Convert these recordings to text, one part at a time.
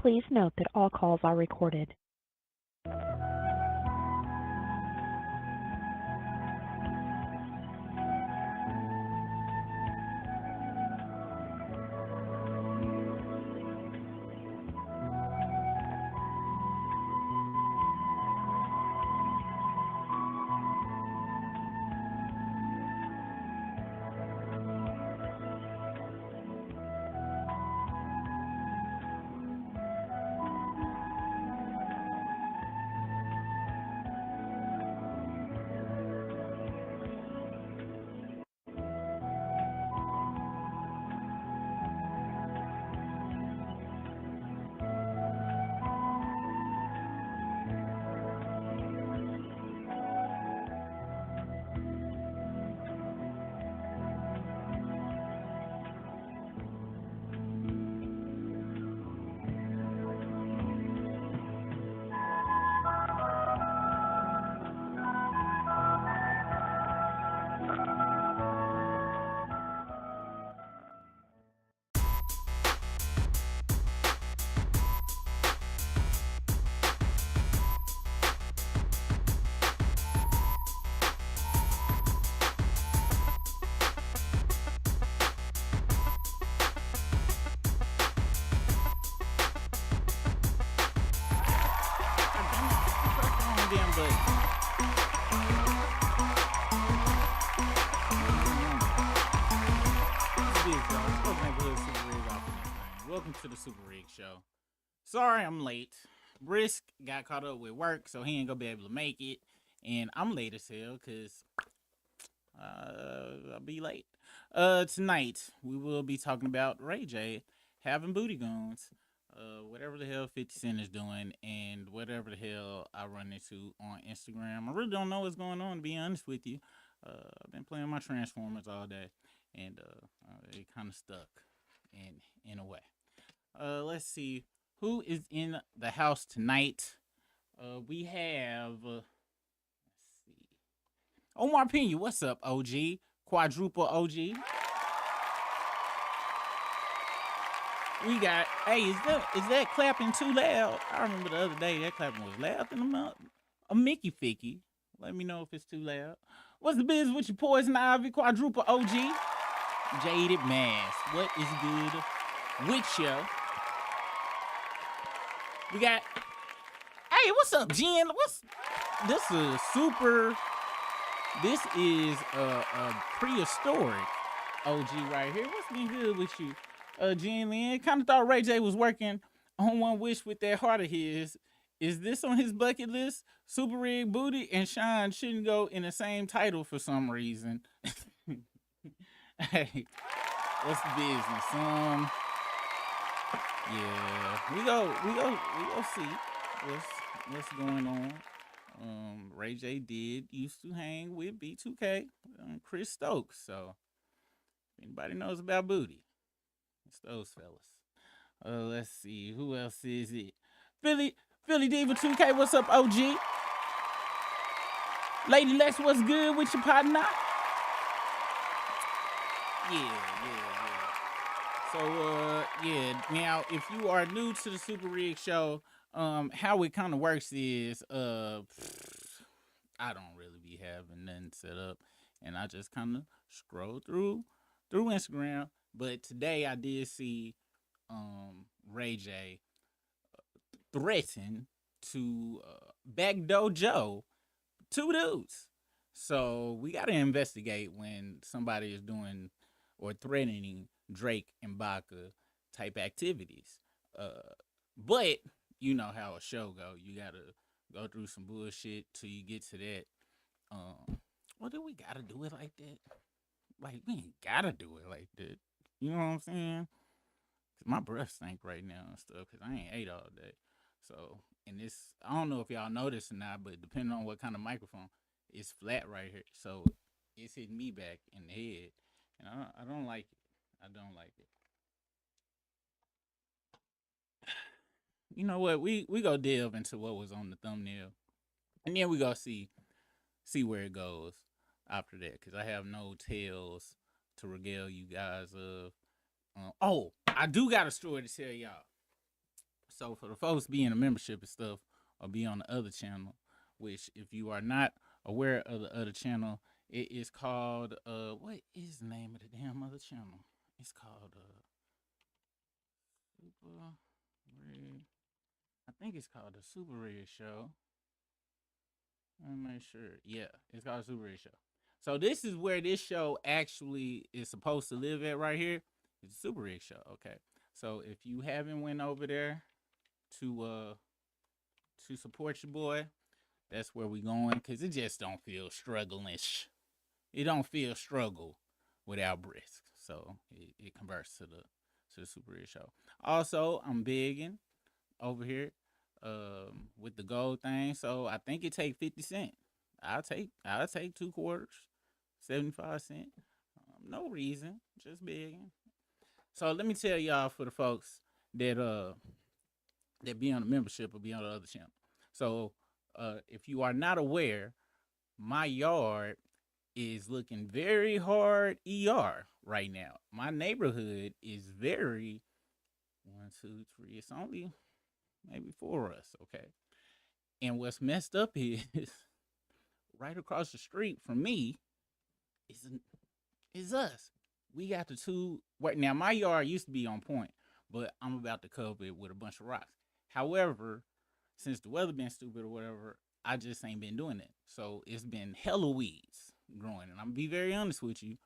Please note that all calls are recorded. Damn button. Welcome to the Super Rig Show. Sorry I'm late. Brisk got caught up with work, so he ain't gonna be able to make it. And I'm late as hell because I'll be late. Tonight we will be talking about Ray J having booty goons. Whatever the hell 50 Cent is doing, and whatever the hell I run into on Instagram. I really don't know what's going on, to be honest with you. I've been playing my Transformers all day, and it kind of stuck in a way. Let's see who is in the house tonight. We have let's see, Omar Pena. What's up, OG? Quadruple OG. We got, hey, is that clapping too loud? I remember the other day that clapping was loud in the mouth. A Mickey Ficky. Let me know if it's too loud. What's the business with your Poison Ivy? Quadruple OG. Jaded Mase. What is good with you? We got, hey, what's up, Jen? This is a prehistoric OG right here. What's been good with you? Jen Lynn, kind of thought Ray J was working on one wish with that heart of his. Is this on his bucket list? Super Rig Booty and Shine shouldn't go in the same title for some reason. Hey, what's the business? Yeah, we go see what's going on. Ray J used to hang with B2K, Chris Stokes. So if anybody knows about booty, it's those fellas. Let's see, who else is it? Philly Diva 2K, what's up, OG? Lady Lex, what's good with your partner? Yeah. So, now, if you are new to the Super Rig Show, how it kind of works is, I don't really be having nothing set up, and I just kind of scroll through Instagram. But today I did see Ray J threaten to backdoor Joe, two dudes. So we got to investigate when somebody is doing or threatening Drake and Baca type activities. But you know how a show go. You got to go through some bullshit till you get to that. Well, do we got to do it like that? Like, we ain't got to do it like that. You know what I'm saying? Cause my breath stink right now and stuff. Cause I ain't ate all day. So, and this, I don't know if y'all know this or not, but depending on what kind of microphone, it's flat right here. So it's hitting me back in the head, and I don't like it. I don't like it. You know what? We go delve into what was on the thumbnail, and then we go see where it goes after that. Cause I have no tales to regale you guys of. Oh, I do got a story to tell y'all. So for the folks being a membership and stuff, or be on the other channel, which if you are not aware of the other channel, it is called what is the name of the damn other channel? It's called Super Red. I think it's called the Super Red Show. Let me make sure. Yeah, it's called Super Red Show. So this is where this show actually is supposed to live at right here. It's a Super Red Show. Okay. So if you haven't went over there to support your boy, that's where we going, because it just don't feel struggling-ish. It don't feel struggle without brisk. So it converts to the Super Red Show. Also, I'm bigging over here with the gold thing. So I think it take 50 cents. I'll take 2 quarters, 75 cents. No reason, just begging. So let me tell y'all, for the folks that be on the membership or be on the other channel. So if you are not aware, my yard is looking very hard ER right now. My neighborhood is very 1, 2, 3. It's only maybe 4 of us, okay? And what's messed up is right across the street from me is us. We got the 2. Right now, my yard used to be on point, but I'm about to cover it with a bunch of rocks. However, since the weather been stupid or whatever, I just ain't been doing it. So it's been hella weeds growing. And I'm gonna be very honest with you.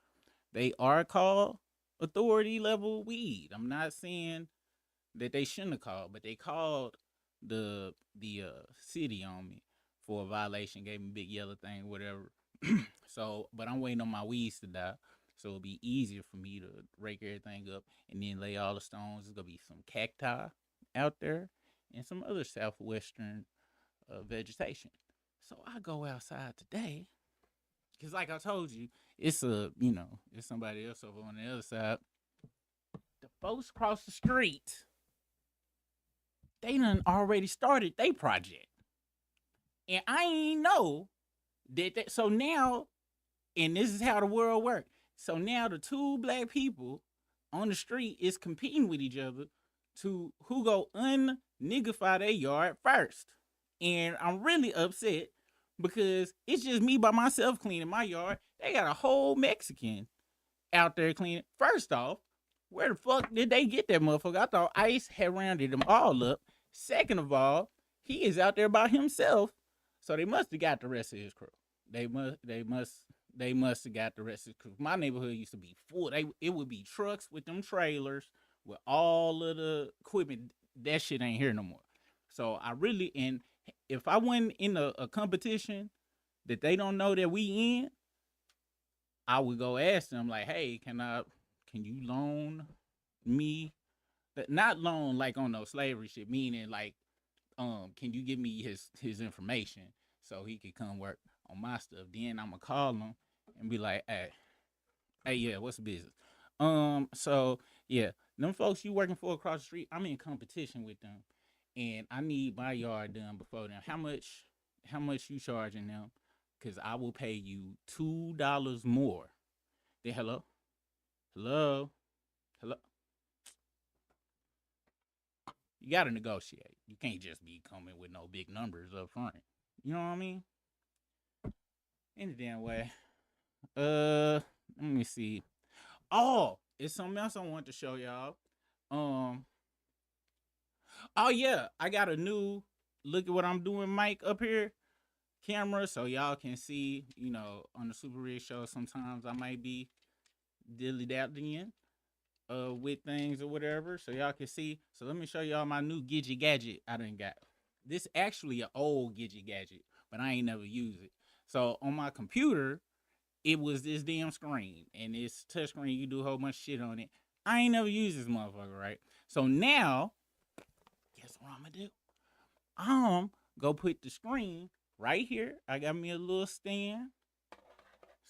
They are called authority level weed. I'm not saying that they shouldn't have called, but they called the city on me for a violation, gave me a big yellow thing, whatever. So, but I'm waiting on my weeds to die. So it'll be easier for me to rake everything up and then lay all the stones. There's gonna be some cacti out there and some other southwestern vegetation. So I go outside today, because like I told you, it's it's somebody else over on the other side. The folks across the street, they done already started their project. And I ain't know so now, and this is how the world works. So now the 2 black people on the street is competing with each other to who go unniggify their yard first. And I'm really upset because it's just me by myself cleaning my yard. They got a whole Mexican out there cleaning. First off, where the fuck did they get that motherfucker? I thought ICE had rounded them all up. Second of all, he is out there by himself, so they must have got the rest of his crew. They must have got the rest of his crew. My neighborhood used to be full. It would be trucks with them trailers with all of the equipment. That shit ain't here no more. So and if I went in a competition that they don't know that we in, I would go ask them like, hey, can you loan me? Not loan like on no slavery shit, meaning like, can you give me his information so he could come work on my stuff? Then I'ma call him and be like, hey, yeah, what's the business? So yeah, them folks you working for across the street, I'm in competition with them, and I need my yard done before them. How much you charging them? Cause I will pay you $2 more. Then hello. You gotta negotiate. You can't just be coming with no big numbers up front. You know what I mean? Any damn way. Let me see. Oh, it's something else I want to show y'all. Oh yeah, I got a new look at what I'm doing mic up here camera, so y'all can see. On the Super Rig show, sometimes I might be dilly dallying with things or whatever, so y'all can see. So let me show y'all my new Gidget gadget I done got. This actually an old Gidget gadget, but I ain't never used it. So on my computer, it was this damn screen, and it's touchscreen. You do a whole bunch of shit on it. I ain't never used this motherfucker, right? So now, guess what I'm gonna do? I'm gonna put the screen right here. I got me a little stand,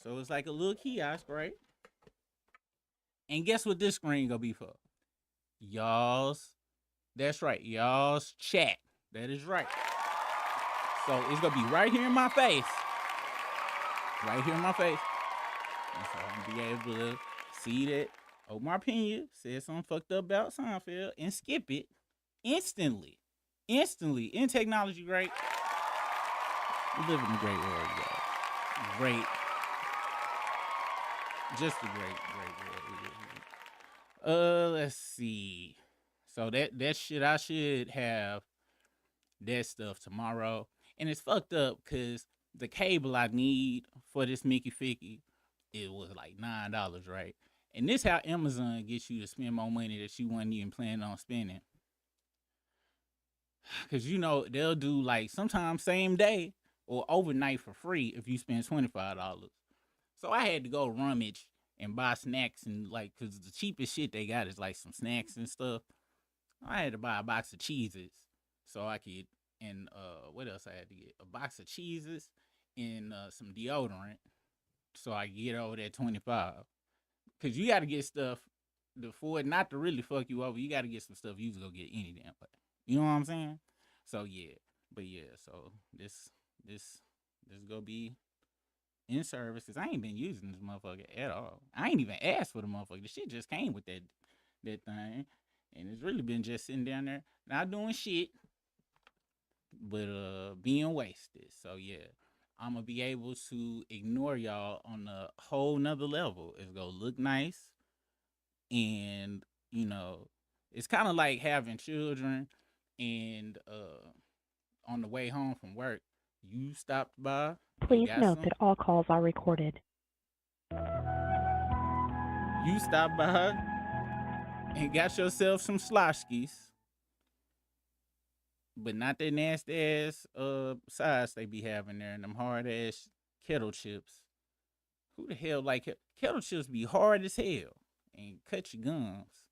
so it's like a little kiosk, right? And guess what this screen gonna be for? Y'all's. That's right, y'all's chat. That is right. So it's gonna be right here in my face. Right here in my face. And so I'm gonna be able to see that Omar Pena said something fucked up about Seinfeld and skip it instantly. In technology, great. We live in a great world, y'all. Great, just a great world we live in. Let's see. So that shit, I should have that stuff tomorrow, and it's fucked up because the cable I need for this Mickey Ficky, it was like $9, right? And this how Amazon gets you to spend more money that you wasn't even planning on spending. Cause you know they'll do like sometimes same day or overnight for free if you spend $25. So I had to go rummage and buy snacks and like, cause the cheapest shit they got is like some snacks and stuff. I had to buy a box of cheeses so I could, and what else I had to get? A box of cheeses and some deodorant so I could get over that 25. Cause you got to get stuff for it not to really fuck you over. You got to get some stuff you was gonna get any damn way. You know what I'm saying? So yeah, but yeah, so this gonna be in service because I ain't been using this motherfucker at all. I ain't even asked for the motherfucker. The shit just came with that thing, and it's really been just sitting down there, not doing shit, but being wasted. So yeah, I'm gonna be able to ignore y'all on a whole nother level. It's gonna look nice, and you know, it's kind of like having children, and on the way home from work, you stopped by and Please got note some. that all calls are recorded. You stopped by and got yourself some sloshkis, but not that nasty ass sides they be having there and them hard ass kettle chips. Who the hell like kettle chips? Be hard as hell and cut your gums.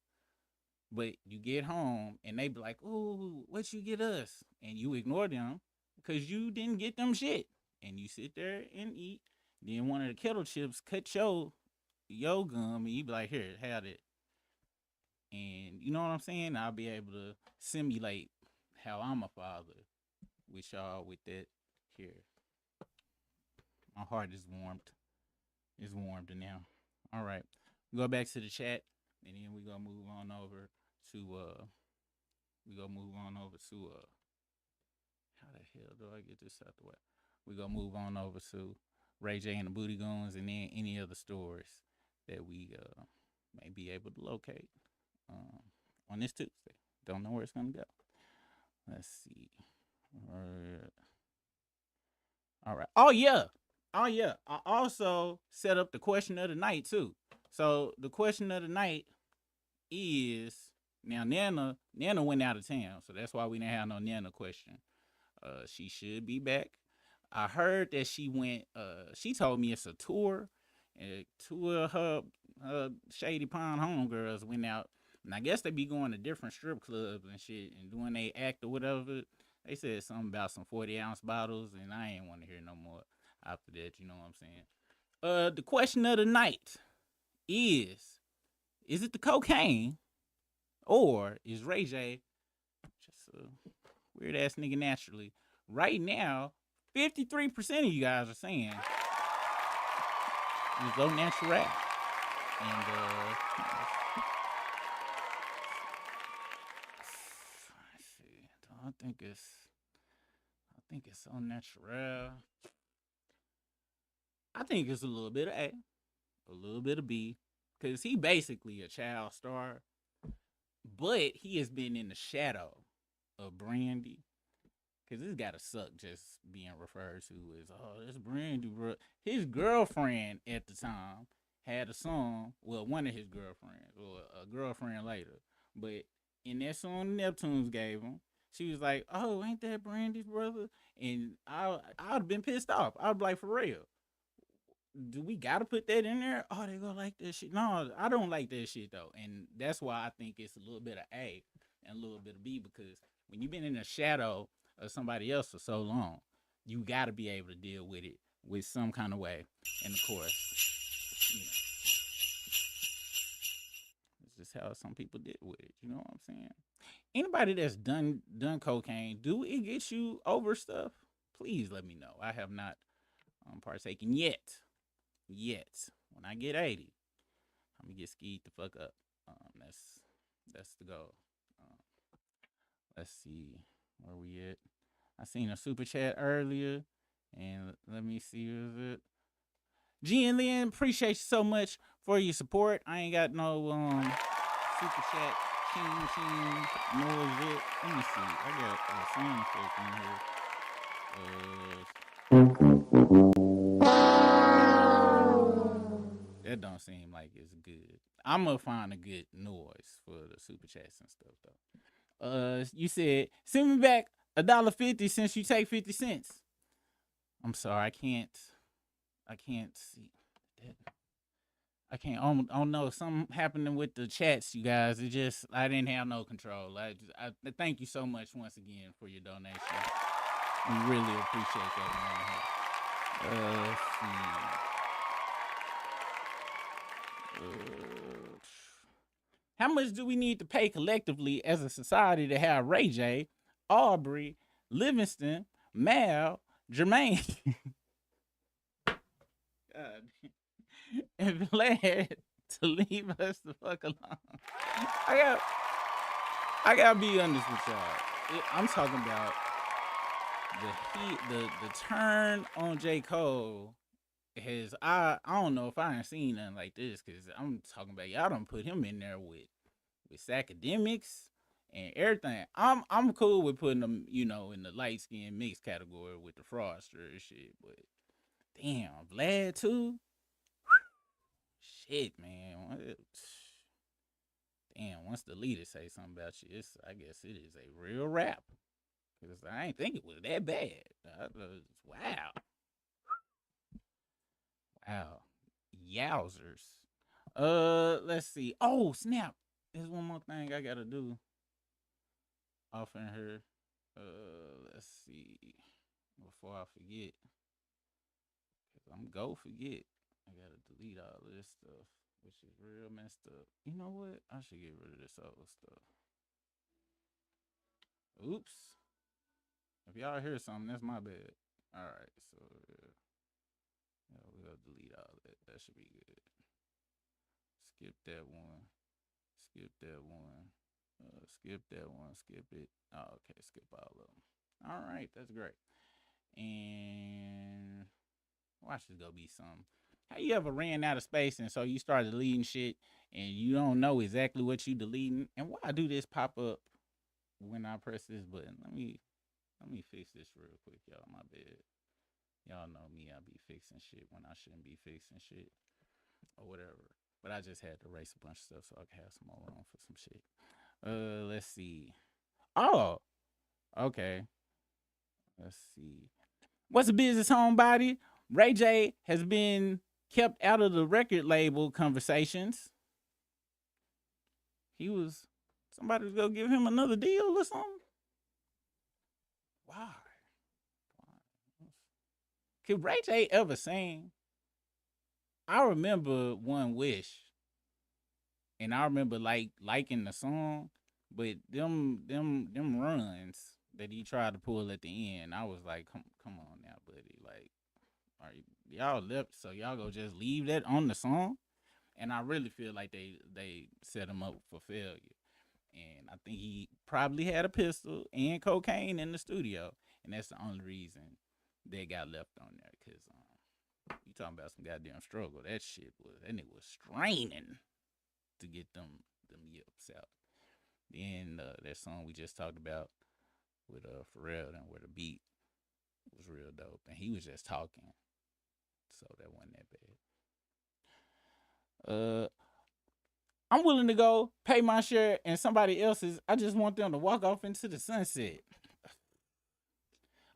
But you get home and they be like, "Ooh, what you get us?" And you ignore them because you didn't get them shit. And you sit there and eat. Then one of the kettle chips cut your gum, and you be like, "Here, have it." And you know what I'm saying? I'll be able to simulate how I'm a father with y'all with that here. My heart is warmed. It's warmed now. All right. We go back to the chat and then we gonna move on over to how the hell do I get this out the way? We gonna move on over to Ray J and the Booty Goons and then any other stores that we may be able to locate um, on this Tuesday. Don't know where it's gonna go. Let's see. All right. Oh yeah. Oh yeah. I also set up the question of the night too. So the question of the night is now Nana went out of town, so that's why we didn't have no Nana question. She should be back. I heard that she went. She told me it's a tour, and two of her Shady Pond homegirls went out, and I guess they be going to different strip clubs and shit and doing they act or whatever. They said something about some 40-ounce bottles, and I ain't want to hear no more after that. You know what I'm saying? The question of the night is it the cocaine or is Ray J just a weird ass nigga naturally? Right now, 53% of you guys are saying it's go natural. And let's see. I think it's so natural. I think it's a little bit of a little bit of B, because he basically a child star, but he has been in the shadow of Brandy. Cause this gotta suck just being referred to as this Brandy, bro. His girlfriend at the time had a song. Well, one of his girlfriends, or a girlfriend later. But in that song Neptunes gave him, she was like, "Oh, ain't that Brandy's brother?" And I'd have been pissed off. I'd be like, "For real, do we gotta put that in there? Oh, they gonna like that shit." No, I don't like that shit though, and that's why I think it's a little bit of A and a little bit of B, because when you've been in the shadow of somebody else for so long, you gotta be able to deal with it with some kind of way. And of course, you know, it's just how some people deal with it. You know what I'm saying? Anybody that's done cocaine, do it get you over stuff? Please let me know. I have not partaken yet. When I get 80, I'm gonna get skied the fuck up. That's the goal. Um, Let's see where we at. I seen a super chat earlier, and let me see. Is it G and Lynn? Appreciate you so much for your support. I ain't got no super chat ching ching noise yet. Let me see. I got a sound effect in here. That don't seem like it's good. I'm gonna find a good noise for the super chats and stuff though. You said send me back $1.50 since you take 50 cents. I'm sorry, I can't see that. I can't. I don't know. Something happening with the chats, you guys. It just I didn't have no control. I thank you so much once again for your donation. We really appreciate that. Let's see. How much do we need to pay collectively as a society to have Ray J, Aubrey, Livingston, Mal, Jermaine, God, and Vlad to leave us the fuck alone? I gotta be honest with y'all. I'm talking about the turn on J. Cole has I don't know if I ain't seen nothing like this because I'm talking about y'all don't put him in there with academics and everything. I'm cool with putting them, in the light skin mix category with the fraudster and shit, but damn, Vlad too. Shit, man. Damn, once the leader say something about you, I guess it is a real rap. Cause I ain't think it was that bad. Wow. Wow. Yowzers. Let's see. Oh, snap. There's one more thing I gotta do off in here. Let's see. Before I forget. Cause I'm go forget. I gotta delete all of this stuff, which is real messed up. You know what? I should get rid of this old stuff. Oops. If y'all hear something, that's my bad. Alright, so we'll delete all that. That should be good. Skip that one. Skip that one. Skip that one. Skip it. Oh, okay. Skip all of them. All right, that's great. And watch this go be something. How you ever ran out of space and so you started deleting shit and you don't know exactly what you deleting? And why do this pop up when I press this button? Let me fix this real quick, y'all. My bad. Y'all know me. I be fixing shit when I shouldn't be fixing shit or whatever. But I just had to erase a bunch of stuff so I could have some more room for some shit. Let's see. Oh, okay. Let's see. What's a business, homebody? Ray J has been kept out of the record label conversations. Somebody was gonna give him another deal or something. Why? Could Ray J ever sing? I remember One Wish, and I remember liking the song, but them runs that he tried to pull at the end, I was like, come on now, buddy. Like, are y'all left? So y'all go just leave that on the song? And I really feel like they set him up for failure. And I think he probably had a pistol and cocaine in the studio, and that's the only reason they got left on there. Cause you talking about some goddamn struggle. That nigga was straining to get them yips out. Then that song we just talked about with Pharrell and where the beat was real dope, and he was just talking, so that wasn't that bad. I'm willing to go pay my share and somebody else's. I just want them to walk off into the sunset.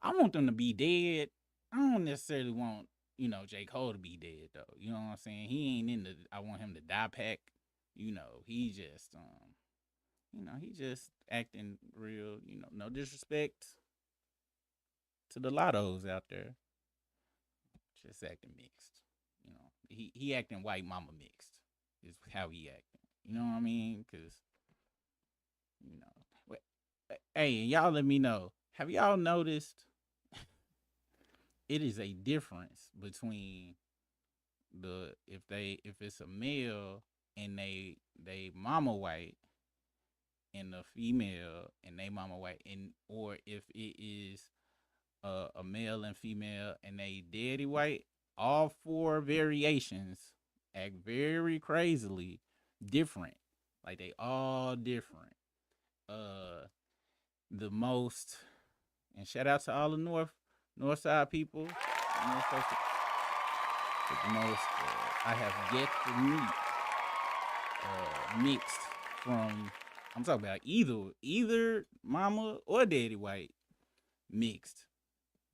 I want them to be dead. I don't necessarily want, J. Cole to be dead though. You know what I'm saying? He ain't in the I want him to die pack. He just he just acting real, no disrespect to the lottos out there. Just acting mixed. He acting white mama mixed is how he acting. You know what I mean? Cause hey, y'all let me know. Have y'all noticed it is a difference between if it's a male and they mama white and a female and they mama white, and or if it is a male and female and they daddy white, all four variations act very crazily different. Like they all different. Uh, the most, and shout out to all the north side people. The most I have yet to meet mixed from, I'm talking about either mama or daddy white mixed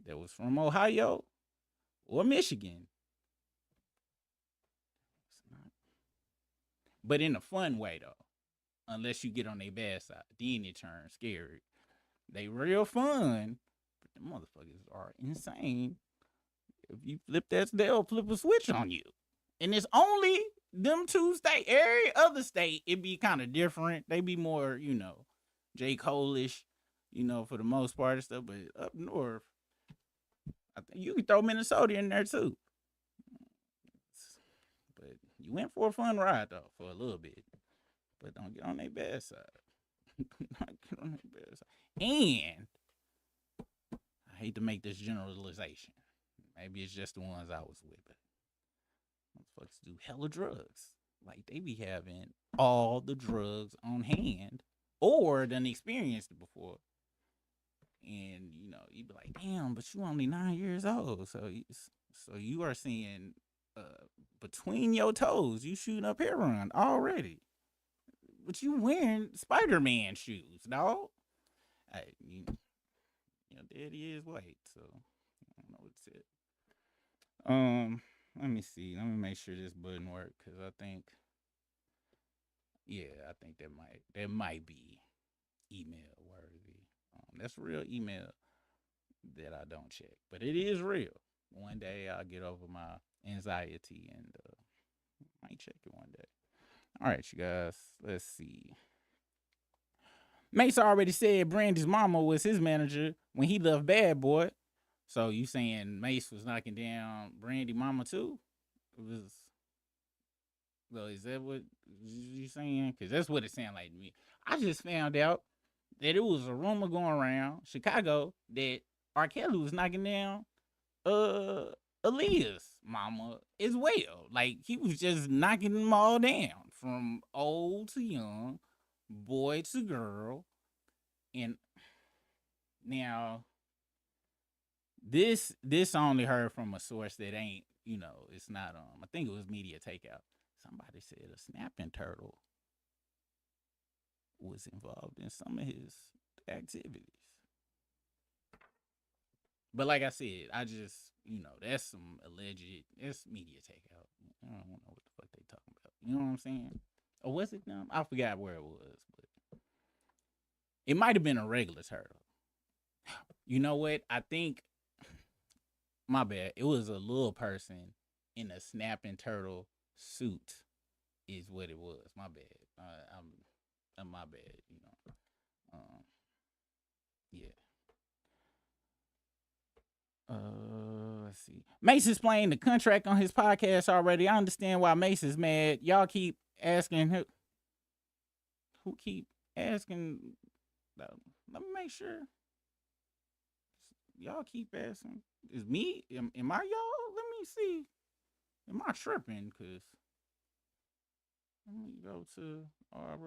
that was from Ohio or Michigan. But in a fun way though. Unless you get on their bad side. Then it turns scary. They real fun, but the motherfuckers are insane. If you flip that, they'll flip a switch on you. And it's only them two states. Every other state, it be kind of different. They be more, J. Cole-ish, for the most part and stuff. But up north, I think you can throw Minnesota in there too. But you went for a fun ride though, for a little bit. But don't get on their bad side. Don't get on their bad side. And I hate to make this generalization. Maybe it's just the ones I was with, but motherfuckers do hella drugs. Like they be having all the drugs on hand, or done experienced it before. And you be like, damn, but you only 9 years old, so you are seeing between your toes, you shooting up heroin already. But you wearing Spider-Man shoes, dog. Hey, daddy is white, so I don't know what to say. Let me see. Let me make sure this button works, because I think that might be email worthy. That's real email that I don't check, but it is real. One day I'll get over my anxiety and might check it one day. All right, you guys. Let's see. Mase already said Brandy's mama was his manager when he left Bad Boy. So you saying Mase was knocking down Brandy mama too? Well, is that what you saying? Because that's what it sounded like to me. I just found out that it was a rumor going around Chicago that R. Kelly was knocking down Aaliyah's mama as well. Like he was just knocking them all down from old to young, boy to girl. And now this I only heard from a source that ain't, it's not I think it was Media Takeout. Somebody said a snapping turtle was involved in some of his activities. But like I said, I just, that's some alleged, it's Media Takeout. I don't know what the fuck they talking about. You know what I'm saying? Or was it them? I forgot where it was, but it might have been a regular turtle. You know what? I think, my bad, it was a little person in a snapping turtle suit is what it was. My bad. I'm my bad, yeah. Let's see. Mase is playing the contract on his podcast already. I understand why Mase is mad. Y'all keep asking who keep asking. Let me make sure. Y'all keep asking. Is me? Am I y'all? Let me see. Am I tripping? Cause let me go to our.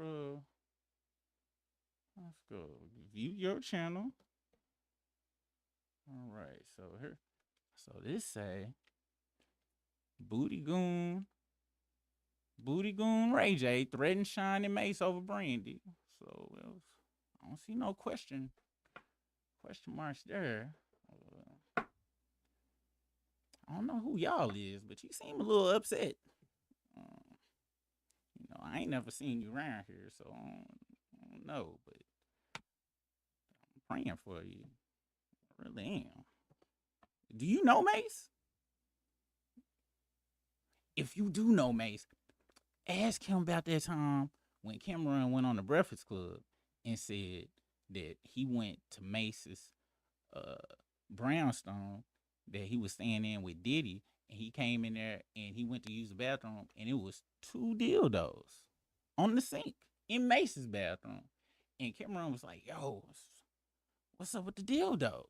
Let's go view your channel. All right, so here, so this say Booty Goon Ray J threatened Shine and Mase over Brandy. So I don't see no question marks there. I don't know who y'all is, but you seem a little upset. I ain't never seen you around here, so I don't know, but I'm praying for you. I really am. Do you know Mase? If you do know Mase, ask him about that time when Cameron went on the Breakfast Club and said that he went to Mase's brownstone that he was staying in with Diddy, and he came in there and he went to use the bathroom, and it was 2 dildos on the sink in Mase's bathroom. And Cameron was like, yo, what's up with the dildos?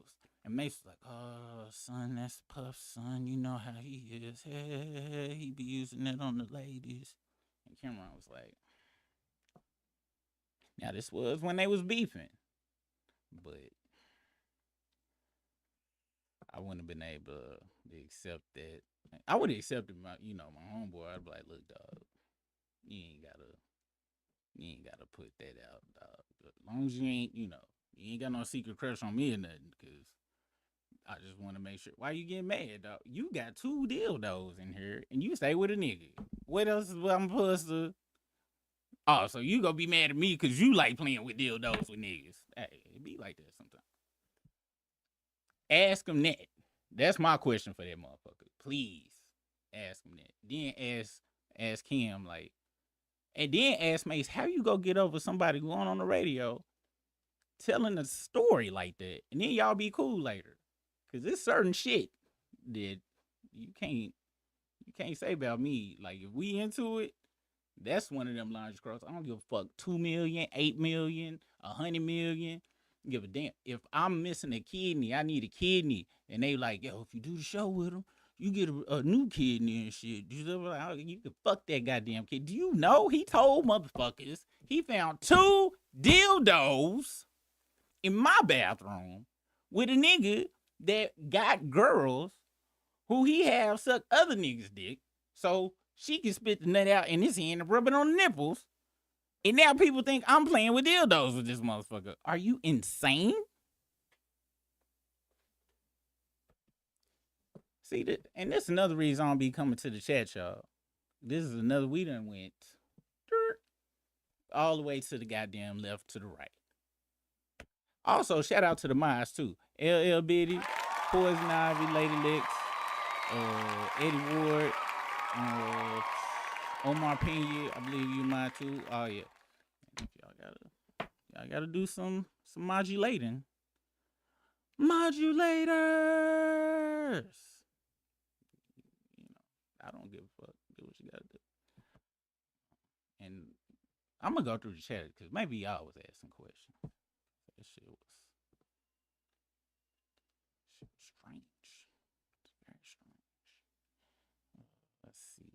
And Mase was like, oh, son, that's Puff, son. You know how he is. Hey, he be using it on the ladies. And Cameron was like, now this was when they was beefing. But I wouldn't have been able to accept that. I would have accepted my homeboy. I'd be like, look, dog, you ain't gotta put that out, dog. But as long as you ain't got no secret crush on me or nothing, because I just want to make sure. Why you getting mad, dog? You got 2 dildos in here, and you stay with a nigga. What else is I'm supposed to? Oh, so you gonna be mad at me because you like playing with dildos with niggas? Hey, it be like that sometimes. Ask him that. That's my question for that motherfucker. Please ask him that. Then ask him like, and then ask Mase, how you go get over somebody going on the radio telling a story like that, and then y'all be cool later? Cause it's certain shit that you can't say about me. Like if we into it, that's one of them lines across. I don't give a fuck. 2 million, 8 million, 100 million. Give a damn. If I'm missing a kidney, I need a kidney. And they like, yo, if you do the show with them, you get a new kidney and shit. You can fuck that goddamn kid. Do you know he told motherfuckers he found 2 dildos in my bathroom with a nigga that got girls who he have suck other niggas' dick so she can spit the nut out in his hand and rub it on the nipples. And now people think I'm playing with dildos with this motherfucker. Are you insane? See, and that's another reason I don't be coming to the chat, y'all. This is another, we done went all the way to the goddamn left to the right. Also, shout out to the Mase, too. LL Bitty, Poison Ivy, Lady Lex, Eddie Ward, Omar Pena, I believe you mine too. Oh yeah, y'all gotta do some modulating. Modulators. I don't give a fuck. Do what you gotta do. And I'm gonna go through the chat because maybe y'all was asking questions. That shit was strange. It's very strange. Let's see.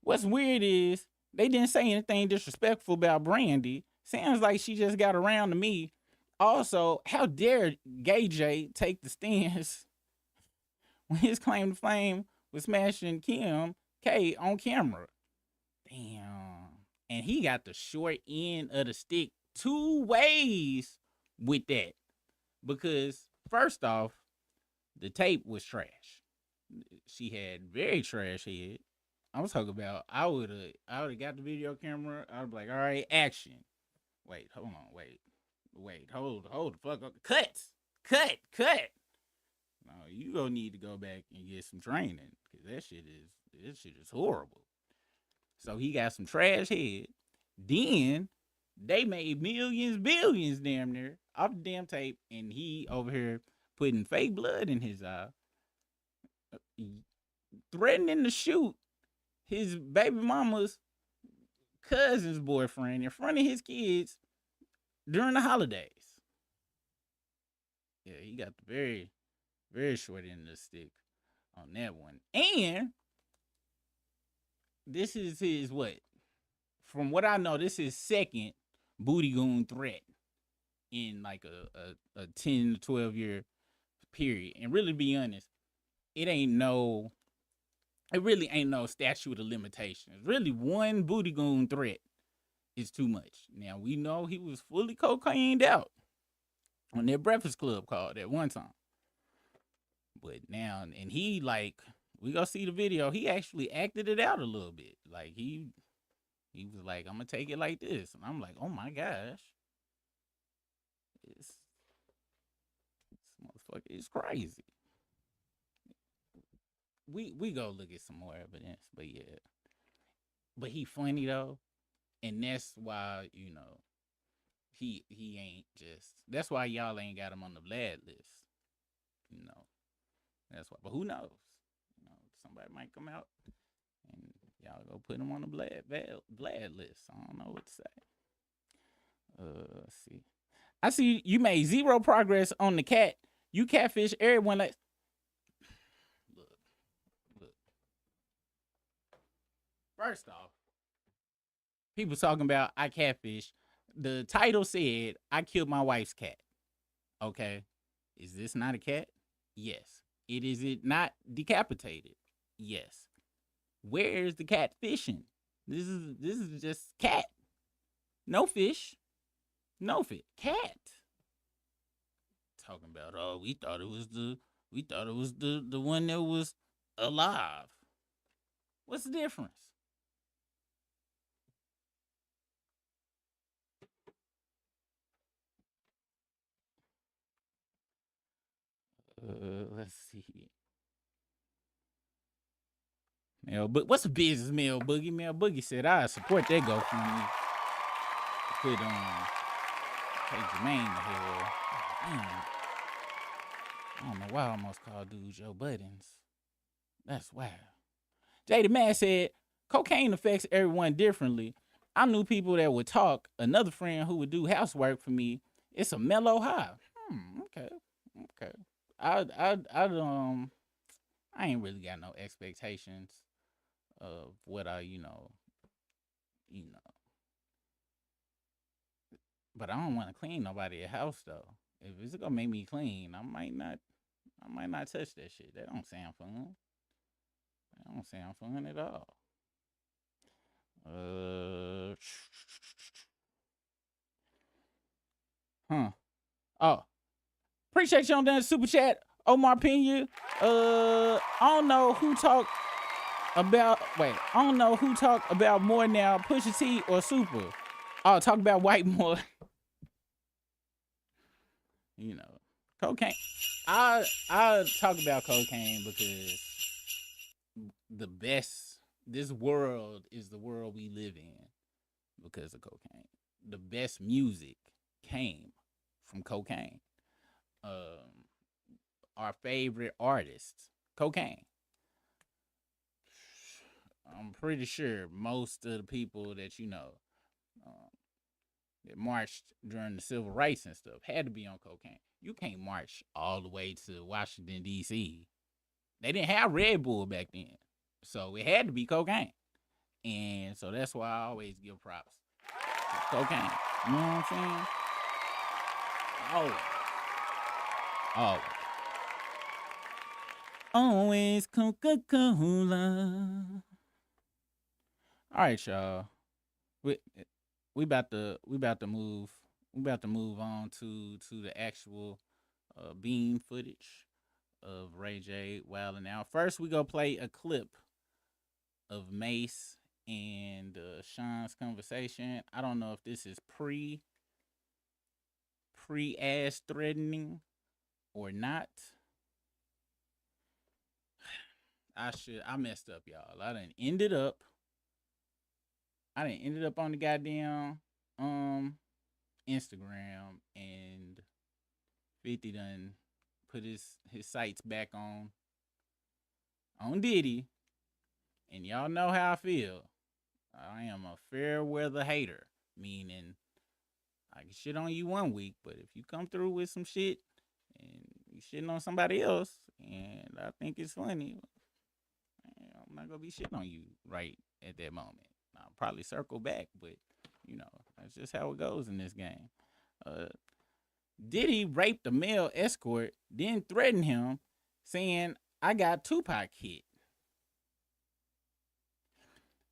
What's weird is they didn't say anything disrespectful about Brandy. Sounds like she just got around to me. Also, how dare Gay J take the stance when his claim to fame was smashing Kim K on camera? Damn. And he got the short end of the stick 2 ways with that. Because, first off, the tape was trash. She had very trash head. I was talking about I would have got the video camera. I would be like, all right, action. Wait, hold on, hold the fuck up. Cut. No, you gonna need to go back and get some training because this shit is horrible. So he got some trash head. Then they made millions, billions damn near off the damn tape, and he over here putting fake blood in his eye, threatening to shoot his baby mama's cousin's boyfriend in front of his kids during the holidays. Yeah, he got the very, very short end of the stick on that one. And this is his what? From what I know, this is his second booty goon threat in like a 10 to 12 year period. And really, to be honest, it really ain't no statute of limitations. Really, one booty goon threat is too much. Now, we know he was fully cocained out on that Breakfast Club call that one time. But now, and he like, we go see the video, he actually acted it out a little bit. Like, he was like, I'm going to take it like this. And I'm like, oh my gosh. This motherfucker is crazy. We go look at some more evidence, but yeah. But he funny though, and that's why he ain't just. That's why y'all ain't got him on the bad list. That's why. But who knows? Somebody might come out and y'all go put him on the bad list. I don't know what to say. Let's see. I see you made zero progress on the cat. You catfish everyone. Like, look, look. First off, people talking about I catfish. The title said I killed my wife's cat. Okay, is this not a cat? Yes. It not decapitated? Yes. Where is the cat fishing? This is just cat. No fish. No fish. Cat. Talking about we thought it was the one that was alive. What's the difference? Let's see. But what's the business, Mel Boogie? Mel Boogie said I support that GoFundMe. Put take Jermaine to hell. Damn. I don't know why I almost called dude Joe Buttons. That's wild. Jada Mase said, cocaine affects everyone differently. I knew people that would talk. Another friend who would do housework for me. It's a mellow high. Okay. I ain't really got no expectations of what I. But I don't want to clean nobody's house though. If it's gonna make me clean, I might not. Touch that shit. That don't sound fun. That don't sound fun at all. Huh. Oh, appreciate you on that super chat, Omar Pena. I don't know who talked about. Wait, I don't know who talked about more now, Pusha T or Super. Oh, talk about white more. Cocaine. I talk about cocaine because the best. This world is the world we live in because of cocaine. The best music came from cocaine. Our favorite artists, cocaine. I'm pretty sure most of the people that that marched during the civil rights and stuff had to be on cocaine. You can't march all the way to Washington, D.C. They didn't have Red Bull back then. So it had to be cocaine. And so that's why I always give props to cocaine. You know what I'm saying? Always. Always Coca-Cola. All right, y'all. We about to move on to the actual beam footage of Ray J wilding out. First, we go play a clip of Mase and Sean's conversation. I don't know if this is pre ass threatening or not. I messed up, y'all. I done ended up on the goddamn Instagram, and 50 done put his sights back on Diddy, and y'all know how I feel. I am a fair weather hater, meaning I can shit on you one week, but if you come through with some shit and you shitting on somebody else, and I think it's funny, I'm not gonna be shitting on you right at that moment. I'll probably circle back, but that's just how it goes in this game. Diddy raped a male escort, then threatened him, saying, "I got Tupac hit."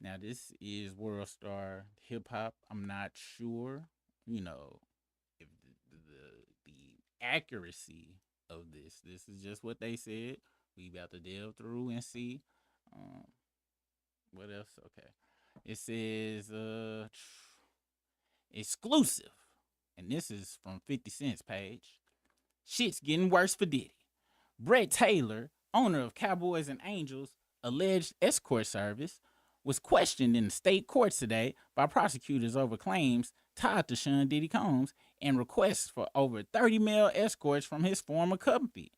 Now this is World Star Hip Hop. I'm not sure, if the accuracy of this. This is just what they said. We about to delve through and see. What else? Okay. It says exclusive. And this is from 50 Cent's page. Shit's getting worse for Diddy. Brett Taylor, owner of Cowboys and Angels, alleged escort service, was questioned in the state courts today by prosecutors over claims tied to Sean Diddy Combs and requests for over 30 male escorts from his former company.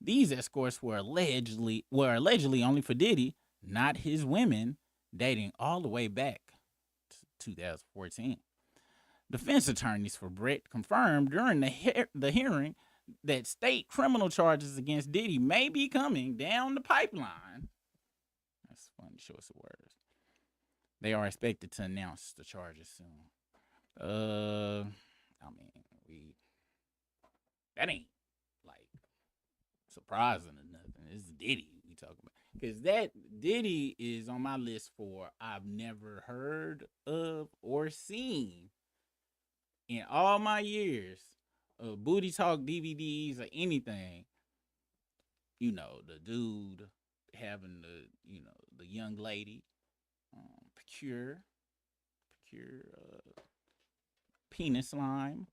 These escorts were allegedly only for Diddy, not his women, dating all the way back to 2014. Defense attorneys for Brett confirmed during the hearing that state criminal charges against Diddy may be coming down the pipeline. That's a funny choice of words. They are expected to announce the charges soon. I mean, that ain't like surprising or nothing. It's Diddy we talking about. Because that Diddy is on my list for I've never heard of or seen in all my years of booty talk DVDs or anything. You know, the dude having the young lady procure penis slime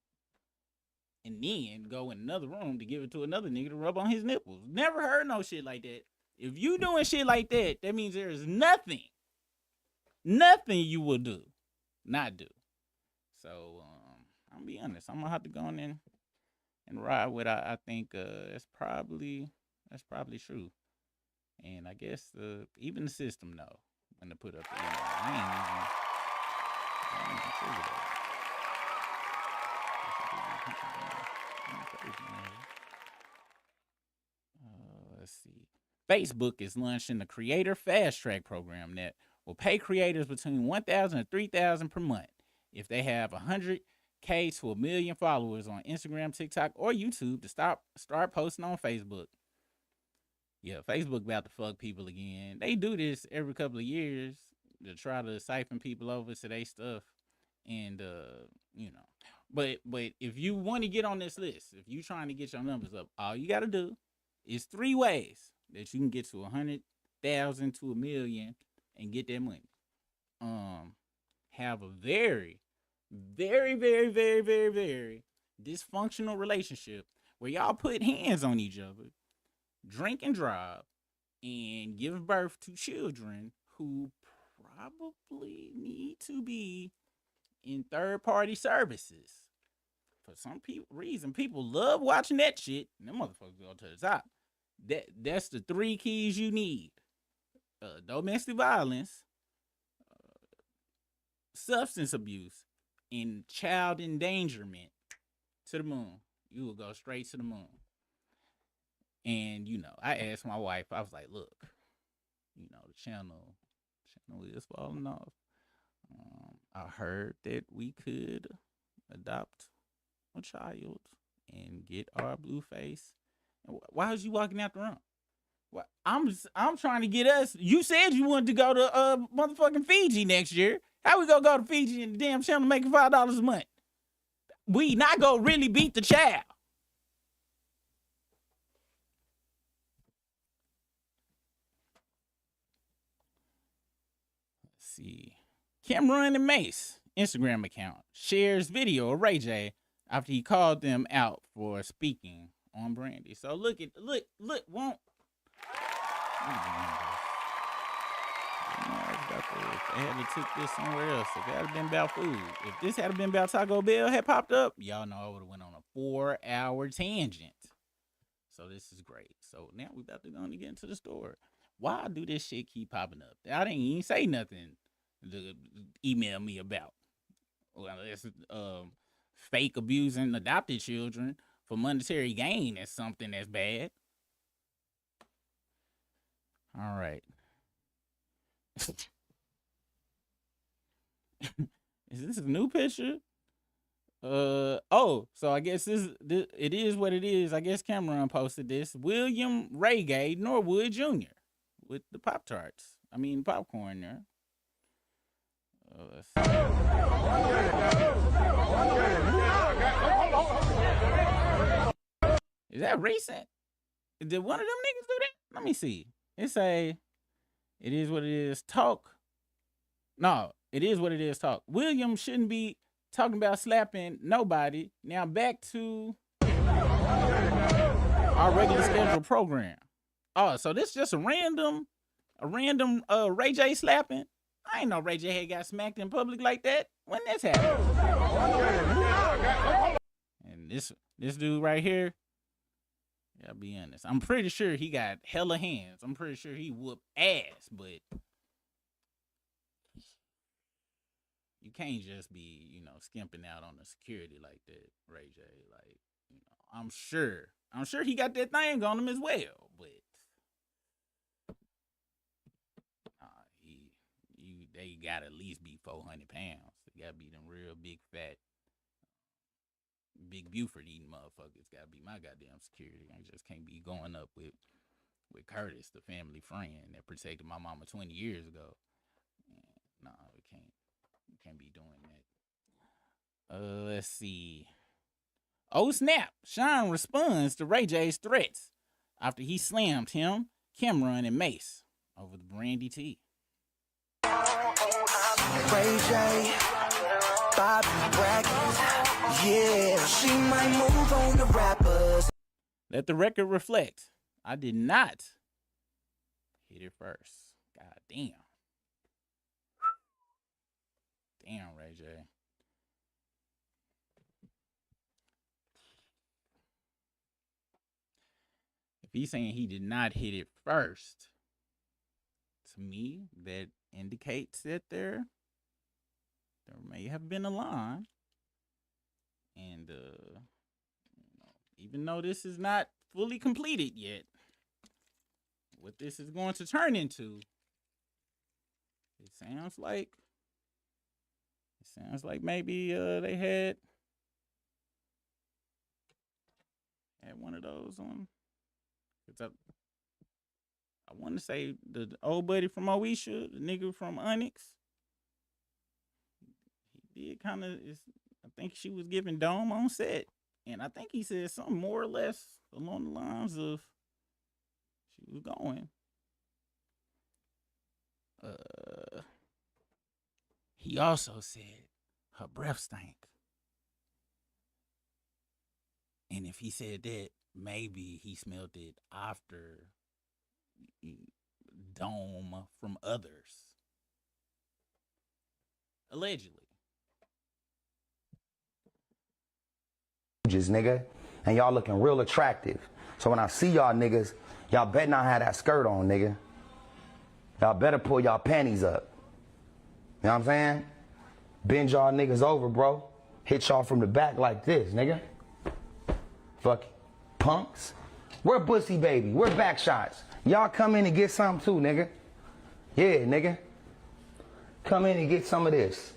and then go in another room to give it to another nigga to rub on his nipples. Never heard no shit like that. If you doing shit like that, that means there is nothing you will not do. So I'm gonna be honest. I'm gonna have to go in and ride with. I think that's probably true. And I guess even the system know when to put up the email. I ain't even consider that. Let's see. Facebook is launching the Creator Fast Track program that will pay creators between $1,000 and $3,000 per month if they have 100K to 1 million followers on Instagram, TikTok, or YouTube to start posting on Facebook. Yeah, Facebook about to fuck people again. They do this every couple of years to try to siphon people over to their stuff, and But if you want to get on this list, if you trying to get your numbers up, all you got to do is 3 ways that you can get to 100,000 to 1 million and get that money. Have a very, very, very, very, very, very dysfunctional relationship where y'all put hands on each other, drink and drive, and give birth to children who probably need to be in third-party services. For some reason, people love watching that shit, and them motherfuckers go to the top. That's the 3 keys you need: domestic violence, substance abuse, and child endangerment. To the moon. You will go straight to the moon. And I asked my wife. I was like, "Look, the channel is falling off. I heard that we could adopt a child and get our blue face. Why is you walking out the room? Well, I'm trying to get us. You said you wanted to go to motherfucking Fiji next year. How we gonna go to Fiji and the damn channel making $5 a month? We not gonna really beat the child." Let's see. Cameron and Mase Instagram account shares video of Ray J after he called them out for speaking on Brandy. So look, won't. If they had to took this somewhere else, if it had been about food, if this had been about Taco Bell had popped up, y'all know I would have went on a 4-hour tangent. So this is great. So now we about to go and get into the store. Why do this shit keep popping up? I didn't even say nothing to email me about. Well, it's fake abusing adopted children for monetary gain is something that's bad. All right. Is this a new picture? So I guess this it is what it is. I guess Cameron posted this. William Ray Gay Norwood Jr. with the Pop-Tarts. I mean popcorn there. Let's see. Is that recent? Did one of them niggas do that? Let me see. It is what it is. Talk. No, it is what it is. Talk. William shouldn't be talking about slapping nobody. Now back to our regular scheduled program. Oh, so this just a random Ray J slapping? I ain't know Ray J had got smacked in public like that. When this happened? And this dude right here, gotta be honest, I'm pretty sure he got hella hands. I'm pretty sure he whooped ass, but you can't just be, you know, skimping out on the security like that, Ray J. Like, you know, I'm sure he got that thing on him as well, but they gotta at least be 400 pounds. They gotta be them real big fat, big Buford eating motherfuckers. Gotta be my goddamn security. I just can't be going up with Curtis, the family friend that protected my mama 20 years ago. No, we can't be doing that. Let's see. Oh snap! Sean responds to Ray J's threats after he slammed him, Cameron, and Mase over the Brandy tea. Ray J, Bob Brackett, yeah, she might move on the rappers. Let the record reflect. I did not hit it first. God damn. Damn, Ray J. If he's saying he did not hit it first, to me, that indicates that there may have been a line. And even though this is not fully completed yet, what this is going to turn into, it sounds like maybe they had one of those on. I want to say the old buddy from Oisha, the nigga from Onyx. He did kind of. I think she was giving Dome on set, and I think he said something more or less along the lines of she was going. He also said her breath stank. And if he said that, maybe he smelled it after Dome from others. Allegedly. Nigga, and y'all looking real attractive. So when I see y'all niggas, y'all better not have that skirt on, nigga. Y'all better pull y'all panties up. You know what I'm saying? Bend y'all niggas over, bro. Hit y'all from the back like this, nigga. Fucking punks. We're Bussy Baby. We're back shots. Y'all come in and get something too, nigga. Yeah, nigga. Come in and get some of this.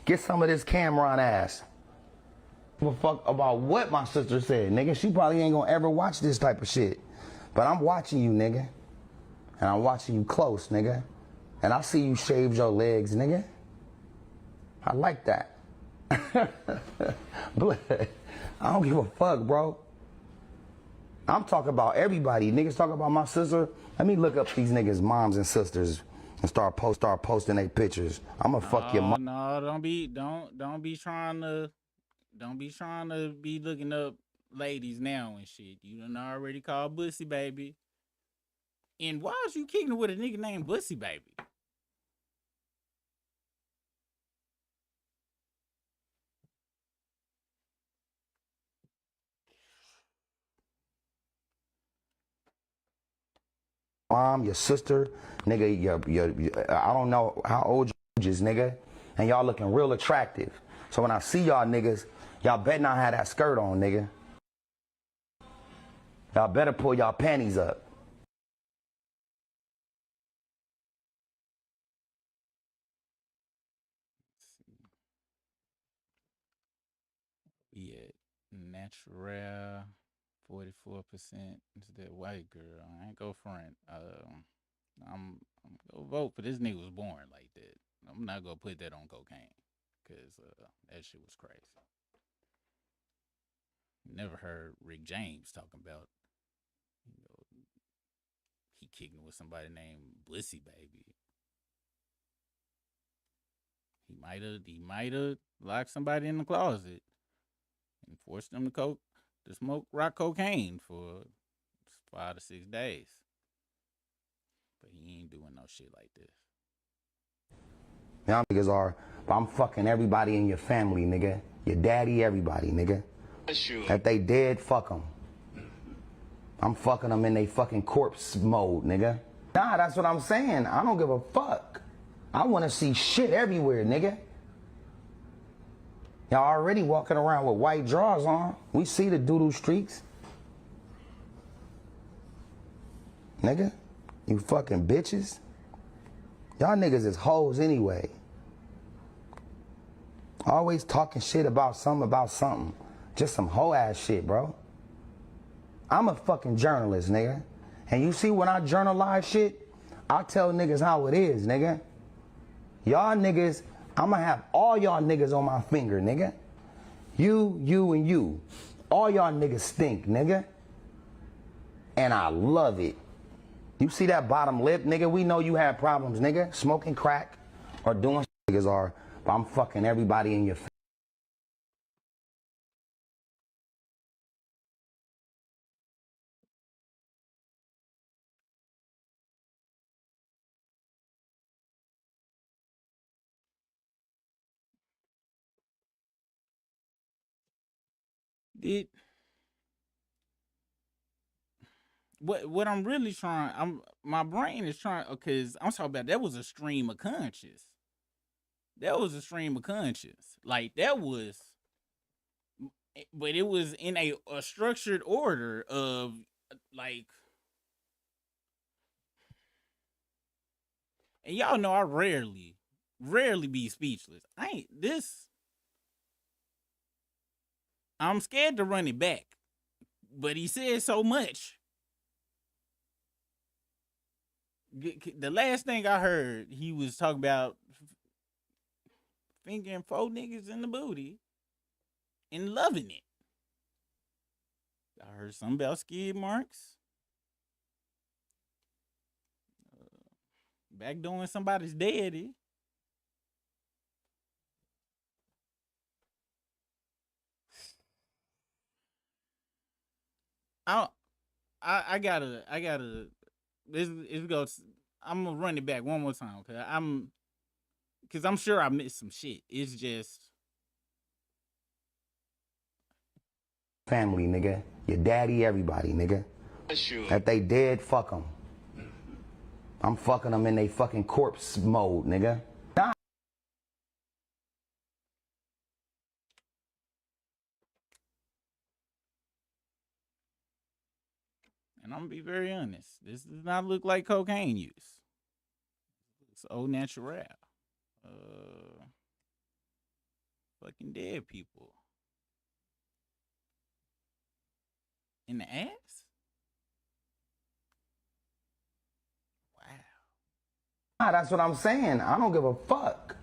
Get some of this Cameron ass. Give a fuck about what my sister said, nigga. She probably ain't gonna ever watch this type of shit. But I'm watching you, nigga. And I'm watching you close, nigga. And I see you shave your legs, nigga. I like that. But I don't give a fuck, bro. I'm talking about everybody. Niggas talking about my sister. Let me look up these niggas' moms and sisters and start posting their pictures. I'ma fuck your mom. No, don't be trying to be looking up ladies now and shit. You done already called Bussy Baby. And why is you kicking it with a nigga named Bussy Baby? Mom, your sister, nigga, I don't know how old you is, nigga, and y'all looking real attractive. So when I see y'all niggas, y'all better not have that skirt on, nigga. Y'all better pull y'all panties up. We at natural 44%. It's that white girl. I ain't go front. I'm gonna vote for this nigga was born like that. I'm not gonna put that on cocaine, cause that shit was crazy. Never heard Rick James talking about, you know, he kicking with somebody named Bussy Baby. He might have locked somebody in the closet and forced them to smoke rock cocaine for 5 to 6 days. But he ain't doing no shit like this. Y'all niggas are, but I'm fucking everybody in your family, nigga. Your daddy, everybody, nigga. If they dead, fuck them. I'm fucking them in they fucking corpse mode, nigga. Nah, that's what I'm saying. I don't give a fuck. I want to see shit everywhere, nigga. Y'all already walking around with white drawers on. We see the doodle streaks. Nigga, you fucking bitches. Y'all niggas is hoes anyway. Always talking shit about something. Just some hoe ass shit, bro. I'm a fucking journalist, nigga. And you see when I journalize shit, I tell niggas how it is, nigga. Y'all niggas, I'ma have all y'all niggas on my finger, nigga. You, and you. All y'all niggas stink, nigga. And I love it. You see that bottom lip, nigga? We know you have problems, nigga. Smoking crack or doing niggas are, but I'm fucking everybody in your face. What I'm really trying, my brain is trying, because I'm talking about that was a stream of conscious. That was a stream of conscious. Like that was, but it was in a structured order of like, and y'all know I rarely be speechless. I ain't this. I'm scared to run it back, but he said so much. The last thing I heard, he was talking about fingering 4 niggas in the booty and loving it. I heard something about skid marks. Backdooring somebody's daddy. I gotta. This goes. I'm gonna run it back one more time, cause I'm sure I missed some shit. It's just Family, nigga. Your daddy, everybody, nigga. If they dead, fuck them. I'm fucking them in they fucking corpse mode, nigga. Nah. and I'm gonna be very honest. This does not look like cocaine use. It's au natural. Fucking dead people in the ass. Nah, that's what I'm saying. I don't give a fuck.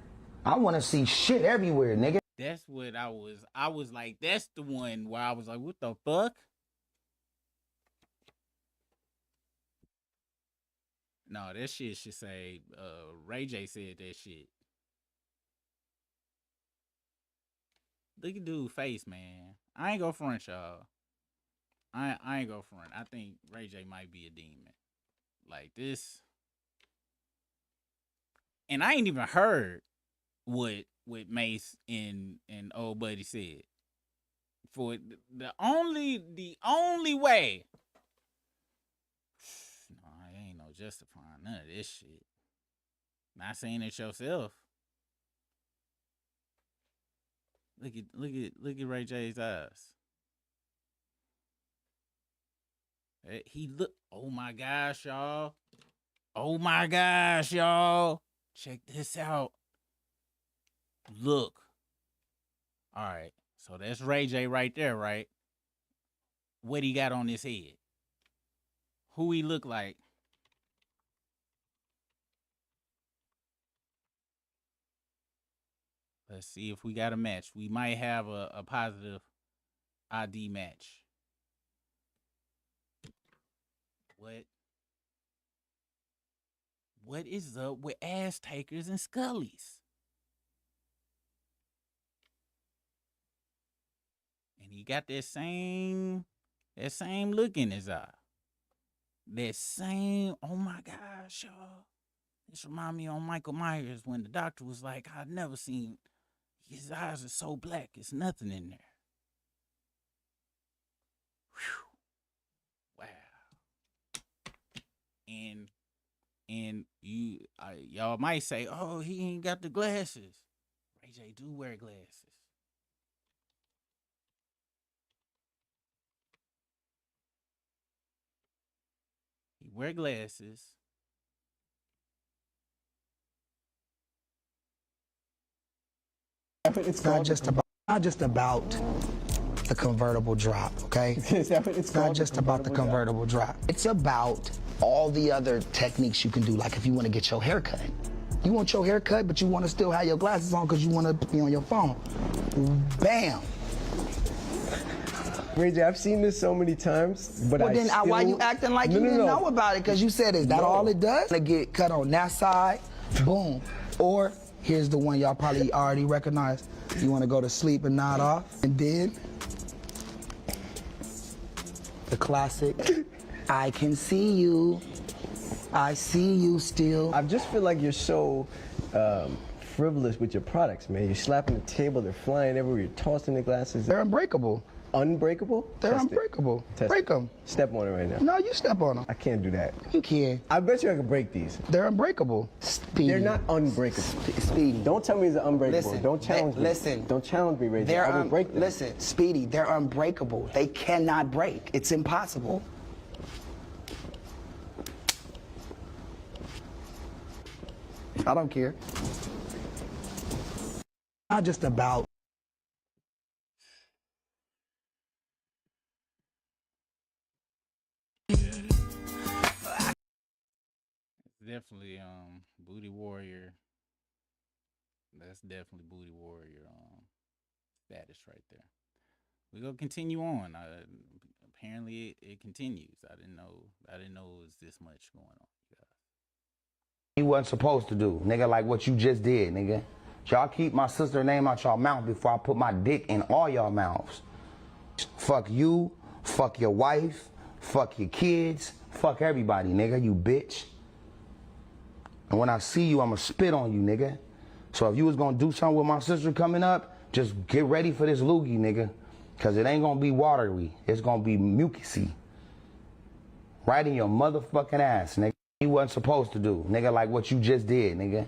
I want to see shit everywhere, nigga. That's what I was like, that's the one where I was like, what the fuck? No, that shit should say, Ray J said that shit. Look at dude's face, man. I ain't go front, y'all. I ain't go front. I think Ray J might be a demon. Like this. And I ain't even heard what Mase and old buddy said. For the only way. No, I ain't no justifying none of this shit. Not saying it yourself. Look at Ray J's eyes. He look. Oh my gosh, y'all. Oh my gosh, y'all. Check this out. Look. All right. So that's Ray J right there, right? What he got on his head? Who he look like? Let's see if we got a match. We might have a positive ID match. What is up with ass takers and scullies? And he got that same look in his eye. That same, oh my gosh, y'all. This remind me on Michael Myers when the doctor was like, I've never seen, his eyes are so black, it's nothing in there. Whew. Wow. And y'all might say, oh, he ain't got the glasses. Ray J do wear glasses. wear glasses. It's not just about the convertible drop, okay? It's not just about the convertible drop. It's about all the other techniques you can do, like if you want to get your hair cut. You want your hair cut, but you want to still have your glasses on because you want to be on your phone. Bam. Ray J, I've seen this so many times, but Well, then why you acting like you didn't know about it? Because you said, is that all it does? To get cut on that side, boom. Or here's the one y'all probably already recognize. You want to go to sleep and nod off, and then the classic, I can see you. I see you still. I just feel like you're so frivolous with your products, man. You're slapping the table, they're flying everywhere, you're tossing the glasses. They're unbreakable. Unbreakable? They're Test unbreakable. it. Break them. Step on it right now. No, you step on them. I can't do that. You can. I bet you I can break these. They're unbreakable. Speedy. They're not unbreakable. Speedy. Don't tell me it's unbreakable. Listen, Don't challenge me. listen. Don't challenge me, Ray J. I will break them. Listen, Speedy, they're unbreakable. They cannot break. It's impossible. I don't care. Not just about. Definitely Booty Warrior. That's definitely Booty Warrior status right there. We're gonna continue on. Apparently it continues. I didn't know it was this much going on, you guys. He wasn't supposed to do, nigga, like what you just did, nigga. Y'all keep my sister's name out y'all mouth before I put my dick in all y'all mouths. Fuck you, fuck your wife, fuck your kids, fuck everybody, nigga, you bitch. And when I see you, I'ma spit on you, nigga. So if you was gonna do something with my sister coming up, just get ready for this loogie, nigga. Cause it ain't gonna be watery, it's gonna be mucusy. Right in your motherfucking ass, nigga. You wasn't supposed to do, nigga, like what you just did, nigga.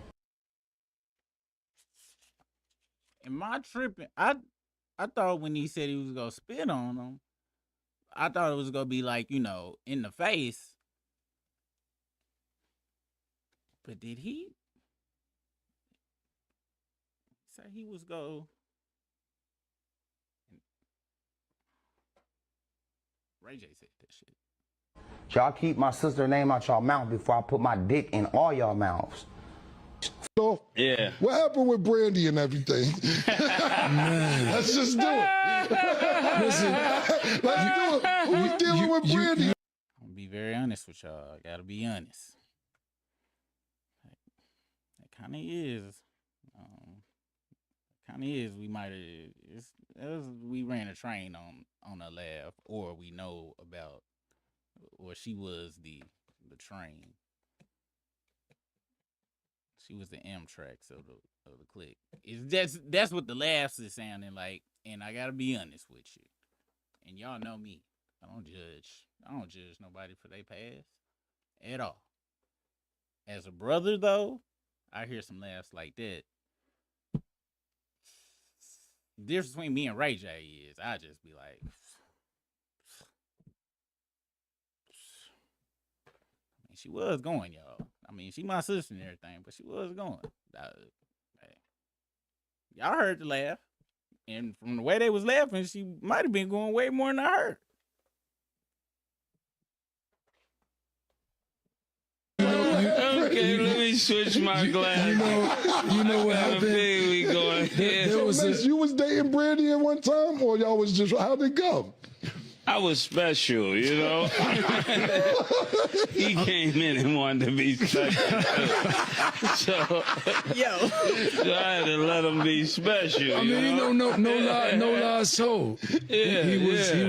Am I tripping? I thought when he said he was gonna spit on him, I thought it was gonna be like, in the face. But did he say he was go? Ray J said that shit. Y'all keep my sister's name out y'all mouth before I put my dick in all y'all mouths. So, yeah. What happened with Brandy and everything? Man. Let's just do it. Listen, let's do it. Who's dealing with Brandy? I'm gonna be very honest with y'all. I gotta be honest. It kind of is. We might have. We ran a train on a laugh, or we know about, or she was the train. She was the Amtrak of the clique. That's what the laughs is sounding like, and I gotta be honest with you. And y'all know me. I don't judge nobody for their past at all. As a brother, though, I hear some laughs like that. The difference between me and Ray J is I just be like, she was going, y'all. I mean, she my sister and everything, but she was going. Hey. Y'all heard the laugh. And from the way they was laughing, she might have been going way more than I heard. Okay, let me switch my glass. You know what happened? We going here. You was dating Brandy at one time, or y'all was just, how'd it go? I was special, He came in and wanted to be special. So I had to let him be special. I mean, no lies told. Yeah, he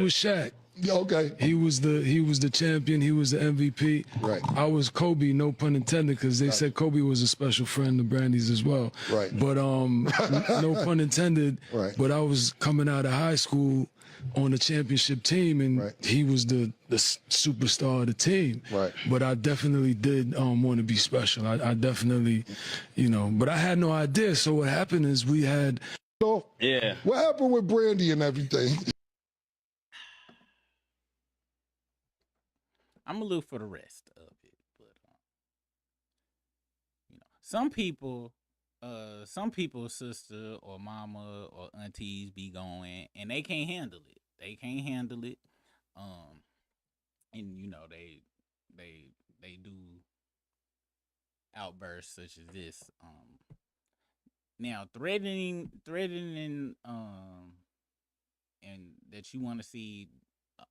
was Shaq. Okay. He was the champion. He was the MVP. Right. I was Kobe, no pun intended, because they said Kobe was a special friend of Brandy's as well. Right. But no pun intended. Right. But I was coming out of high school on the championship team, and he was the superstar of the team. Right. But I definitely did want to be special. I definitely, but I had no idea. So what happened is we had. So, what happened with Brandy and everything? I'm gonna look for the rest of it. But some people's sister or mama or aunties be going and they can't handle it. They can't handle it. Um, and they they do outbursts such as this. Now threatening, and that you want to see uh,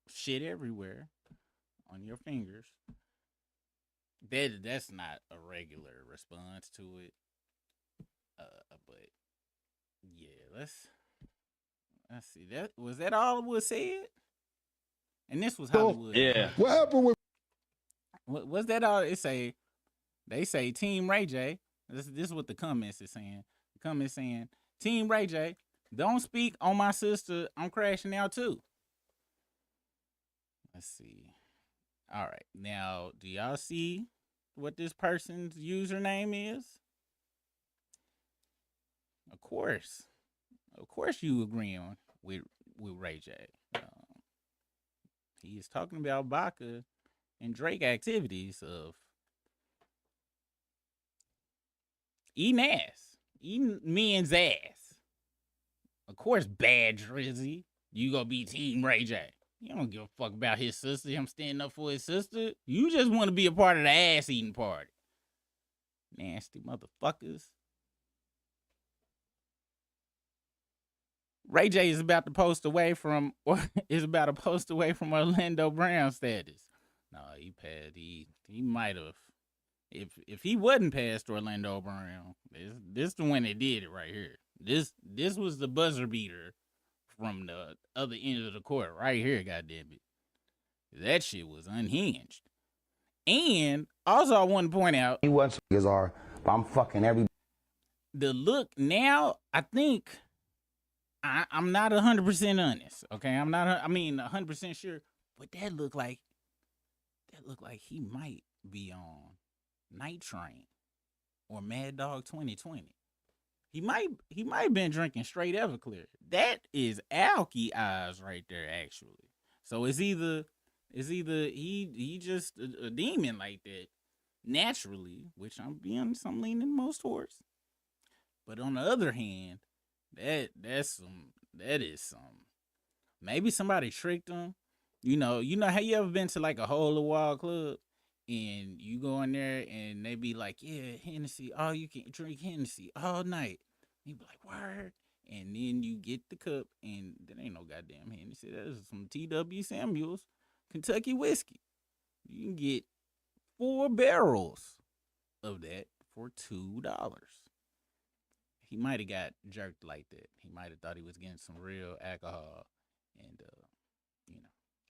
shit everywhere on your fingers. That's not a regular response to it. But yeah, let's see. That all was said? And this was Hollywood. Yeah. What happened with Was that all? They say Team Ray J. This is what the comments is saying. The comments saying Team Ray J. Don't speak on my sister. I'm crashing out too. Let's see. All right. Now, do y'all see what this person's username is? Of course you agreeing with Ray J. He is talking about Baca and Drake activities of eating ass, eating men's ass. Of course, bad Drizzy, you gonna be Team Ray J. You don't give a fuck about his sister, him standing up for his sister. You just want to be a part of the ass eating party. Nasty motherfuckers. Ray J is about to post away from Orlando Brown status. No, he passed. He might have. If he wasn't past Orlando Brown, this the one that did it right here. This was the buzzer beater from the other end of the court right here. Goddamn it, that shit was unhinged. And also, I want to point out He was niggas are, but I'm fucking every. the look now. I think I'm not 100% honest. Okay, I'm not. I mean, 100% sure. But that looked like he might be on Night Train or Mad Dog 2020. He might have been drinking straight Everclear. That is alky eyes right there, actually. So it's either he just a demon like that naturally, which I'm leaning most towards. But on the other hand, that is some. Maybe somebody tricked him. You know how you ever been to like a hole in the wall club and you go in there and they be like, yeah, Hennessy, oh, you can drink Hennessy all night. You be like, word. And then you get the cup and there ain't no goddamn Hennessy. That is some T.W. Samuels Kentucky whiskey. You can get 4 barrels of that for $2. He might have got jerked like that. He might have thought he was getting some real alcohol. And,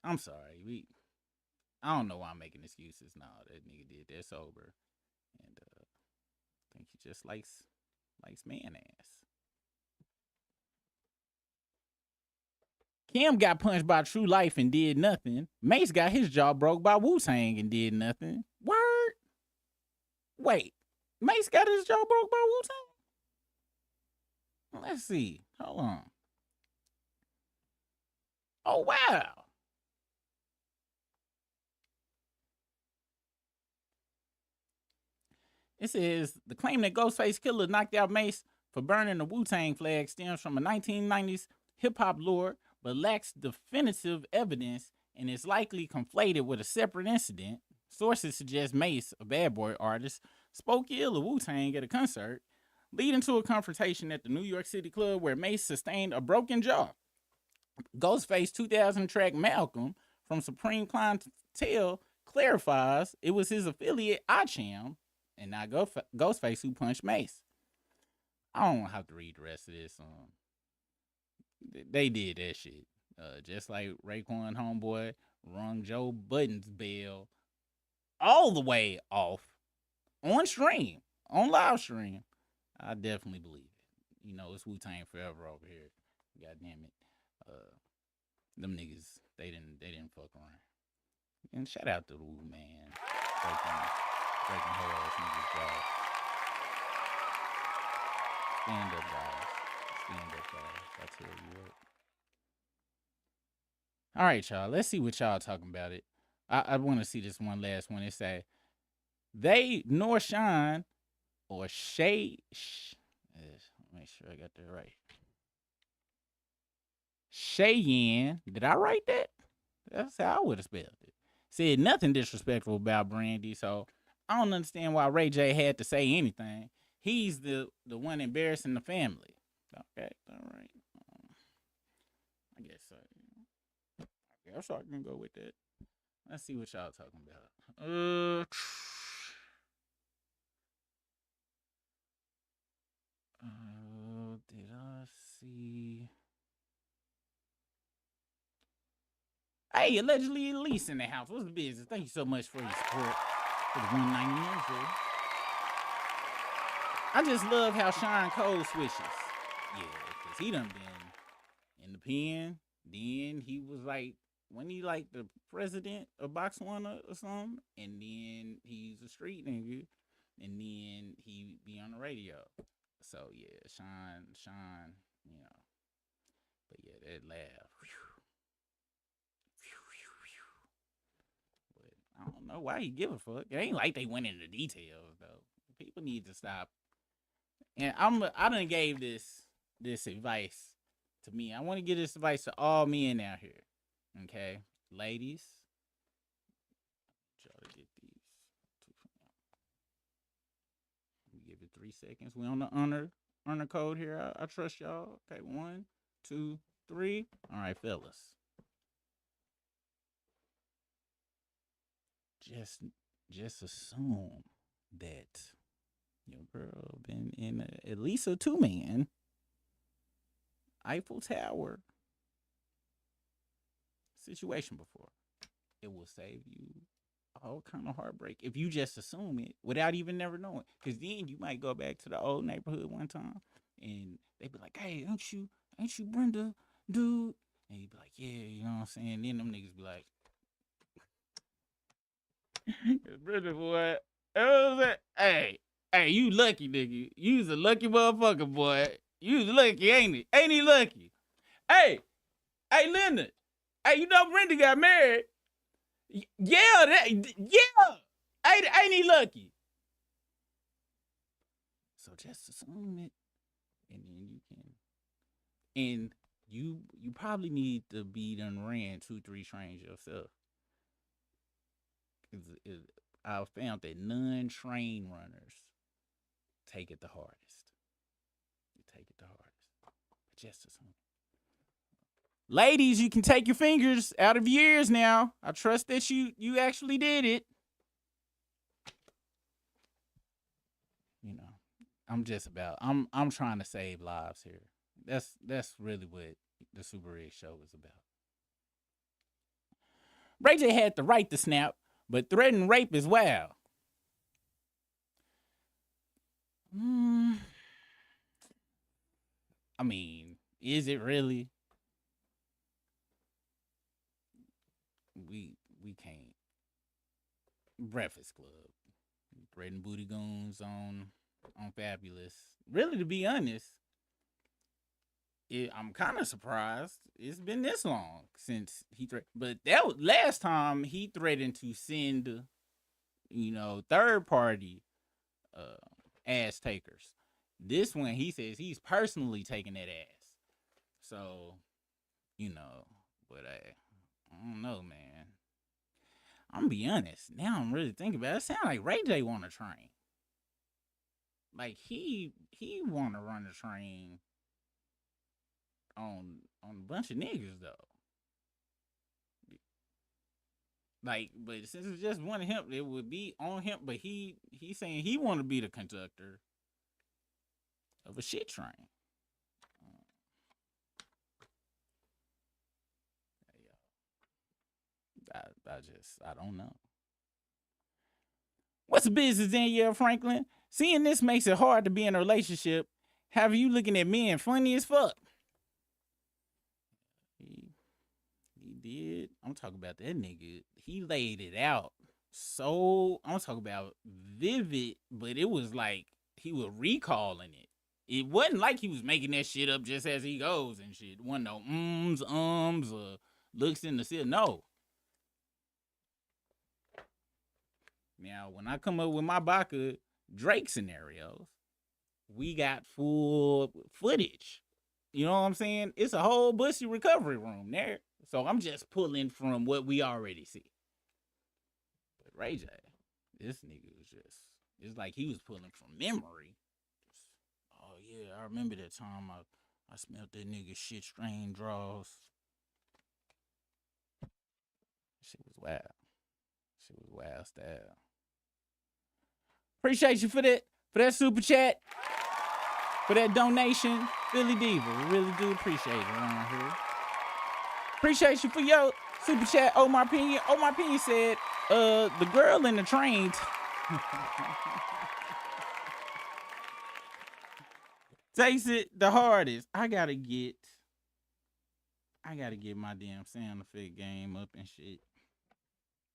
I'm sorry. I don't know why I'm making excuses. No, that nigga did that sober. And I think he just likes man ass. Kim got punched by True Life and did nothing. Mase got his jaw broke by Wu-Tang and did nothing. Word? Wait. Mase got his jaw broke by Wu-Tang? Let's see. Hold on. Oh, wow. It says the claim that Ghostface Killer knocked out Mase for burning the Wu-Tang flag stems from a 1990s hip-hop lore, but lacks definitive evidence and is likely conflated with a separate incident. Sources suggest Mase, a bad boy artist, spoke ill of Wu-Tang at a concert, leading to a confrontation at the New York City club where Mase sustained a broken jaw. Ghostface 2000 track Malcolm from Supreme Clientele clarifies it was his affiliate Acham and not Ghostface who punched Mase. I don't have to read the rest of this. They did that shit. Just like Raekwon homeboy rung Joe Budden's bell all the way off on stream, on live stream. I definitely believe it. You know, it's Wu-Tang forever over here. God damn it. Them niggas, they didn't fuck around. And shout out to Wu, man. Breaking whole ass niggas' jaws. Stand up, guys. Stand up, guys. I tell you what. All right, y'all. Let's see what y'all talking about it. I want to see this one last one. It say, they nor shine or shade. Make sure I got that right. Cheyenne. Did I write that? That's how I would have spelled it. Said nothing disrespectful about Brandy, so I don't understand why Ray J had to say anything. He's the one embarrassing the family. Okay, all right. I guess so. I guess I can go with that. Let's see what y'all talking about. Did I see? Hey, allegedly Elise in the house. What's the business? Thank you so much for your support for the 199 show. I just love how Sean Cole switches. Yeah, because he done been in the pen. Then he was like, when he like the president of Box One or something, and then he's a street nigga, and then he be on the radio. So yeah, Sean, you know. But yeah, that laugh. But I don't know why he give a fuck. It ain't like they went into details though. People need to stop. And I done gave this advice to me. I want to give this advice to all men out here. Okay, ladies, try to get these. We give it 3 seconds. We on the honor code here. I trust y'all. Okay, 1, 2, 3. All right, fellas. Just assume that your girl been in at least a 2-man Eiffel Tower situation before. It will save you all kind of heartbreak if you just assume it without even never knowing. Because then you might go back to the old neighborhood one time and they be like, hey, ain't you Brenda, dude? And you be like, yeah, you know what I'm saying? Then them niggas be like, Brenda, boy, hey, you lucky, nigga. You's a lucky motherfucker, boy. You's lucky, ain't it? Ain't he lucky? Hey, Leonard. Hey, you know Brenda got married. Yeah. Ain't he lucky? So just assume it, and then you can. And you probably need to be done ran 2-3 trains yourself. I found that non-train runners take it the hardest. You take it the hardest. But just assume. Ladies, you can take your fingers out of your ears now. I trust that you actually did it. You know, I'm trying to save lives here. That's really what the Super Rig show is about. Ray J had the right to snap, but threatening rape is wild. I mean, is it really? We can't. Breakfast Club, threatening booty goons on Fabulous. Really, to be honest, I'm kind of surprised it's been this long since he but that was last time he threatened to send, third party ass takers. This one he says he's personally taking that ass. So, but I don't know, man. I'm gonna be honest. Now I'm really thinking about it. It sounds like Ray J want to train. Like he want to run a train on a bunch of niggas though. Like, but since it's just one of him, it would be on him. But he's saying he want to be the conductor of a shit train. I don't know. What's the business, Danielle Franklin? Seeing this makes it hard to be in a relationship. Have you looking at men funny as fuck? He did. I'm talking about that nigga. He laid it out. So, I'm talking about vivid, but it was like he was recalling it. It wasn't like he was making that shit up just as he goes and shit. It wasn't no or looks in the ceiling. No. Now, when I come up with my Baka Drake scenarios, we got full footage. You know what I'm saying? It's a whole Bussy recovery room there. So I'm just pulling from what we already see. But Ray J, this nigga was just, it's like he was pulling from memory. Oh yeah, I remember that time I smelled that nigga shit strain draws. Shit was wild. Shit was wild style. Appreciate you for that super chat, for that donation, Philly Diva. We really do appreciate it around here. Appreciate you for your super chat, Omar Pena. Omar Pena said, the girl in the train takes it the hardest. I gotta get my damn sound effect game up and shit.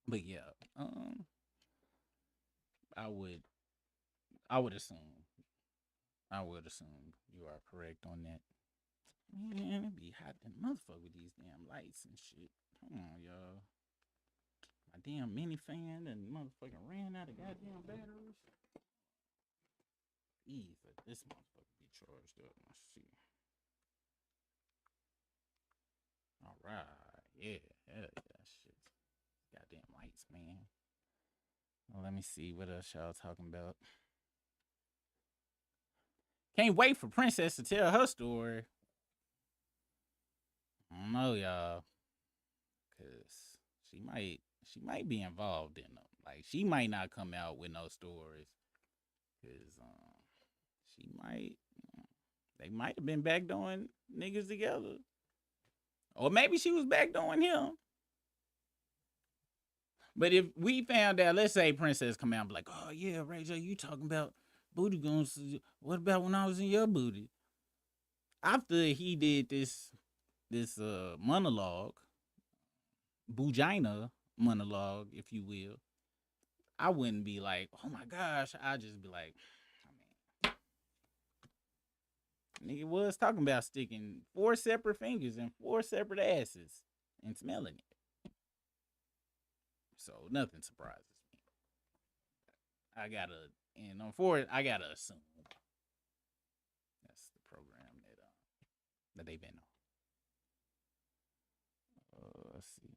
But yeah, I would assume you are correct on that. Man, it be hot than motherfucker with these damn lights and shit. Come on, y'all. My damn mini fan and motherfucking ran out of goddamn batteries. Easy. This motherfucker be charged up. Let's see. All right. Yeah. Hell yeah. Shit. Goddamn lights, man. Well, let me see what else y'all talking about. Can't wait for Princess to tell her story. I don't know, y'all. Cause she might be involved in them. Like, she might not come out with no stories. Cause they might have been backdooring niggas together. Or maybe she was backdooring him. But if we found out, let's say Princess come out and be like, oh yeah, Ray J, you talking about booty goons. What about when I was in your booty? After he did this monologue, Bugina monologue, if you will, I wouldn't be like, oh my gosh. I'd just be like, nigga was talking about sticking 4 separate fingers in 4 separate asses and smelling it. So nothing surprises me. I gotta assume that's the program that they've been on. Let's see.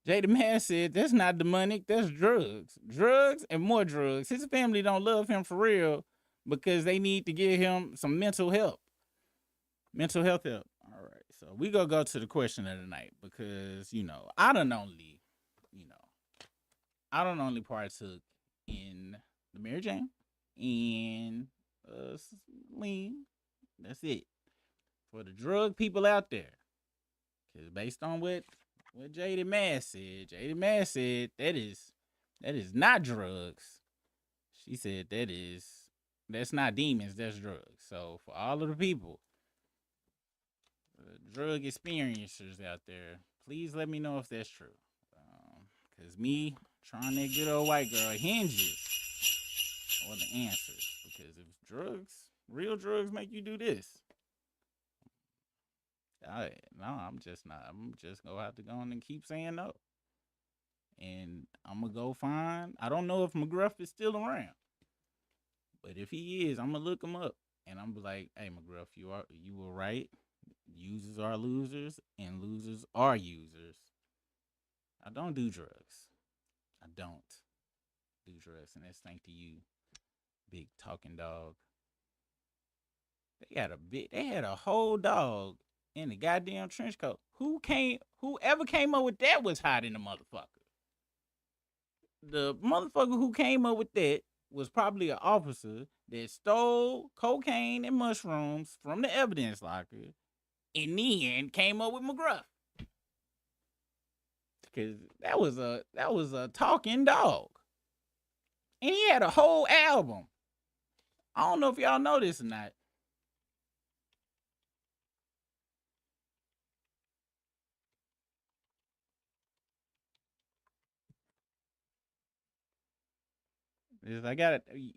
Jada Man said, that's not demonic, that's drugs. Drugs and more drugs. His family don't love him for real because they need to give him some mental help. Mental health help. All right. So we gonna go to the question of the night because, I don't only partook in the Mary Jane and lean. That's it. For the drug people out there. Because based on what Jada Mase said, that is not drugs. She said that's not demons, that's drugs. So for all of the people, drug experiencers out there, please let me know if that's true. Because me trying that good old white girl hinges on the answers. Because if real drugs make you do this, I'm just gonna have to go on and keep saying no. And I'm gonna go find, I don't know if McGruff is still around. But if he is, I'm gonna look him up. And I'm like, hey McGruff, you were right. Users are losers and losers are users. I don't do drugs. I don't do drugs. And that's thanks to you, big talking dog. They had a whole dog in the goddamn trench coat. Whoever came up with that was hot in the motherfucker. The motherfucker who came up with that was probably an officer that stole cocaine and mushrooms from the evidence locker and then came up with McGruff. Because that was a talking dog. And he had a whole album. I don't know if y'all know this or not.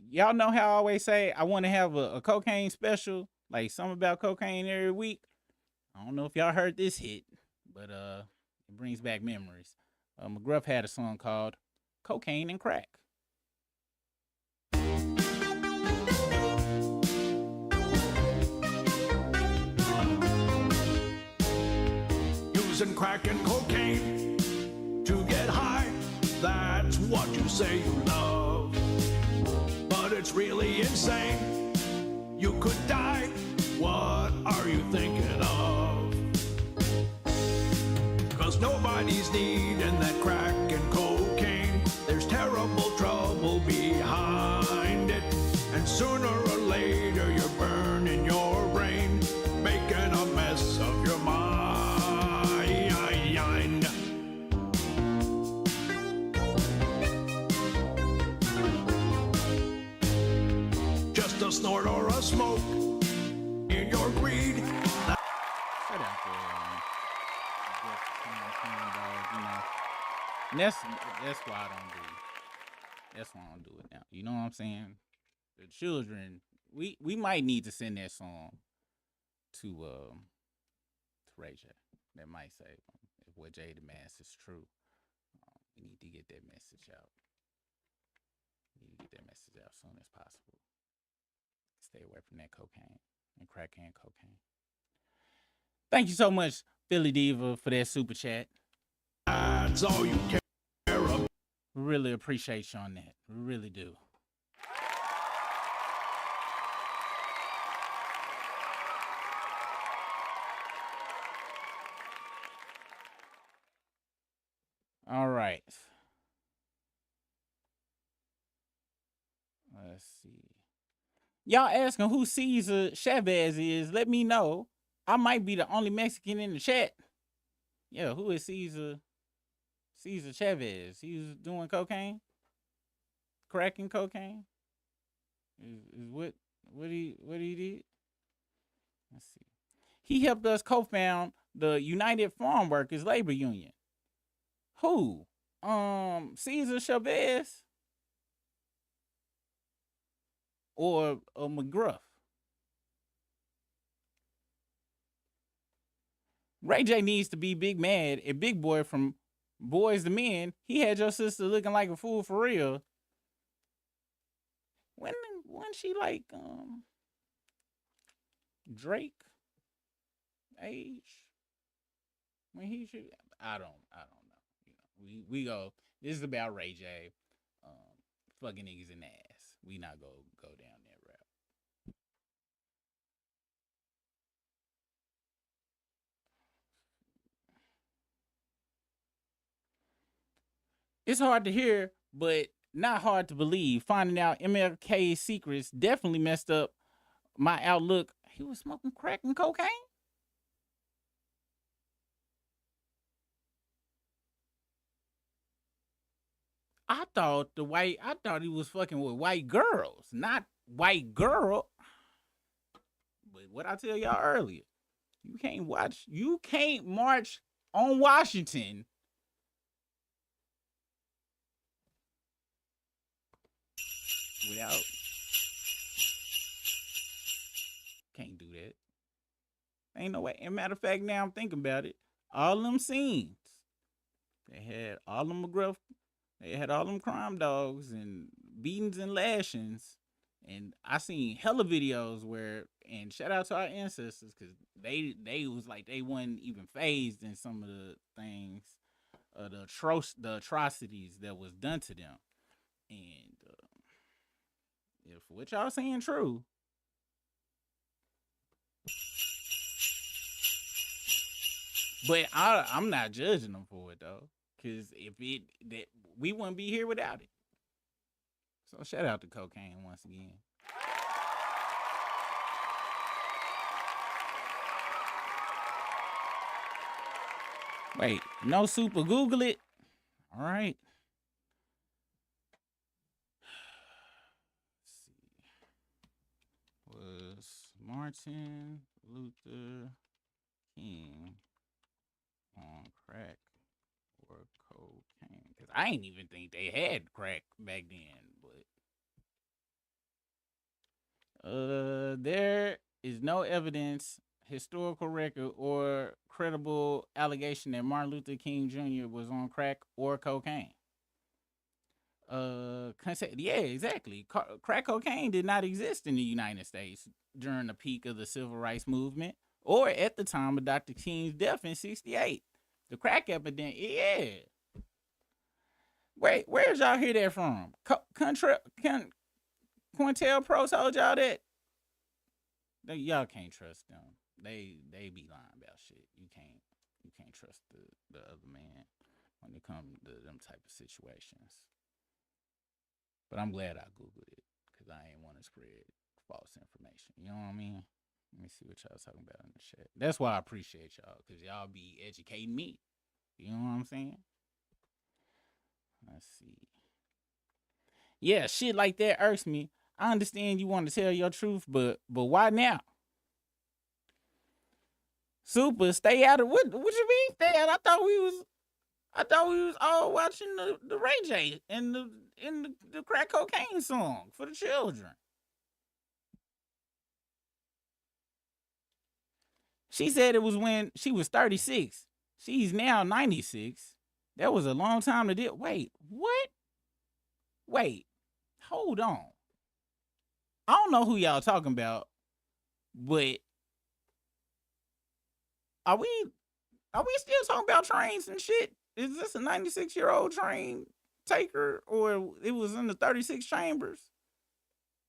Y'all know how I always say I want to have a cocaine special, like something about cocaine every week. I don't know if y'all heard this hit, but it brings back memories. McGruff had a song called cocaine and crack. Using crack and cocaine to get high, that's what you say you love. But it's really insane, you could die. What are you thinking of? 'Cause nobody's needing that crack and cocaine. There's terrible trouble behind it, and sooner or later you're burning your brain, making a mess of your mind. Just a snort or a smoke in your greed. Shut up, and that's why I don't do it. That's why I don't do it now. You know what I'm saying? The children, we might need to send that song to Ray J. That might save them. If what Jay the Mass is true, we need to get that message out. We need to get that message out as soon as possible. Stay away from that cocaine and crack and cocaine. Thank you so much, Philly Diva, for that super chat. That's all you care about. We really appreciate you on that. We really do. All right. Let's see. Y'all asking who Cesar Chavez is? Let me know. I might be the only Mexican in the chat. Yeah, who is Cesar Chavez? He was doing cocaine, cracking cocaine. Is what he did? Let's see. He helped us co-found the United Farm Workers Labor Union. Who? Cesar Chavez or McGruff? Ray J needs to be big mad at Big Boy from Boys to Men. He had your sister looking like a fool for real. When she like Drake age? When he should, I don't know. You know, we go. This is about Ray J, fucking niggas in the ass. We not go down that route. It's hard to hear, but not hard to believe. Finding out MLK's secrets definitely messed up my outlook. He was smoking crack and cocaine? I thought he was fucking with white girls, not white girl. But what I tell y'all earlier, you can't march on Washington without. Can't do that. Ain't no way. As a matter of fact, now I'm thinking about it. All them scenes, they had all them McGruff. They had all them crime dogs and beatings and lashings. And I seen hella videos where, and shout out to our ancestors, because they was like, they wasn't even phased in some of the things, the atrocities that was done to them. And if what y'all saying true, but I'm not judging them for it though. Because we wouldn't be here without it. So shout out to cocaine once again. Wait, no super Google it? All right. Let's see. Was Martin Luther King on crack or cocaine? Because I ain't even think they had crack back then, but there is no evidence, historical record, or credible allegation that Martin Luther King Jr. was on crack or cocaine. Yeah, exactly. Crack cocaine did not exist in the United States during the peak of the civil rights movement or at the time of Dr. King's death in '68. The crack epidemic, yeah. Wait, where'd y'all hear that from? Quintel Pro told y'all that? Y'all can't trust them. They be lying about shit. You can't trust the other man when it comes to them type of situations. But I'm glad I Googled it because I ain't want to spread false information. You know what I mean? Let me see what y'all talking about in the chat. That's why I appreciate y'all because y'all be educating me. You know what I'm saying? Let's see. Yeah, shit like that irks me. I understand you want to tell your truth, but why now? Super, stay out of what you mean stay out? I thought we was all watching the Ray J and the crack cocaine song for the children. She said it was when she was 36. She's now 96. That was a long time to do. Wait, what? Wait, hold on. I don't know who y'all talking about, but are we still talking about trains and shit? Is this a 96-year-old train taker, or it was in the 36 chambers?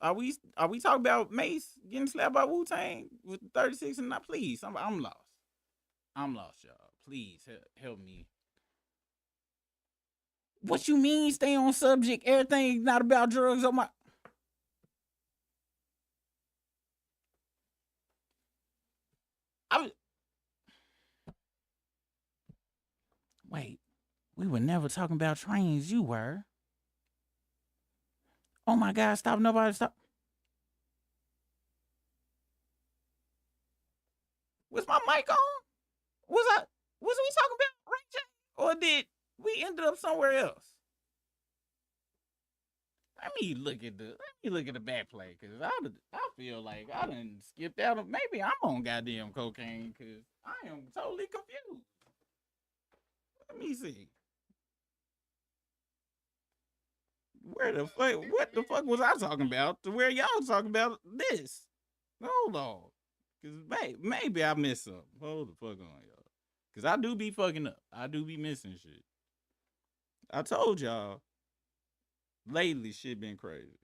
Are we talking about Mase getting slapped by Wu-Tang with 36 and not? Please, I'm lost. I'm lost, y'all. Please help me. What you mean stay on subject? Everything not about drugs on my... Wait, we were never talking about trains. You were. Oh my God, stop. Nobody stop. Was my mic on? Was we talking about Ray J? Or did we ended up somewhere else? Let me look at the back play, cause I feel like I done skipped out of, maybe I'm on goddamn cocaine, cause I am totally confused. Let me see. What the fuck was I talking about to where y'all talking about this? Hold on. Cause maybe I missed something. Hold the fuck on, y'all. Cause I do be fucking up. I do be missing shit. I told y'all lately shit been crazy.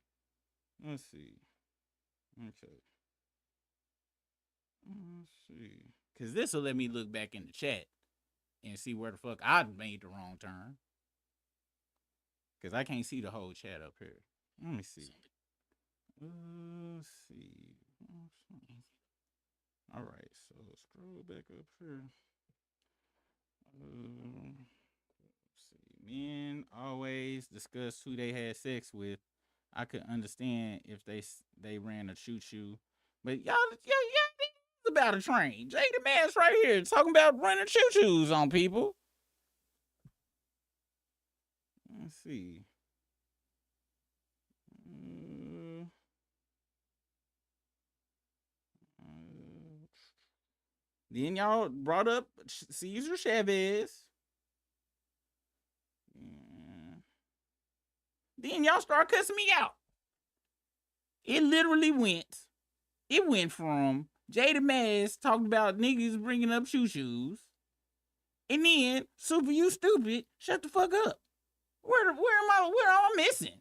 Let's see. Okay. Let's see. Cause this will let me look back in the chat and see where the fuck I made the wrong turn. Cause I can't see the whole chat up here. Let me see. Let's see. All right, so scroll back up here. Let's see. Men always discuss who they had sex with. I could understand if they ran a choo-choo, but y'all it's about a train. Jada Mase right here talking about running choo-choos on people. Let's see. Then y'all brought up Cesar Chavez. Then y'all start cussing me out. It literally went from Jada Mase talking about niggas bringing up choo-choos, and then Super You Stupid, shut the fuck up. Where am I missing?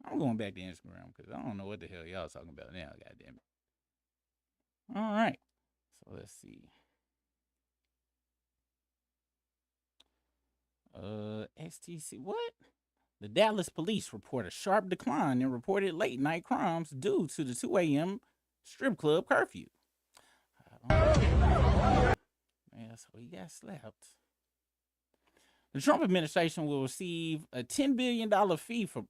I'm going back to Instagram because I don't know what the hell y'all talking about now, goddamn it. All right. So let's see. XTC, what? The Dallas police report a sharp decline in reported late night crimes due to the 2 a.m. strip club curfew. Yeah, so he got slapped. The Trump administration will receive a $10 billion fee for...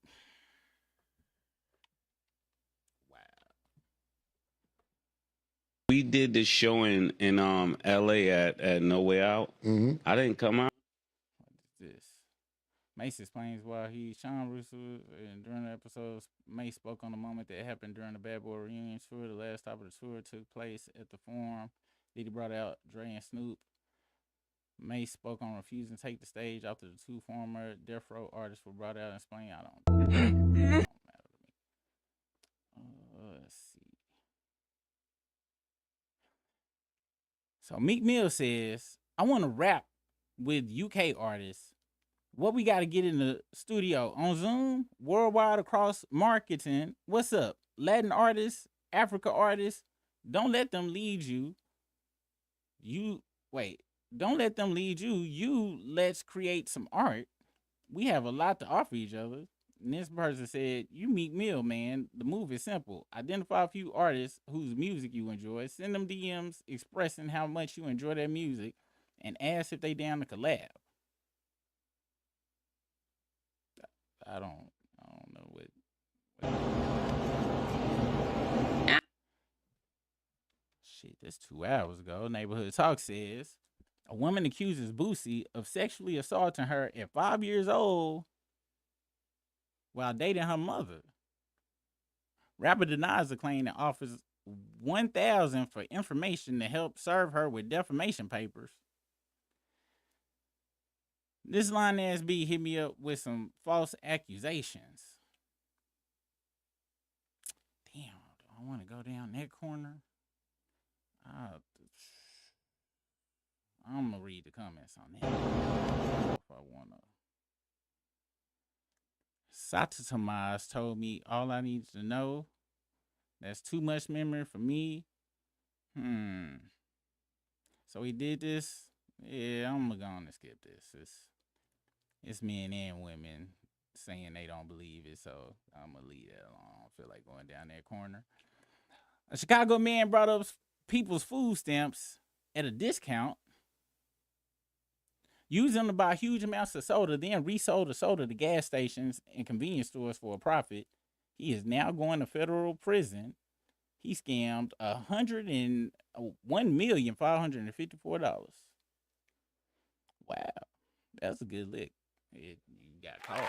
We did this show in LA at No Way Out. Mm-hmm. I didn't come out. What is this? Mase explains why Sean Russo, and during the episode, Mase spoke on the moment that happened during the Bad Boy reunion tour. The last stop of the tour took place at the Forum Diddy brought out Dre and Snoop. Mase spoke on refusing to take the stage after the two former Death Row artists were brought out and explained. I don't matter to me. Let's see. So Meek Mill says, I want to rap with UK artists. What we got to get in the studio on Zoom, worldwide across marketing. What's up? Latin artists, Africa artists, don't let them lead you. Don't let them lead you. Let's create some art. We have a lot to offer each other. And this person said, you Meek Mill, man. The move is simple. Identify a few artists whose music you enjoy. Send them DMs expressing how much you enjoy their music and ask if they down to collab. I don't know what. Shit, that's 2 hours ago. Neighborhood Talk says a woman accuses Boosie of sexually assaulting her at 5 years old while dating her mother. Rapper denies the claim and offers $1,000 for information to help serve her with defamation papers. This line ass B hit me up with some false accusations. Damn, do I want to go down that corner? I'm going to read the comments on that. If I want to. Satatamaz told me all I need to know. That's too much memory for me. So he did this. Yeah, I'm going to skip this. It's men and women saying they don't believe it, so I'm going to leave that alone. I don't feel like going down that corner. A Chicago man brought up people's food stamps at a discount, used them to buy huge amounts of soda, then resold the soda to gas stations and convenience stores for a profit. He is now going to federal prison. He scammed $101,554,000. Wow, that's a good lick. You got caught.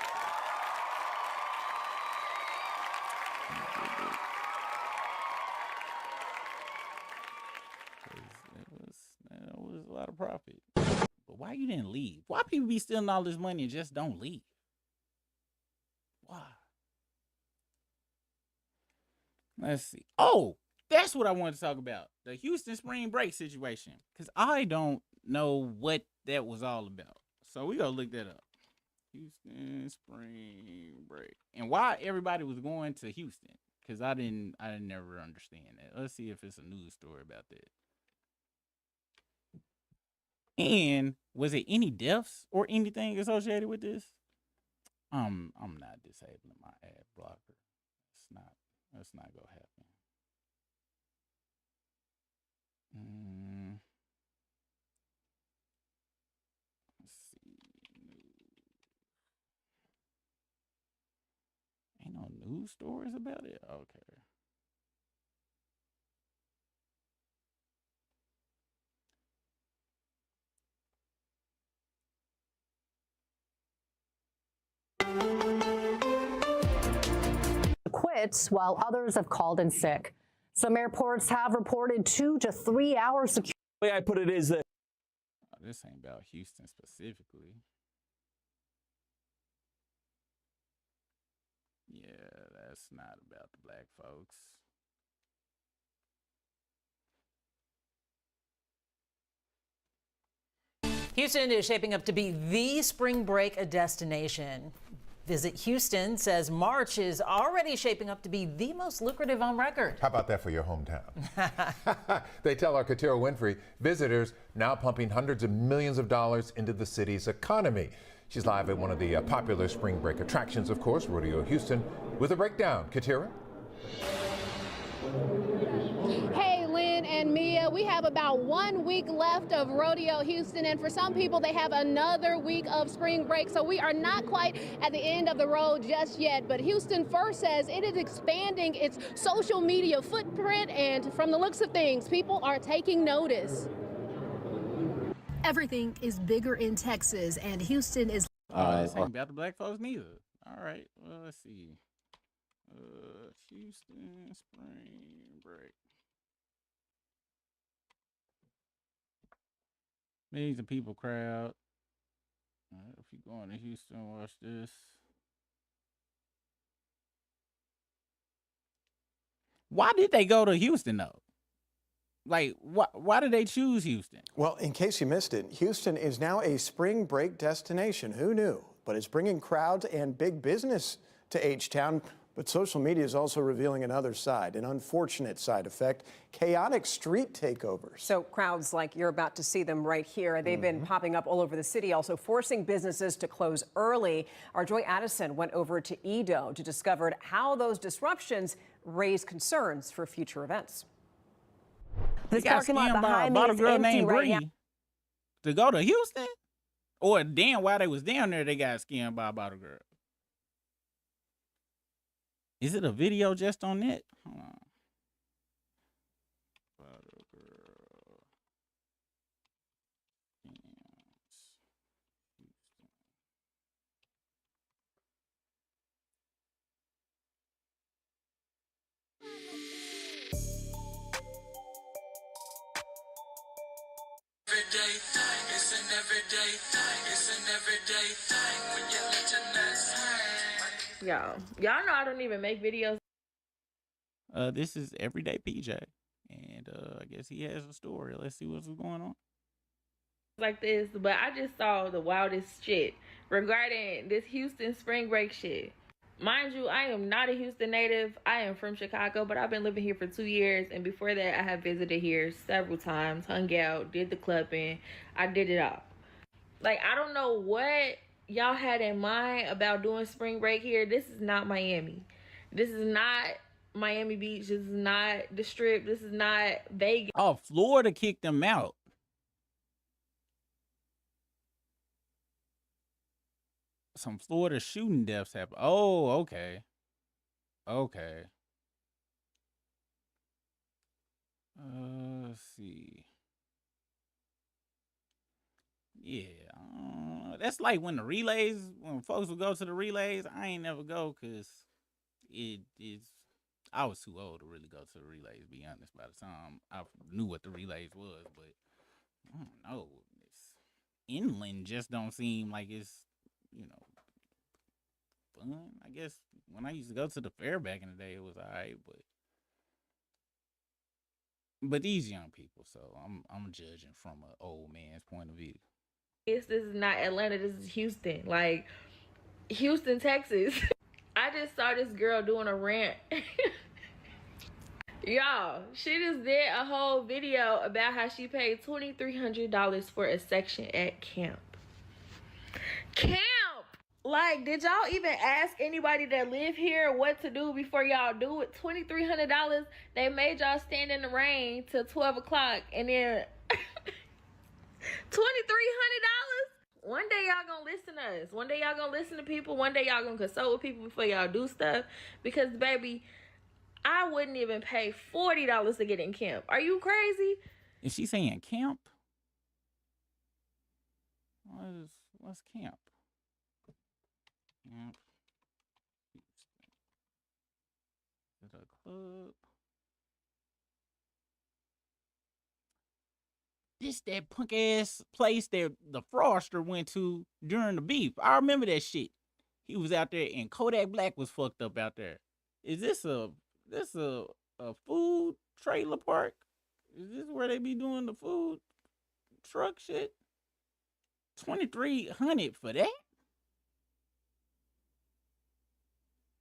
That was a lot of profit. But why you didn't leave? Why people be stealing all this money and just don't leave? Why? Let's see. Oh, that's what I wanted to talk about. The Houston spring break situation. Because I don't know what that was all about. So we gotta look that up. Houston spring break. And why everybody was going to Houston. Because I didn't never understand that. Let's see if it's a news story about that. And was it any deaths or anything associated with this? I'm not disabling my ad blocker. That's not gonna happen. Let's see. Ain't no news stories about it? Okay. Quits while others have called in sick. Some airports have reported 2 to 3 hour security. The way I put it is that this ain't about Houston specifically. Yeah, that's not about the black folks. Houston is shaping up to be the spring break destination. Visit Houston says March is already shaping up to be the most lucrative on record. How about that for your hometown? They tell our Katira Winfrey visitors now pumping hundreds of millions of dollars into the city's economy. She's live at one of the popular spring break attractions, of course, Rodeo Houston, with a breakdown. Katira? Hey, Lynn and Mia, we have about 1 week left of Rodeo Houston, and for some people, they have another week of spring break, so we are not quite at the end of the road just yet. But Houston First says it is expanding its social media footprint, and from the looks of things, people are taking notice. Everything is bigger in Texas, and Houston is... This ain't about the black folks neither. All right, well, let's see. Houston spring break. Millions of people crowd. If you're going to Houston, watch this. Why did they go to Houston, though? Like, why did they choose Houston? Well, in case you missed it, Houston is now a spring break destination. Who knew? But it's bringing crowds and big business to H-Town. But social media is also revealing another side, an unfortunate side effect, chaotic street takeovers. So crowds like you're about to see them right here. They've been popping up all over the city, also forcing businesses to close early. Our Joy Addison went over to Edo to discover how those disruptions raise concerns for future events. This parking lot behind me is empty right now. To go to Houston? Or damn, while they was down there, they got scammed by a bottle girl. Is it a video just on it? Hold on. Bottle girl. Everyday thing, it's an everyday thing, it's an everyday thing when you let your nuts hang. Y'all know I don't even make videos. This is Everyday PJ, and I guess he has a story. Let's see what's going on. Like this, but I just saw the wildest shit regarding this Houston spring break shit. Mind you, I am not a Houston native. I am from Chicago, but I've been living here for 2 years, and before that I have visited here several times, hung out, did the clubbing. I did it all. Like, I don't know what y'all had in mind about doing spring break here. This is not Miami. This is not Miami Beach. This is not the Strip. This is not Vegas. Oh, Florida kicked them out. Some Florida shooting deaths happen. Oh, okay. Okay. Let's see. Yeah. That's like when the relays, when folks would go to the relays, I ain't never go because I was too old to really go to the relays, to be honest, by the time I knew what the relays was. But I don't know. Inland just don't seem like it's, fun. I guess when I used to go to the fair back in the day, it was all right, but these young people, so I'm judging from an old man's point of view. This is not Atlanta. This is Houston. Like, Houston, Texas. I just saw this girl doing a rant. Y'all, she just did a whole video about how she paid $2,300 for a section at camp. Like, did y'all even ask anybody that live here what to do before y'all do it? $2,300. They made y'all stand in the rain till 12 o'clock, and then $2,300. One day y'all gonna listen to us. One day y'all gonna listen to people. One day y'all gonna consult with people before y'all do stuff. Because, baby, I wouldn't even pay $40 to get in camp. Are you crazy? Is she saying camp? What's camp? Camp. Is it a club? This that punk ass place that the Froster went to during the beef. I remember that shit. He was out there and Kodak Black was fucked up out there. Is this a food trailer park? Is this where they be doing the food truck shit? $2,300 for that?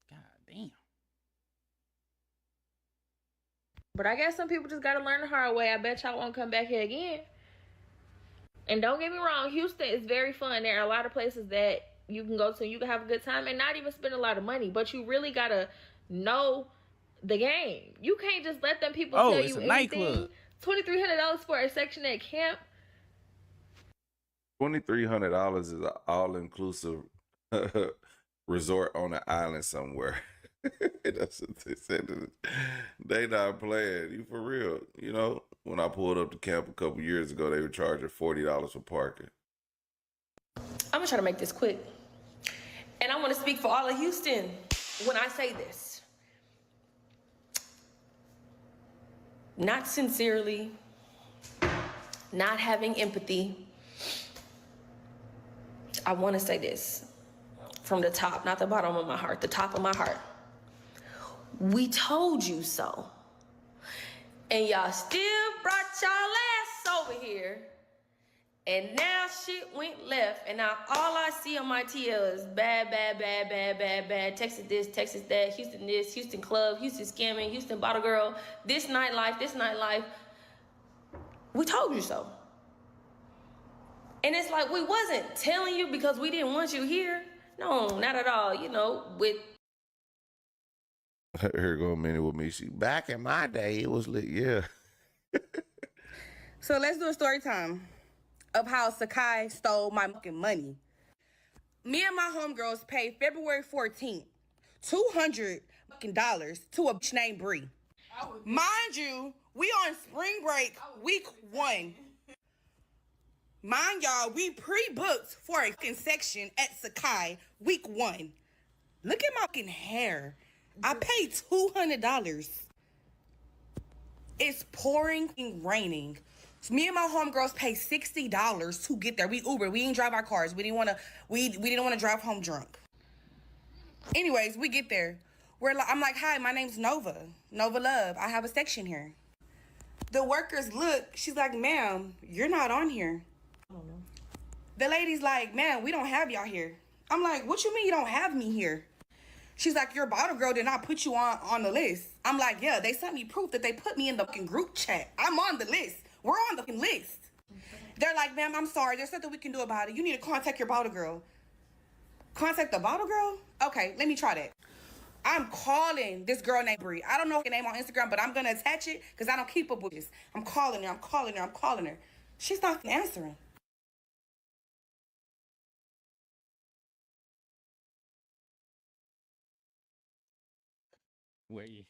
God damn. But I guess some people just gotta learn the hard way. I bet y'all won't come back here again. And don't get me wrong, Houston is very fun. There are a lot of places that you can go to and you can have a good time and not even spend a lot of money. But you really gotta know the game. You can't just let them people tell you anything. $2,300 for a section at camp. $2,300 is an all-inclusive resort on an island somewhere. That's what they said. They not playing. You for real. You know, when I pulled up to camp a couple years ago, they were charging $40 for parking. I'm gonna try to make this quick. And I want to speak for all of Houston when I say this. Not sincerely, not having empathy, I want to say this from the top, not the bottom of my heart, the top of my heart. We told you so. And y'all still brought y'all ass over here. And now shit went left. And now all I see on my TL is bad, bad, bad, bad, bad, bad. Texas this, Texas that, Houston this, Houston club, Houston scamming, Houston bottle girl, this nightlife, this nightlife. We told you so. And it's like, we wasn't telling you because we didn't want you here. No, not at all. You know, with Here go a minute with me. See, back in my day, it was lit. Yeah. So let's do a story time of how Sakai stole my fucking money. Me and my homegirls paid February 14th, $200 to a bitch named Bree. Mind you, we on spring break week 1. Mind y'all, we pre-booked for a fucking section at Sakai week 1. Look at my fucking hair. I paid $200. It's pouring and raining. So me and my homegirls paid $60 to get there. We Uber. We didn't drive our cars. We didn't want to drive home drunk. Anyways, we get there. I'm like, hi, my name's Nova Love. I have a section here. The workers look. She's like, ma'am, you're not on here. I don't know. The lady's like, man, we don't have y'all here. I'm like, what you mean you don't have me here? She's like, your bottle girl did not put you on the list. I'm like, yeah, they sent me proof that they put me in the fucking group chat. I'm on the list. We're on the fucking list. They're like, ma'am, I'm sorry. There's nothing we can do about it. You need to contact your bottle girl. Contact the bottle girl? Okay, let me try that. I'm calling this girl named Bree. I don't know her name on Instagram, but I'm going to attach it because I don't keep up with this. I'm calling her. She's not answering. Where you?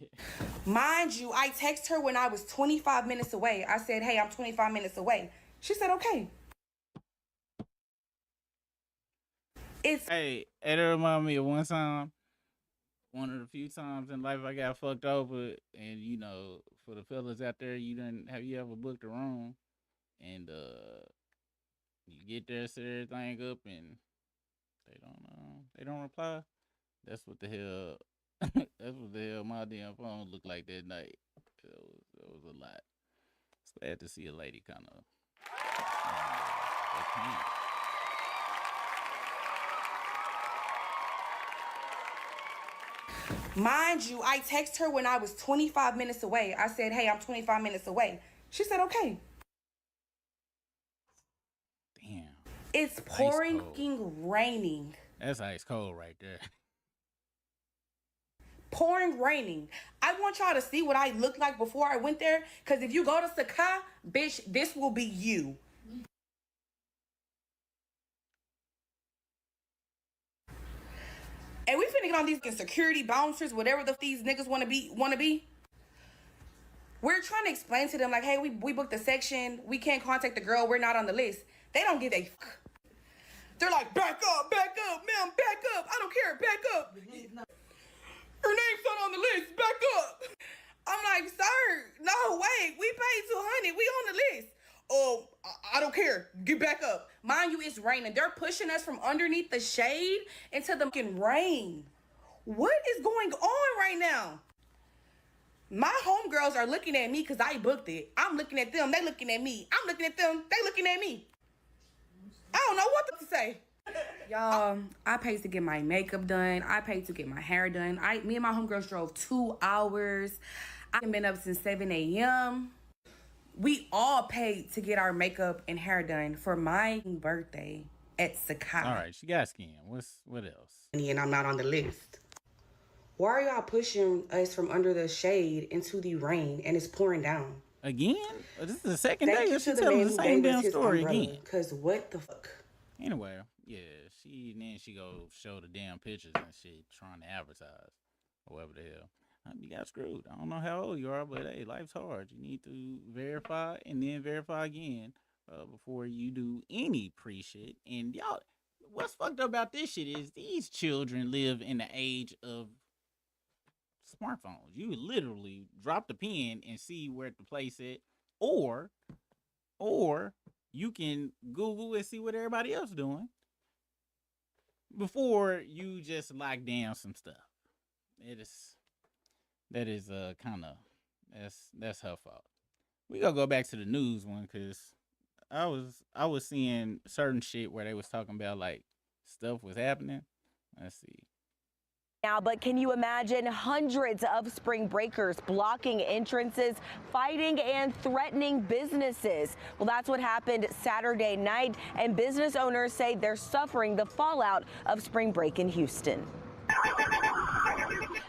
Mind you, I text her when I was 25 minutes away. I said, hey, I'm 25 minutes away. She said, okay. Hey, it reminded me of one time, one of the few times in life I got fucked over, and you know, for the fellas out there, have you ever booked a room, and you get there, set everything up, and they don't reply. That's what the hell. That's what the hell my damn phone looked like that night. It was a lot. It's glad to see a lady kind of. Mind you, I text her when I was 25 minutes away. I said, hey, I'm 25 minutes away. She said, okay. Damn. It's pouring raining. That's ice cold right there. Pouring raining. I want y'all to see what I looked like before I went there. Because if you go to Sakai, bitch, this will be you. And we finna get on these security bouncers, whatever these niggas wanna be. We're trying to explain to them like, hey, we booked a section. We can't contact the girl. We're not on the list. They don't give a fuck. They're like, back up, ma'am, back up. I don't care, back up. Her name's not on the list. Back up. I'm like, sir, no, wait. We paid $200. We on the list. Oh, I don't care. Get back up. Mind you, it's raining. They're pushing us from underneath the shade into the fucking rain. What is going on right now? My homegirls are looking at me because I booked it. I'm looking at them. They looking at me. I'm looking at them. They looking at me. I don't know what to say. Y'all, I paid to get my makeup done. I paid to get my hair done. Me and my homegirls drove 2 hours. I've been up since 7 a.m. We all paid to get our makeup and hair done for my birthday at Sakai. All right, she got skin. What else? And I'm not on the list. Why are y'all pushing us from under the shade into the rain and it's pouring down? Again? This is the second day that she's telling the same damn story again. Because what the fuck? Anyway, yeah, she go show the damn pictures and shit, trying to advertise or whatever the hell. You got screwed. I don't know how old you are, but hey, life's hard. You need to verify and then verify again before you do any pre-shit. And y'all, what's fucked up about this shit is these children live in the age of smartphones. You literally drop the pen and see where the place at, or you can Google and see what everybody else doing. before you just lock down some stuff. That is kind of that's her fault. We gonna go back to the news one because I was seeing certain shit where they was talking about like stuff was happening. Let's see. Now, but can you imagine hundreds of spring breakers blocking entrances, fighting and threatening businesses? Well, that's what happened Saturday night, and business owners say they're suffering the fallout of spring break in Houston.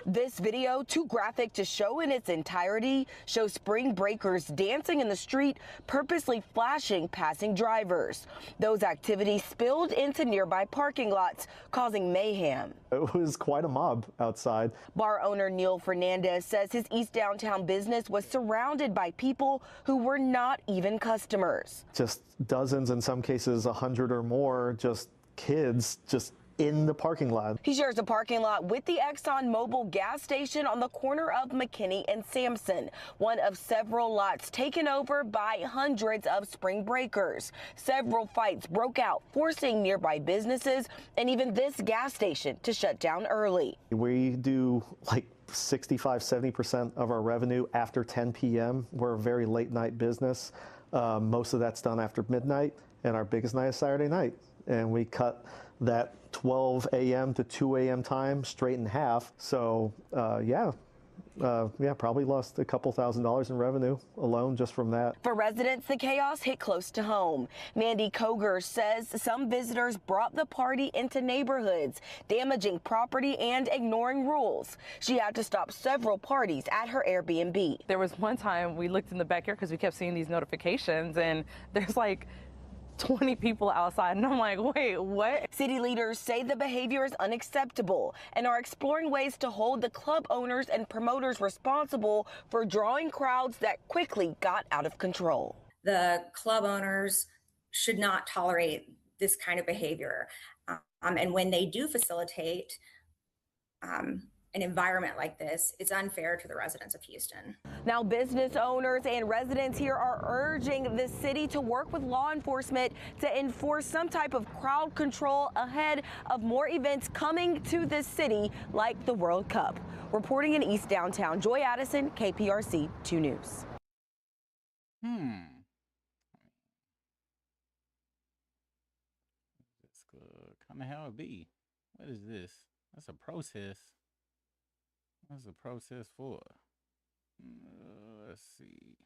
This video, too graphic to show in its entirety, shows spring breakers dancing in the street, purposely flashing passing drivers. Those activities spilled into nearby parking lots, causing mayhem. It was quite a mob outside. Bar owner Neil Fernandez says his East Downtown business was surrounded by people who were not even customers. Just dozens, in some cases 100 or more, just kids just in the parking lot. He shares a parking lot with the Exxon Mobil gas station on the corner of McKinney and Sampson, one of several lots taken over by hundreds of spring breakers. Several fights broke out, forcing nearby businesses and even this gas station to shut down early. We do like 65–70% of our revenue after 10 p.m. We're a very late night business. Most of that's done after midnight, and our biggest night is Saturday night. And we cut that 12 a.m. to 2 a.m. time straight in half. So probably lost a couple $1,000s in revenue alone just from that. For residents, the chaos hit close to home. Mandy Koger says some visitors brought the party into neighborhoods, damaging property and ignoring rules. She had to stop several parties at her Airbnb. There was one time we looked in the backyard because we kept seeing these notifications, and there's like 20 people outside, and I'm like, wait, what? City leaders say the behavior is unacceptable and are exploring ways to hold the club owners and promoters responsible for drawing crowds that quickly got out of control. The club owners should not tolerate this kind of behavior. And when they do facilitate an environment like this, it's unfair to the residents of Houston. Now, business owners and residents here are urging the city to work with law enforcement to enforce some type of crowd control ahead of more events coming to this city like the World Cup. Reporting in East Downtown, Joy Addison, KPRC 2 News. That's kind of how it be. What is this? That's a protest. What's a protest for? Let's see.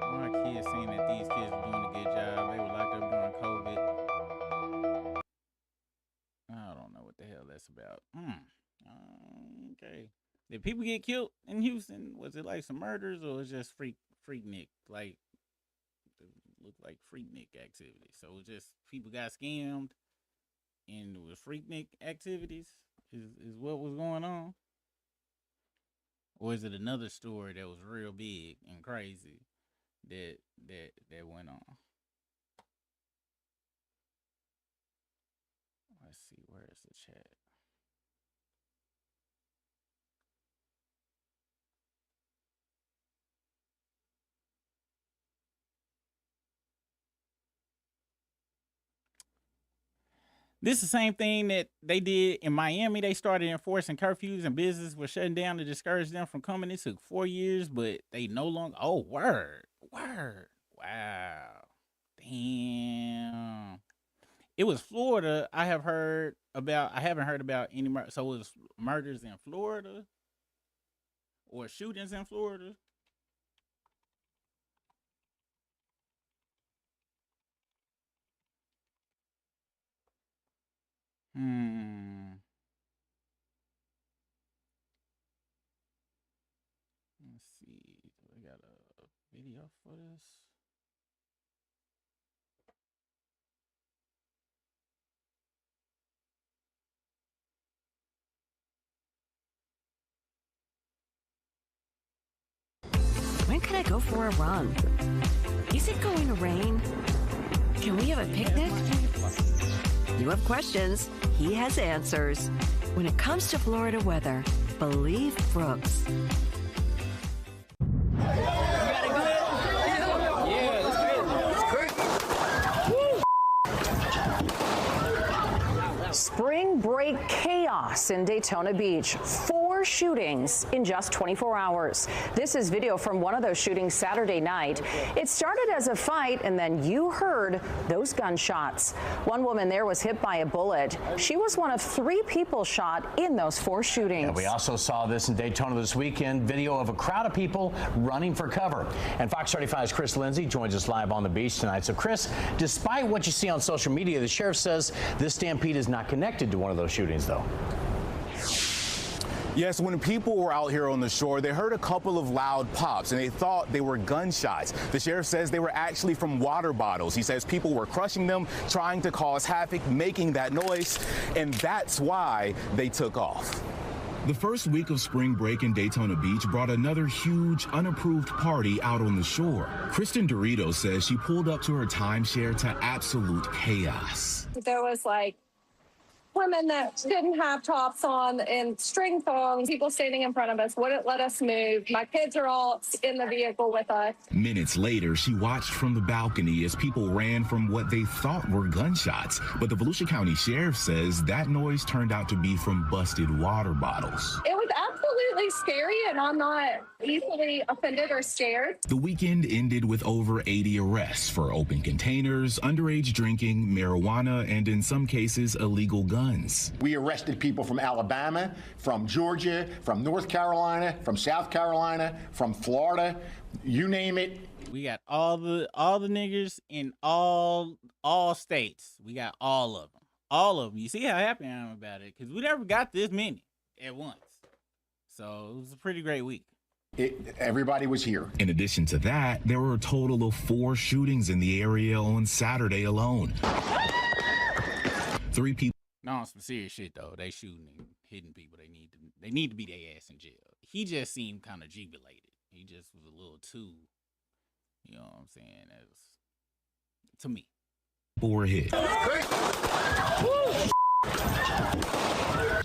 My kids saying that these kids were doing a good job. They were locked up during COVID. I don't know what the hell that's about. Okay. Did people get killed in Houston? Was it like some murders, or was it just freaknik? Like, it looked like freaknik activity. So it was just people got scammed and it was freaknik activities is what was going on? Or is it another story that was real big and crazy that went on? Let's see, where is the chat? This is the same thing that they did in Miami. They started enforcing curfews and businesses were shutting down to discourage them from coming. It took 4 years, but they no longer. Oh, word. Wow. Damn. It was Florida. I haven't heard about any murder. So it was murders in Florida or shootings in Florida. Let's see. Do I got a video for this? When can I go for a run? Is it going to rain? Can we have a picnic? You have questions, he has answers. When it comes to Florida weather, believe Brooks. Spring break chaos in Daytona Beach. 4 shootings in just 24 hours. This is video from one of those shootings Saturday night. It started as a fight, and then you heard those gunshots. One woman there was hit by a bullet. She was one of 3 people shot in those 4 shootings. And we also saw this in Daytona this weekend, video of a crowd of people running for cover. And Fox 35's Chris Lindsay joins us live on the beach tonight. So Chris, despite what you see on social media, the sheriff says this stampede is not connected to one of those shootings, though. Yes, when people were out here on the shore, they heard a couple of loud pops and they thought they were gunshots. The sheriff says they were actually from water bottles. He says people were crushing them, trying to cause havoc, making that noise, and that's why they took off. The first week of spring break in Daytona Beach brought another huge, unapproved party out on the shore. Kristen Dorito says she pulled up to her timeshare to absolute chaos. There was like women that didn't have tops on and string thongs, people standing in front of us wouldn't let us move. My kids are all in the vehicle with us. Minutes later, she watched from the balcony as people ran from what they thought were gunshots. But the Volusia County Sheriff says that noise turned out to be from busted water bottles. It was absolutely scary, and I'm not easily offended or scared. The weekend ended with over 80 arrests for open containers, underage drinking, marijuana, and in some cases, illegal guns. We arrested people from Alabama, from Georgia, from North Carolina, from South Carolina, from Florida, you name it. We got all the niggers in all states. We got all of them. All of them. You see how happy I am about it? Because we never got this many at once. So it was a pretty great week. Everybody was here. In addition to that, there were a total of 4 shootings in the area on Saturday alone. 3 people. No, on some serious shit though. They shooting and hitting people. They need to be their ass in jail. He just seemed kind of jubilated. He just was a little too, you know what I'm saying? That was, to me. 4 hit.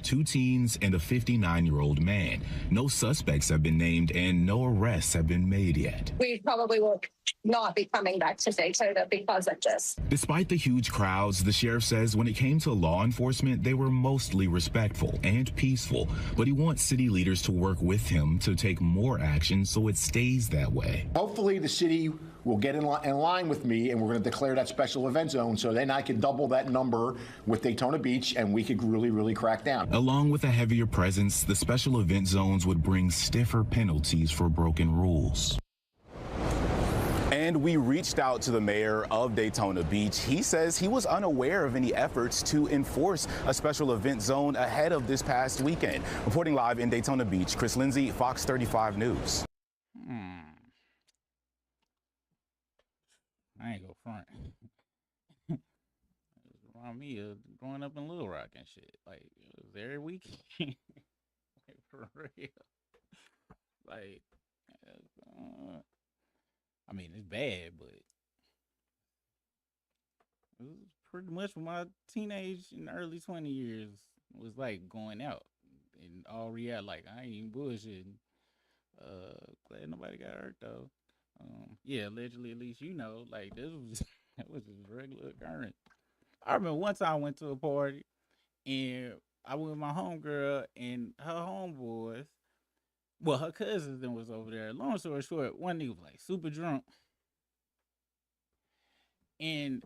2 teens and a 59-year-old man. No suspects have been named and no arrests have been made yet. We probably will not be coming back to Daytona because of this. Despite the huge crowds, the sheriff says when it came to law enforcement, they were mostly respectful and peaceful. But he wants city leaders to work with him to take more action so it stays that way. Hopefully the city will get in line with me, and we're going to declare that special event zone so then I can double that number with Daytona Beach and we could really crack down. Along with a heavier presence, the special event zones would bring stiffer penalties for broken rules. And we reached out to the mayor of Daytona Beach. He says he was unaware of any efforts to enforce a special event zone ahead of this past weekend. Reporting live in Daytona Beach, Chris Lindsay, Fox 35 News. I ain't go front. Remind me of growing up in Little Rock and shit. Like, it was every weekend. Like, for real. Like, I mean, it's bad, but it was pretty much my teenage and early 20 years was like going out. And all reality, like, I ain't even bullshitting. Glad nobody got hurt, though. Yeah, allegedly, at least you know, like, this was that was just regular occurrence. I remember one time I went to a party and I went with my homegirl and her homeboys. Well, her cousins then was over there. Long story short, one nigga was like super drunk. And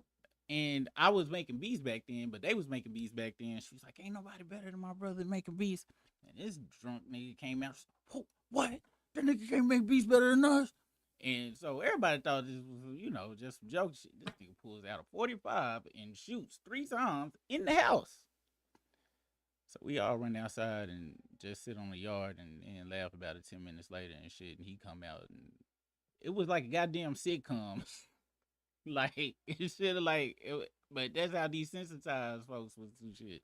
I was making beats back then, but they was making beats back then. She was like, ain't nobody better than my brother making beats. And this drunk nigga came out, oh, what? That nigga can't make beats better than us? And so everybody thought this was, you know, just some joke shit. This nigga pulls out a 45 and shoots 3 times in the house. So we all run outside and just sit on the yard and laugh about it 10 minutes later and shit. And he come out and it was like a goddamn sitcom. Like, it should have but that's how desensitized folks was to shit.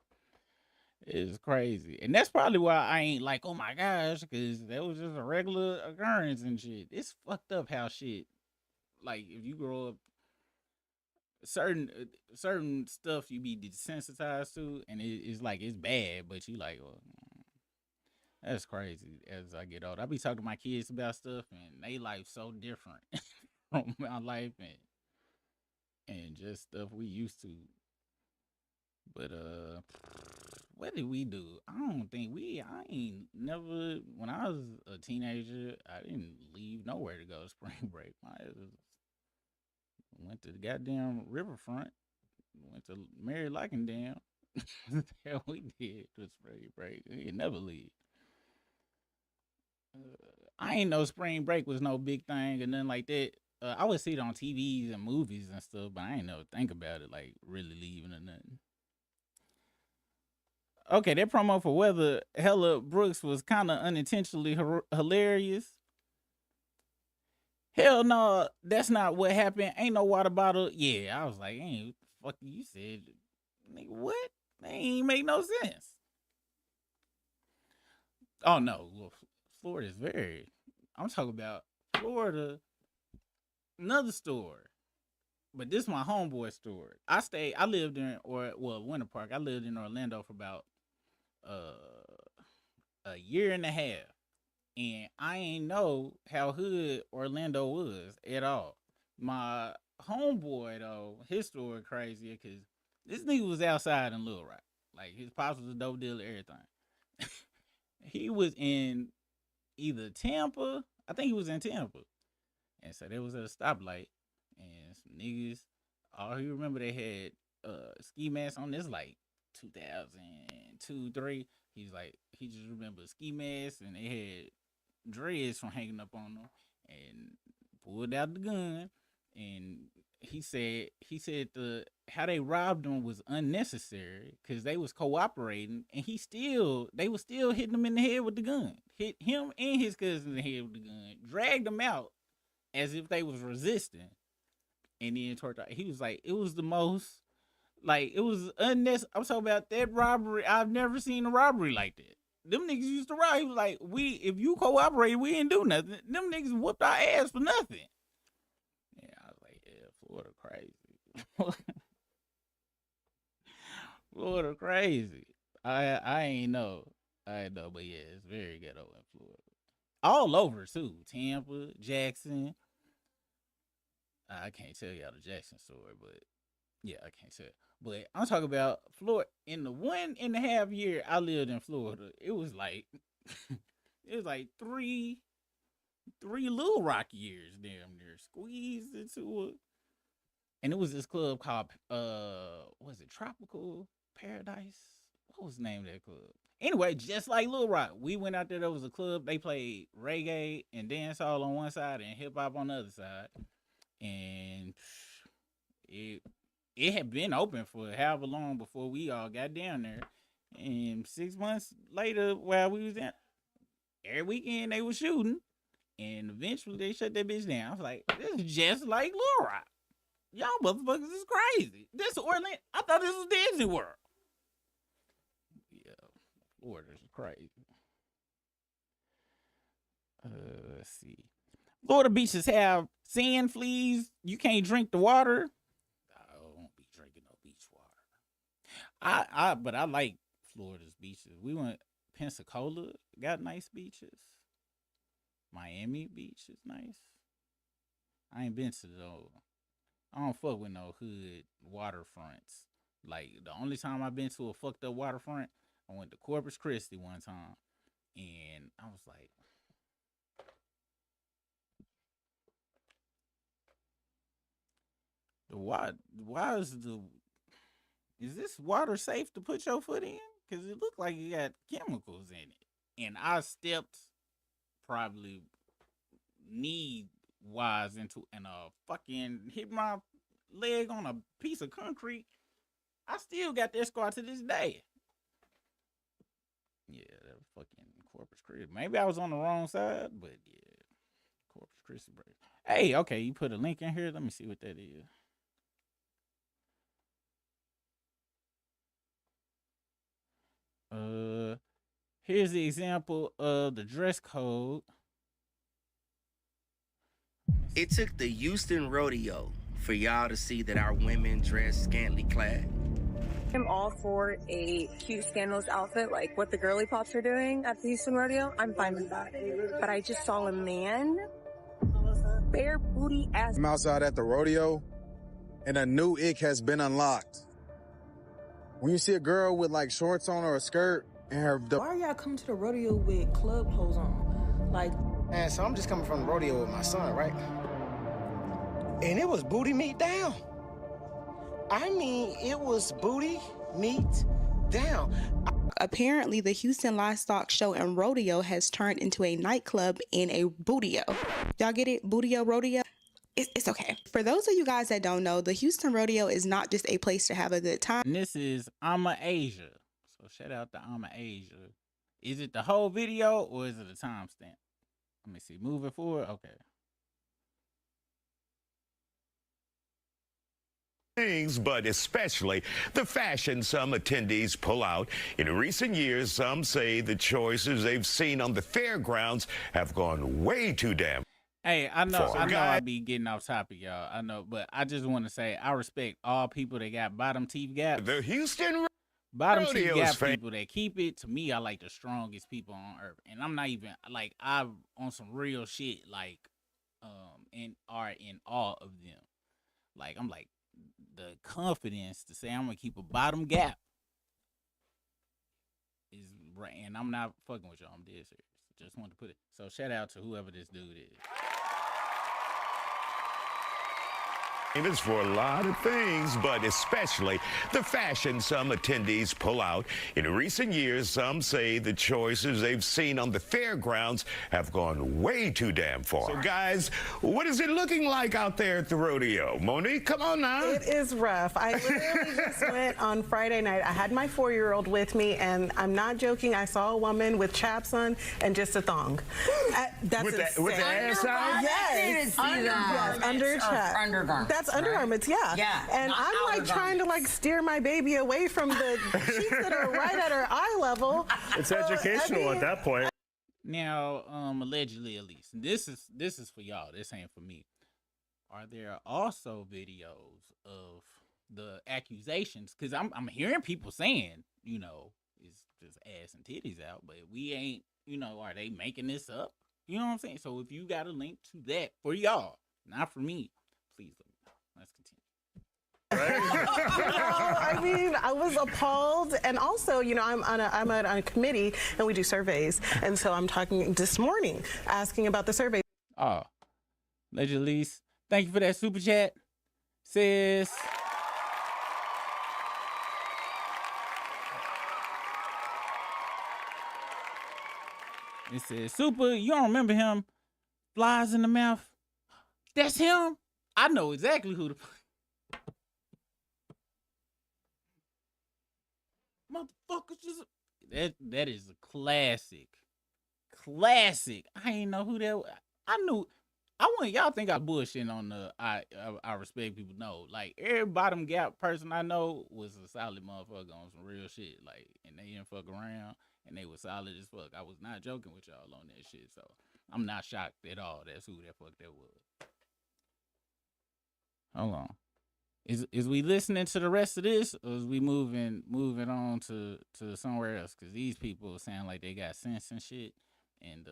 It's crazy. And that's probably why I ain't like, oh my gosh, because that was just a regular occurrence and shit. It's fucked up how shit, like, if you grow up, certain stuff you be desensitized to, and it's like, it's bad, but you like, well, that's crazy. As I get older, I be talking to my kids about stuff, and they life so different from my life, and just stuff we used to. But what did we do? I don't think I ain't never, when I was a teenager, I didn't leave nowhere to go to spring break. I went to the goddamn riverfront, went to Mary Dam. Hell, we did the spring break. We didn't never leave. I ain't know spring break was no big thing and nothing like that. I would see it on TVs and movies and stuff, but I ain't never think about it like really leaving or nothing. Okay, that promo for Weather Hella Brooks was kind of unintentionally hilarious. Hell no, that's not what happened. Ain't no water bottle. Yeah, I was like, ain't fuck you said. Nigga, what? That ain't make no sense. Oh no, well, Florida is very. I'm talking about Florida. Another store, but this is my homeboy store. I lived in Winter Park. I lived in Orlando for about a year and a half, and I ain't know how hood Orlando was at all. My homeboy though, his story crazy because this nigga was outside in Little Rock. Like his pops was a dope dealer, everything. He was in either Tampa. I think he was in Tampa. And so they was at a stoplight, and some niggas, all you remember they had ski masks on. This like 2002, 3. He's like, he just remember ski masks, and they had dreads from hanging up on them, and pulled out the gun, and he said how they robbed him was unnecessary because they was cooperating, and they was still hitting him in the head with the gun. Hit him and his cousin in the head with the gun, dragged him out as if they was resisting, and then he was like, it was the most, like, it was unnecessary. I'm talking about that robbery. I've never seen a robbery like that. Them niggas used to rob. He was like, if you cooperate, we didn't do nothing. Them niggas whooped our ass for nothing. Yeah, I was like, yeah, Florida crazy. Florida crazy. I ain't know, but yeah, it's very ghetto in Florida. All over too. Tampa, Jackson. I can't tell y'all the Jackson story, but yeah, I can't tell. But I'm talking about Florida. In the 1.5 year I lived in Florida, it was like three Little Rock years damn near squeezed into it. And it was this club called was it Tropical Paradise? What was the name of that club? Anyway, just like Little Rock, we went out there. There was a club. They played reggae and dancehall on one side and hip hop on the other side. And it had been open for however long before we all got down there. And 6 months later, while we was there, every weekend they was shooting. And eventually they shut that bitch down. I was like, this is just like Little Rock. Y'all motherfuckers is crazy. This Orlando. I thought this was Disney World. Yeah, Florida's crazy. Let's see. Florida beaches have sand fleas. You can't drink the water. I won't be drinking no beach water. But I like Florida's beaches. We went Pensacola, got nice beaches. Miami Beach is nice. I ain't been to those. I don't fuck with no hood waterfronts. Like, the only time I've been to a fucked up waterfront, I went to Corpus Christi one time. And I was like, why is this water safe to put your foot in? Because it looked like it got chemicals in it. And I stepped probably knee wise into and fucking hit my leg on a piece of concrete. I still got that scar to this day. Yeah, that was fucking Corpus Christi. Maybe I was on the wrong side, but yeah, Corpus Christi break. Hey, okay, you put a link in here. Let me see what that is. Here's the example of the dress code. It took the Houston rodeo for y'all to see that our women dress scantily clad. I'm all for a cute scandalous outfit like what the girly pops are doing at the Houston rodeo. I'm fine with that. But I just saw a man bare booty ass. I'm outside at the rodeo and a new ick has been unlocked. When you see a girl with like shorts on or a skirt and her... Why are y'all coming to the rodeo with club clothes on? Like... Man, so I'm just coming from the rodeo with my son, right? And it was booty meat down. I mean, it was booty meat down. Apparently, the Houston Livestock Show and Rodeo has turned into a nightclub and a bootio. Y'all get it? Bootio, rodeo? It's okay. For those of you guys that don't know, the Houston Rodeo is not just a place to have a good time. And this is I'ma Asia. So shout out to I'ma Asia. Is it the whole video or is it a timestamp? Let me see. Moving forward. Okay. Things, but especially the fashion some attendees pull out. In recent years, some say the choices they've seen on the fairgrounds have gone way too damn. Hey, I know I be getting off topic, y'all. I know, but I just want to say I respect all people that got bottom teeth gaps. The Houston bottom teeth gap people that keep it. To me, I like the strongest people on earth, and I'm not even like I'm on some real shit. Like, and are in awe of them. Like I'm like the confidence to say I'm gonna keep a bottom gap is right, and I'm not fucking with y'all. I'm dead serious. Just wanted to put it. So shout out to whoever this dude is. It's for a lot of things, but especially the fashion some attendees pull out. In recent years, some say the choices they've seen on the fairgrounds have gone way too damn far. So guys, what is it looking like out there at the rodeo? Monique, come on now. It is rough. I literally just went on Friday night. I had my 4-year-old with me, and I'm not joking. I saw a woman with chaps on and just a thong. That's with insane. the ass out? Yes. Yes, under chaps. Undergarments. That's undergarments, yeah. Yeah. And I'm like trying to like steer my baby away from the sheets that are right at her eye level. It's educational at that point. Now, allegedly at least. This is for y'all. This ain't for me. Are there also videos of the accusations? Because I'm hearing people saying, you know, it's just ass and titties out, but we ain't, you know, are they making this up? You know what I'm saying? So if you got a link to that for y'all, not for me, please let me know. Let's continue. I mean, I was appalled, and also, you know, I'm on a committee, and we do surveys, and so I'm talking this morning, asking about the survey. Oh, allegedly, thank you for that super chat, sis. It says, Super, you don't remember him? Flies in the mouth. That's him. I know exactly who the motherfuckers just that is a classic. I ain't know who that was. I want y'all think I bullshitting on the I respect people. No, like every bottom gap person I know was a solid motherfucker on some real shit. Like, and they didn't fuck around and they was solid as fuck. I was not joking with y'all on that shit, so I'm not shocked at all. That's who that fuck that was. Hold on. Is we listening to the rest of this, or is we moving on to somewhere else? Because these people sound like they got sense and shit, and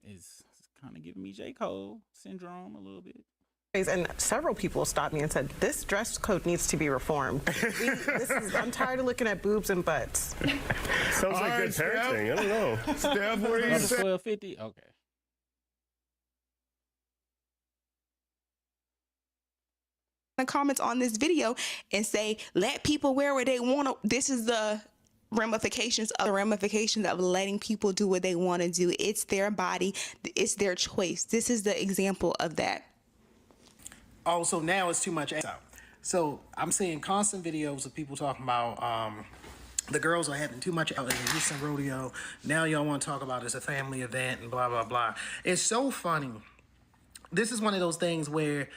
it's kind of giving me J. Cole syndrome a little bit. And several people stopped me and said, this dress code needs to be reformed. I'm tired of looking at boobs and butts. Sounds like good parenting. I don't know. Steph, what do you say? 1250? Okay. The comments on this video and say, let people wear what they want to. This is the ramifications of letting people do what they want to do. It's their body. It's their choice. This is the example of that. Oh, so now it's too much out. So I'm seeing constant videos of people talking about the girls are having too much out at the Houston rodeo. Now y'all want to talk about it's a family event and blah, blah, blah. It's so funny. This is one of those things where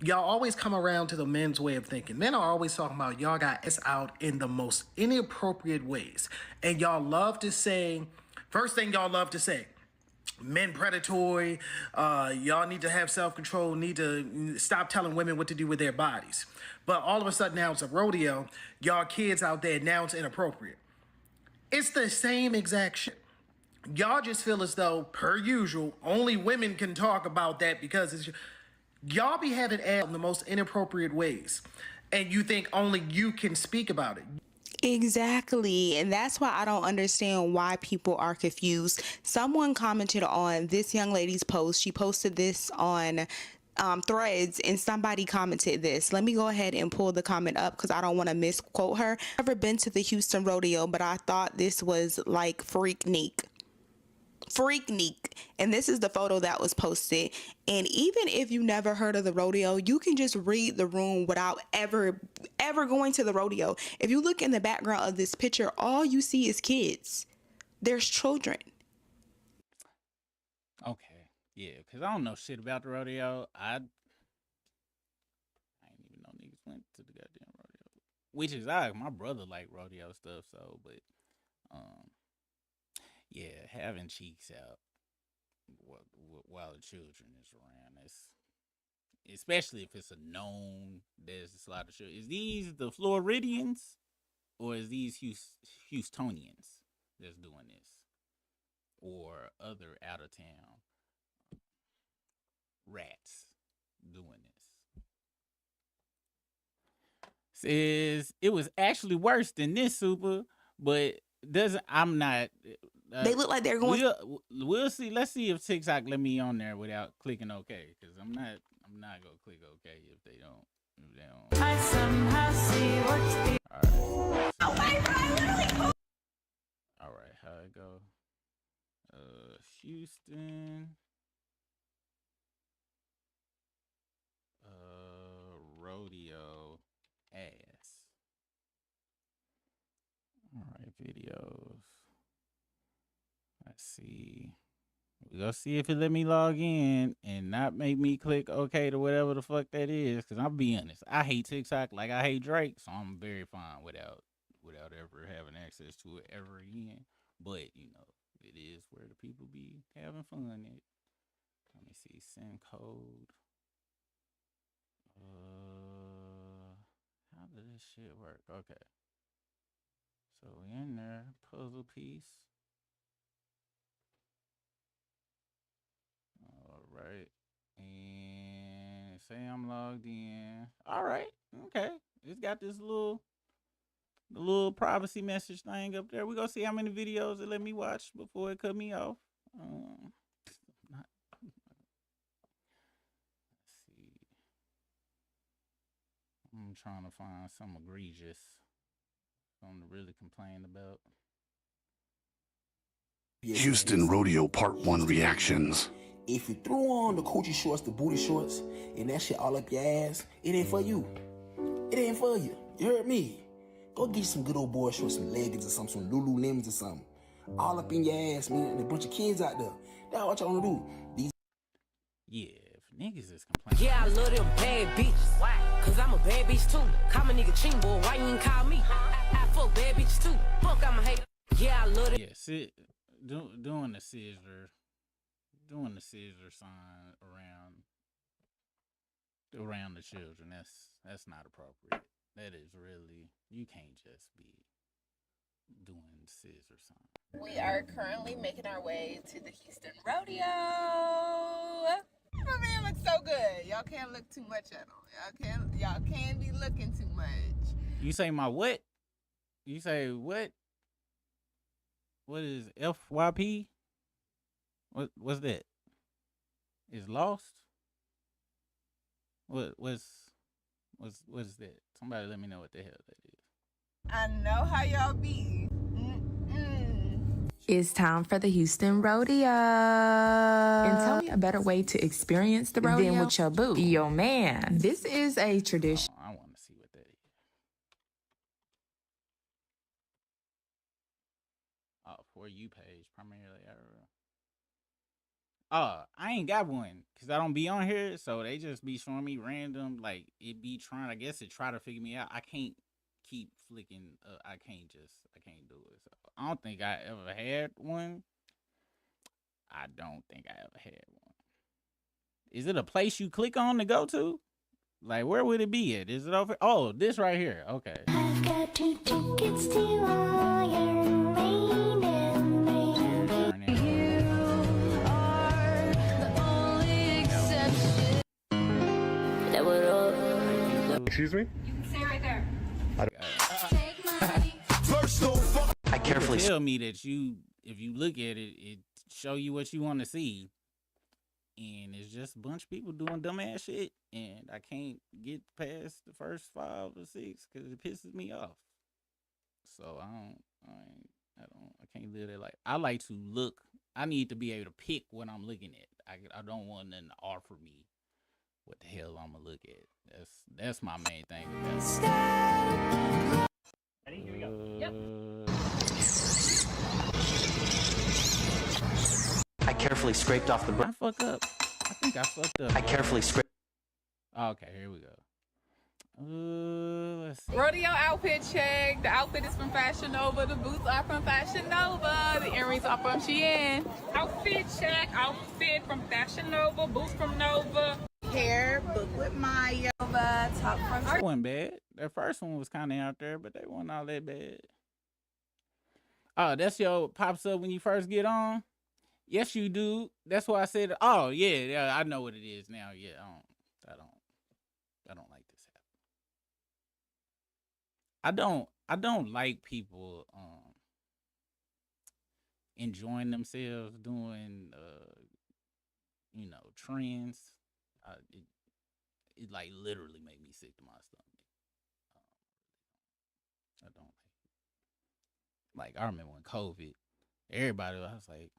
y'all always come around to the men's way of thinking. Men are always talking about y'all got us out in the most inappropriate ways. And y'all love to say, first thing y'all love to say, men predatory, y'all need to have self-control, need to stop telling women what to do with their bodies. But all of a sudden now it's a rodeo, y'all kids out there, now it's inappropriate. It's the same exact shit. Y'all just feel as though, per usual, only women can talk about that because it's... Y'all be having ads in the most inappropriate ways, and you think only you can speak about it. Exactly. And that's why I don't understand why people are confused. Someone commented on this young lady's post. She posted this on Threads, and somebody commented this. Let me go ahead and pull the comment up because I don't want to misquote her. I've never been to the Houston rodeo, but I thought this was like freaknik. And this is the photo that was posted. And even if you never heard of the rodeo, you can just read the room without ever going to the rodeo. If you look in the background of this picture, all you see is kids. There's children. Okay, yeah, because I don't know shit about the rodeo. I ain't even know niggas went to the goddamn rodeo. Which is my brother like rodeo stuff, so, but, yeah, having cheeks out while the children is around, especially if it's a known there's a lot of children. Is these the Floridians or is these Houstonians that's doing this, or other out of town rats doing this? Says it was actually worse than this, Super, but I'm not. They look like they're going. We'll see. Let's see if TikTok let me on there without clicking OK, because I'm not gonna click OK if they don't. I somehow see what's the. All right. All right, how it go? Houston. Rodeo ass. All right, videos. Let's see. We gonna see if it let me log in and not make me click OK to whatever the fuck that is. Cause I'll be honest, I hate TikTok like I hate Drake, so I'm very fine without ever having access to it ever again. But you know, it is where the people be having fun at. Let me see, send code. How does this shit work? Okay. So we in there, puzzle piece. All right. And say I'm logged in. All right. Okay. It's got this little privacy message thing up there. We're gonna see how many videos it let me watch before it cut me off. Let's see. I'm trying to find some egregious. Something to really complain about. Houston Rodeo Part 1 reactions. If you threw on the coochie shorts, the booty shorts, and that shit all up your ass, it ain't for you. It ain't for you. You heard me? Go get you some good old boy shorts, some leggings or something, some Lululemons or something. All up in your ass, man, and a bunch of kids out there. That's what y'all wanna do. Yeah, if niggas is complaining. Yeah, I love them bad bitches. Why? Cause I'm a bad bitch too. Call my nigga Ching boy, why you ain't call me? I fuck bad bitches too. Fuck, I'm a hater. Yeah, I love it. Yeah, doing the scissor sign around the children. That's not appropriate. That is really, you can't just be doing scissor sign. We are currently making our way to the Houston Rodeo. My man looks so good. Y'all can't look too much at him. Y'all can't be looking too much. You say my what? You say what? What is FYP? What's that? Is lost? What's that? Somebody let me know what the hell that is. I know how y'all be. It's time for the Houston Rodeo. And tell me a better way to experience the rodeo than with your boo, your man. This is a tradition. I want to see what that is. For you page, primarily. I ain't got one because I don't be on here, so they just be showing me random. Like it be trying, I guess, to try to figure me out. I can't keep flicking. I can't do it. So I don't think I ever had one. I don't think I ever had one. Is it a place you click on to go to? Like, where would it be at? Is it over? Oh, this right here. Okay. I've got 2 tickets to Iron Maiden. You are the only exception. Excuse me? You can stay right there. I carefully tell me that if you look at it, it show you what you want to see, and it's just a bunch of people doing dumbass shit, and I can't get past the first 5 or 6 because it pisses me off. So I can't live that life. I like to look. I need to be able to pick what I'm looking at. I don't want nothing to offer me what the hell I'm gonna look at. That's my main thing. Ready? Here we go. Yep. I carefully scraped off the I fuck up. I think I fucked up. I carefully scraped. Okay, here we go. Let's see. Rodeo outfit check. The outfit is from Fashion Nova. The boots are from Fashion Nova. The earrings are from Shein. Outfit check. Outfit from Fashion Nova. Boots from Nova. Hair, book with Maya. Nova. Top from. That wasn't bad. That first one was kind of out there, but they wasn't all that bad. Oh, that's your pops up when you first get on? Yes, you do. That's why I said, oh, yeah, I know what it is now. Yeah, I don't like this happening. I don't like people enjoying themselves doing trends. It like literally made me sick to my stomach. I don't like I remember when COVID, everybody, I was like,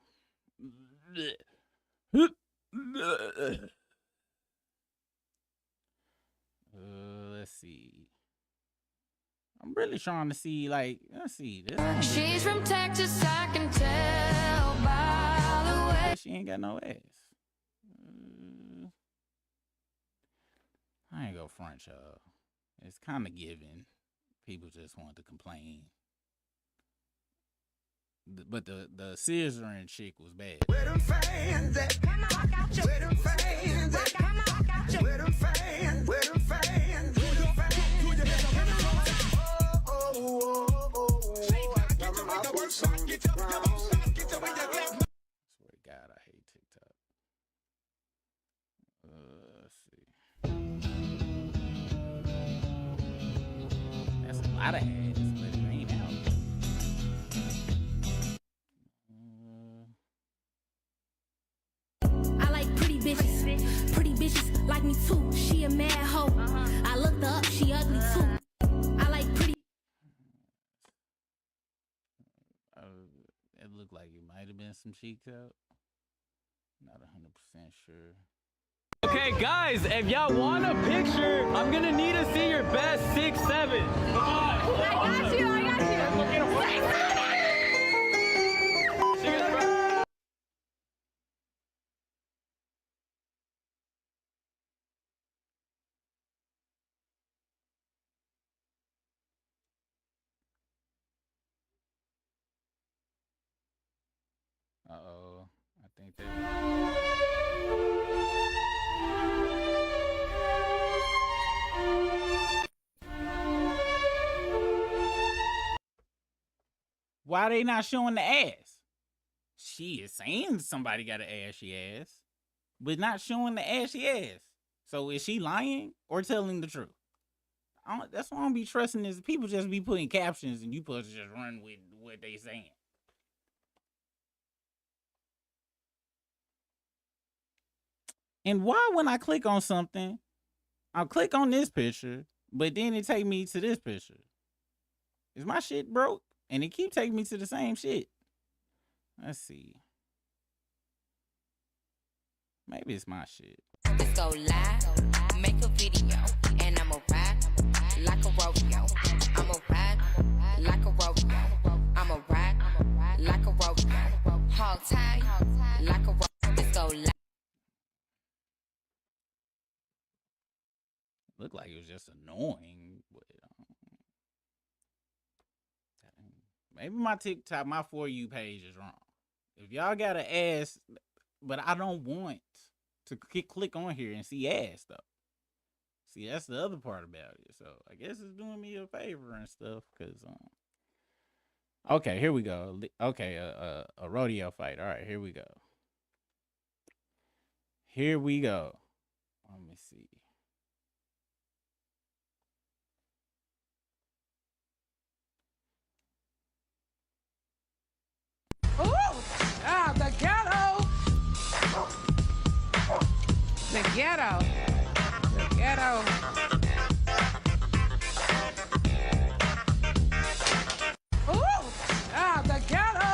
let's see. I'm really trying to see, like, let's see. This She's from Texas, I can tell by the way. she ain't got no ass. I ain't go front, y'all. It's kind of given. People just want to complain. But the scissoring chick was bad. Where them fans at? Come on, I got you. Where them fans at? Come on, I got you. Where them fans? Where them fans? Where them fans? Swear to God, I hate TikTok. Let's see. That's a lot of ads, but it ain't out. I like pretty bitches. Pretty bitches like me too. She a mad hoe. I looked her up, she ugly too. I like pretty. It looked like it might have been some cheeks out. Not 100% sure. Okay, guys, if y'all want a picture, I'm gonna need to see your best 6'7". Come on. I got you. 6'7". Uh-oh. I think that... Why they not showing the ass? She is saying somebody got an ashy ass, but not showing the ashy ass. So is she lying or telling the truth? That's why I don't be trusting is people just be putting captions and you supposed to just run with what they saying. And why when I click on something, I'll click on this picture, but then it take me to this picture? Is my shit broke? And it keep taking me to the same shit. Let's see. Maybe it's my shit. Let's go live, make a video, and I'ma ride like a rodeo. I'ma ride like a rodeo. I'ma ride like a rodeo. Hog tie like a rodeo. Let's go live. Looked like it was just annoying, but maybe my TikTok, my For You page is wrong. If y'all got an ass, but I don't want to click on here and see ass though. See, that's the other part about it. So I guess it's doing me a favor and stuff. Cause okay, here we go. Okay, a rodeo fight. All right, here we go. Here we go. Let me see. The ghetto. The ghetto. The ghetto. The ghetto.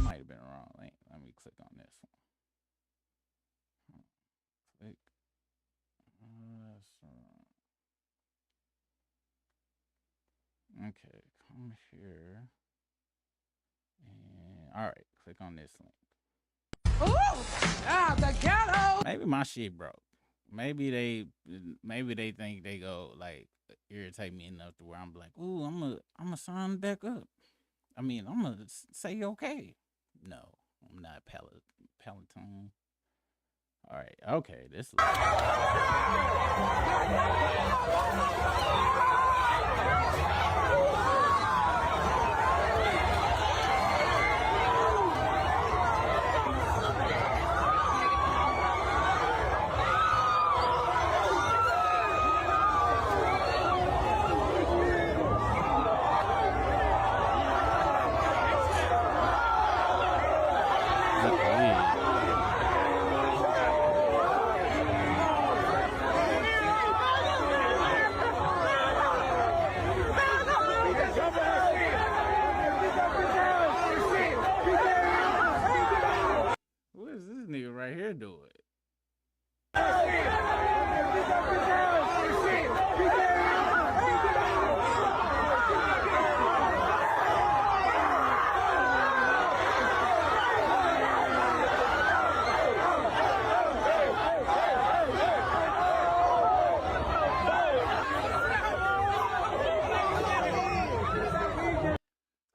Might have been wrong. Let me click on this one. Click. Okay, come here. And all right, click on this link. The ghetto. Maybe my shit broke. Maybe they think they go like irritate me enough to where I'm like, ooh, I'm a sign back up. I mean, I'm gonna say okay. No, I'm not Peloton. All right, okay, this. What is this nigga right here doing?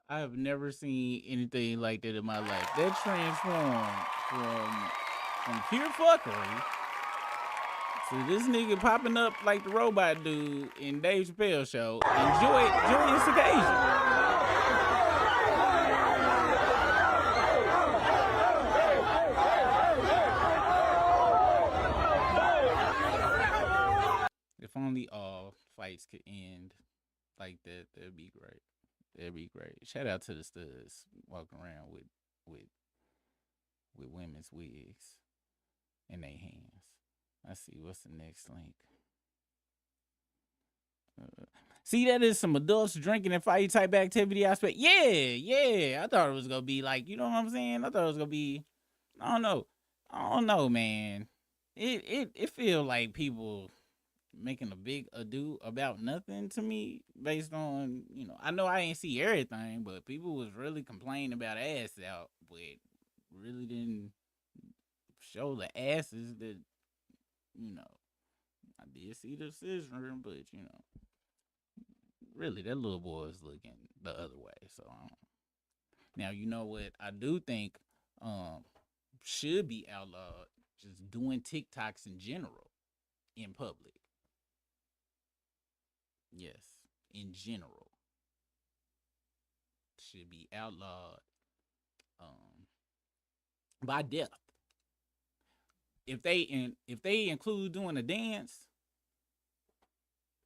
I have never seen anything like that in my life. That transformed from pure fuckery to this nigga popping up like the robot dude in Dave Chappelle show and joyous occasion. If only all fights could end like that, that'd be great. That'd be great. Shout out to the studs walking around with women's wigs in their hands. Let's see, what's the next link? See, that is some adults drinking and fighting type activity aspect. Yeah. I thought it was gonna be like, you know what I'm saying? I thought it was gonna be, I don't know, man. It feel like people making a big ado about nothing to me based on, I know I ain't see everything, but people was really complaining about ass out, but really didn't show the asses that, I did see the scissoring, but, really that little boy is looking the other way. So, now, you know what I do think should be outlawed, just doing TikToks in general in public. Yes, in general, should be outlawed by death. If they include doing a dance,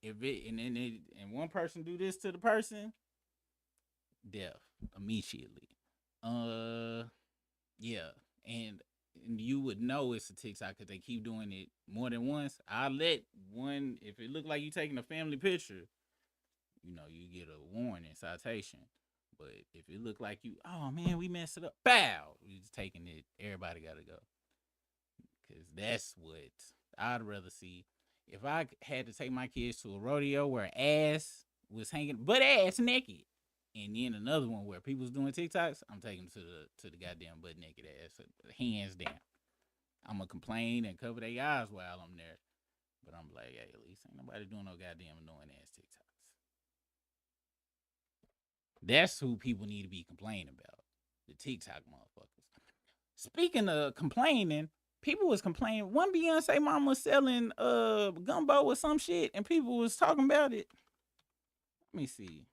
and one person do this to the person, death immediately. Yeah, and you would know it's a TikTok because they keep doing it more than once. I'll let one, if it look like you taking a family picture, you get a warning, citation. But if it look like you, oh man, we messed it up, bow, we just taking it, everybody gotta go. Because that's what I'd rather see. If I had to take my kids to a rodeo where ass was hanging, butt ass naked, and then another one where people was doing TikToks, I'm taking them to the goddamn butt naked ass, hands down. I'm gonna complain and cover their eyes while I'm there, but I'm like, hey, at least ain't nobody doing no goddamn annoying ass TikToks. That's who people need to be complaining about. The TikTok motherfuckers. Speaking of complaining, people was complaining. One Beyonce mom was selling gumbo or some shit, and people was talking about it. Let me see.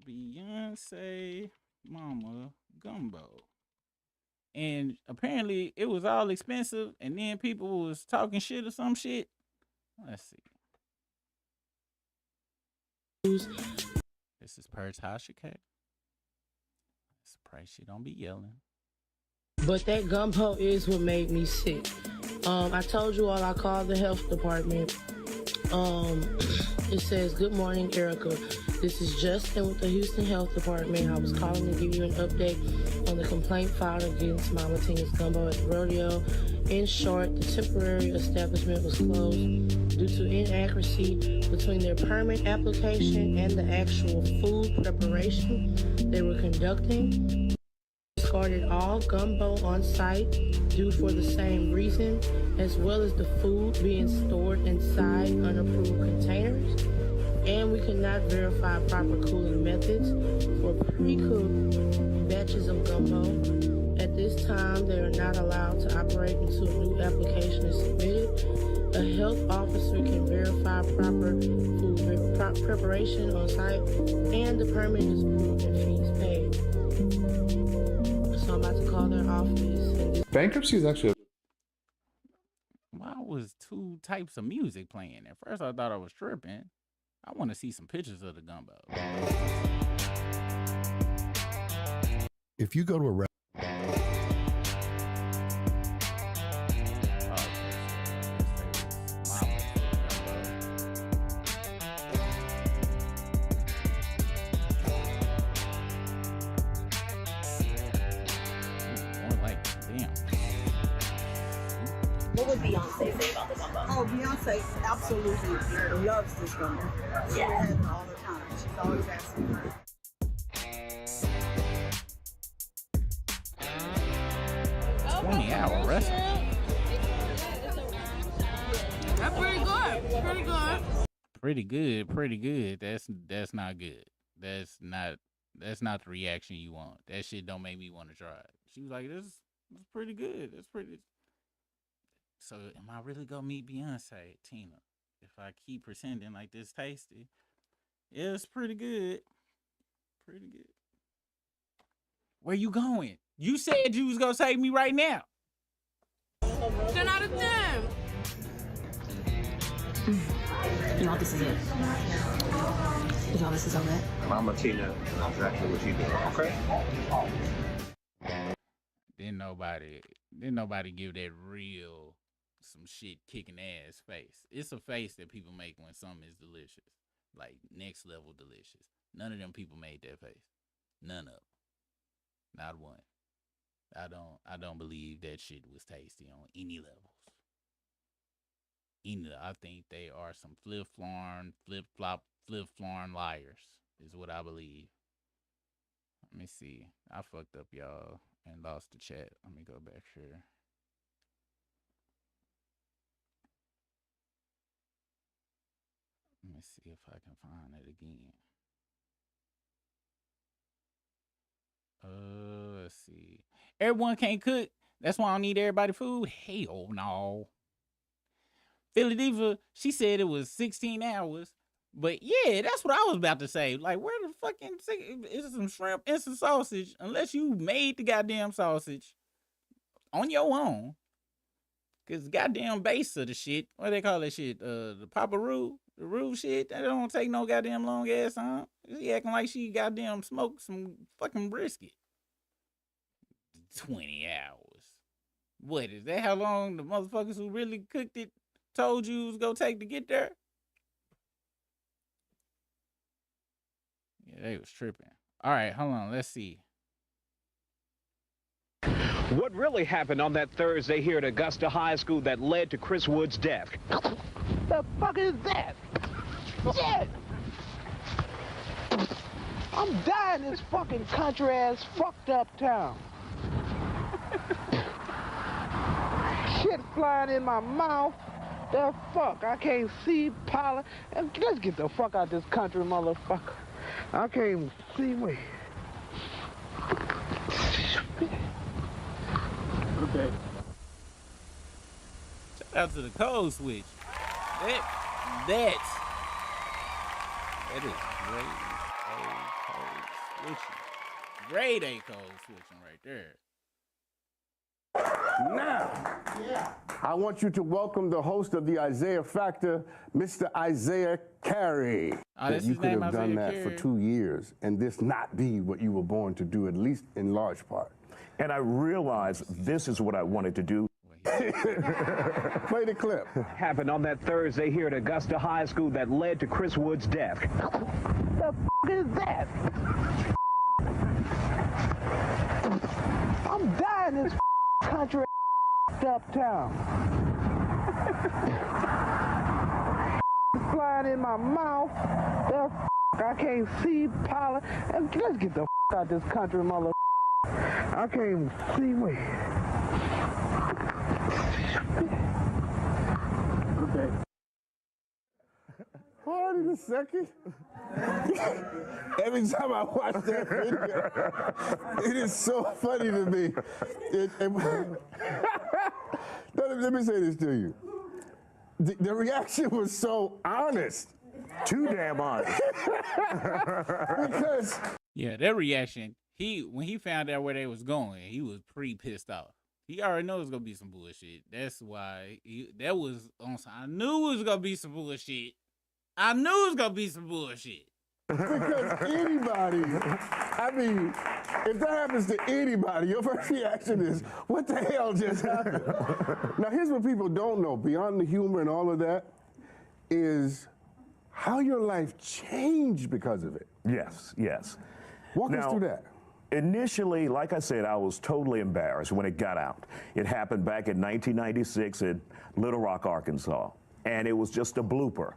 Beyonce mama gumbo. And apparently it was all expensive, and then people was talking shit or some shit. Let's see. This is per Tasha K. Let's pray she don't be yelling. But that gumbo is what made me sick. I told you all I called the health department. It says, good morning, Erica. This is Justin with the Houston Health Department. I was calling to give you an update on the complaint filed against Mama Tina's Gumbo at the rodeo. In short, the temporary establishment was closed due to inaccuracy between their permit application and the actual food preparation they were conducting. Discarded all gumbo on site due for the same reason, as well as the food being stored inside unapproved containers. And we could not verify proper cooling methods for pre-cooked batches of gumbo. At this time, they are not allowed to operate until a new application is submitted. A health officer can verify proper food preparation on site, and the permit is approved and fees paid. So I'm about to call their office. Bankruptcy is actually. Why was two types of music playing? At first, I thought I was tripping. I want to see some pictures of the gumbo. If you go to a What would Beyonce say about the gumbo? Oh, Beyonce absolutely loves this gumbo. She has it all the time. She's always asking for it. $20 wrestling. That's pretty good. Pretty good. Pretty good. That's not good. That's not the reaction you want. That shit don't make me want to try it. She was like, this is pretty good. That's pretty. So am I really gonna meet Beyonce, Tina? If I keep pretending like this tasty? Yeah, it's pretty good. Pretty good. Where you going? You said you was gonna take me right now. 10 out of 10. You know, this is it. You know, this is all that. Mama Tina, exactly what you do, okay? Didn't nobody give that real some shit kicking ass face. It's a face that people make when something is delicious. Like next level delicious. None of them people made that face. None of them. Not one. I don't believe that shit was tasty on any levels. I think they are some flip-flop liars, is what I believe. Let me see. I fucked up, y'all, and lost the chat. Let me go back here. Let me see if I can find it again. Let's see. Everyone can't cook. That's why I don't need everybody food. Hell no. Philly Diva, she said it was 16 hours. But yeah, that's what I was about to say. Like, where the fucking is some shrimp and some sausage? Unless you made the goddamn sausage on your own. Cause goddamn base of the shit. What they call that shit? The Papa Roo. The Roo shit. That don't take no goddamn long ass time. She acting like she goddamn smoked some fucking brisket. 20 hours. What, is that how long the motherfuckers who really cooked it told you it was gonna take to get there? Yeah, they was tripping. All right, hold on. Let's see. What really happened on that Thursday here at Augusta High School that led to Chris Wood's death? The fuck is that? Shit! I'm dying in this fucking country ass fucked up town. shit flying in my mouth. The fuck? I can't see pollen. Let's get the fuck out of this country, motherfucker. I can't even see me. Okay. Shout out to the code switch. That is great. Code switching. Great A code switching right there. Now, I want you to welcome the host of the Isaiah Factor, Mr. Isaiah Carey. That's you his could name, have done Isaiah that for Carey. 2 years and this not be what you were born to do, at least in large part. And I realized this is what I wanted to do. Play the clip. Happened on that Thursday here at Augusta High School that led to Chris Wood's death. The f is that? I'm dying in this country uptown. Flying in my mouth. The f I can't see pollen. Let's get the f out of this country, mother. I can't even see me. Okay. Hold on a second. Every time I watch that video, it is so funny to me. Let me say this to you. The reaction was so honest. Too damn honest. Because Yeah, that reaction, when he found out where they was going, he was pretty pissed off. He already knows it's gonna be some bullshit. That's why that was on. I knew it was gonna be some bullshit. I knew it was gonna be some bullshit. Because anybody, I mean, if that happens to anybody, your first reaction is, what the hell just happened? Now, here's what people don't know, beyond the humor and all of that, is how your life changed because of it. Yes, yes. Walk us through that. Initially, like I said, I was totally embarrassed when it got out. It happened back in 1996 in Little Rock, Arkansas, and it was just a blooper,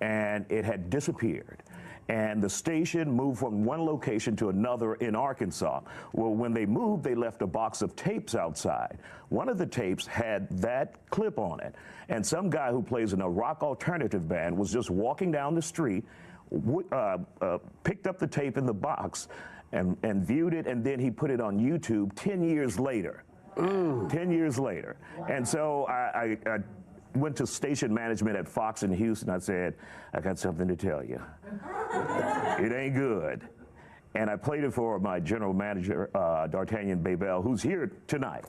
and it had disappeared. And the station moved from one location to another in Arkansas. Well, when they moved, they left a box of tapes outside. One of the tapes had that clip on it, and some guy who plays in a rock alternative band was just walking down the street, picked up the tape in the box, and viewed it, and then he put it on YouTube 10 years later. 10 years later. And so I went to station management at Fox in Houston. I said, I got something to tell you. It ain't good. And I played it for my general manager, D'Artagnan Babel, who's here tonight.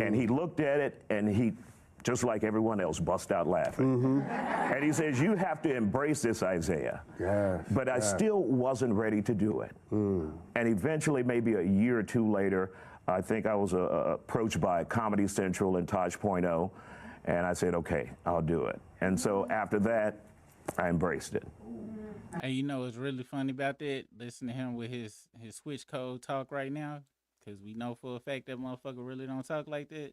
And he looked at it, and he, just like everyone else, bust out laughing. And he says, you have to embrace this, Isaiah. Yes, but I still wasn't ready to do it. And eventually, maybe a year or two later, I think I was approached by Comedy Central and Tosh.0, and I said, okay, I'll do it. And so after that, I embraced it. And you know what's really funny about that? Listen to him with his switch code talk right now, because we know for a fact that motherfucker really don't talk like that.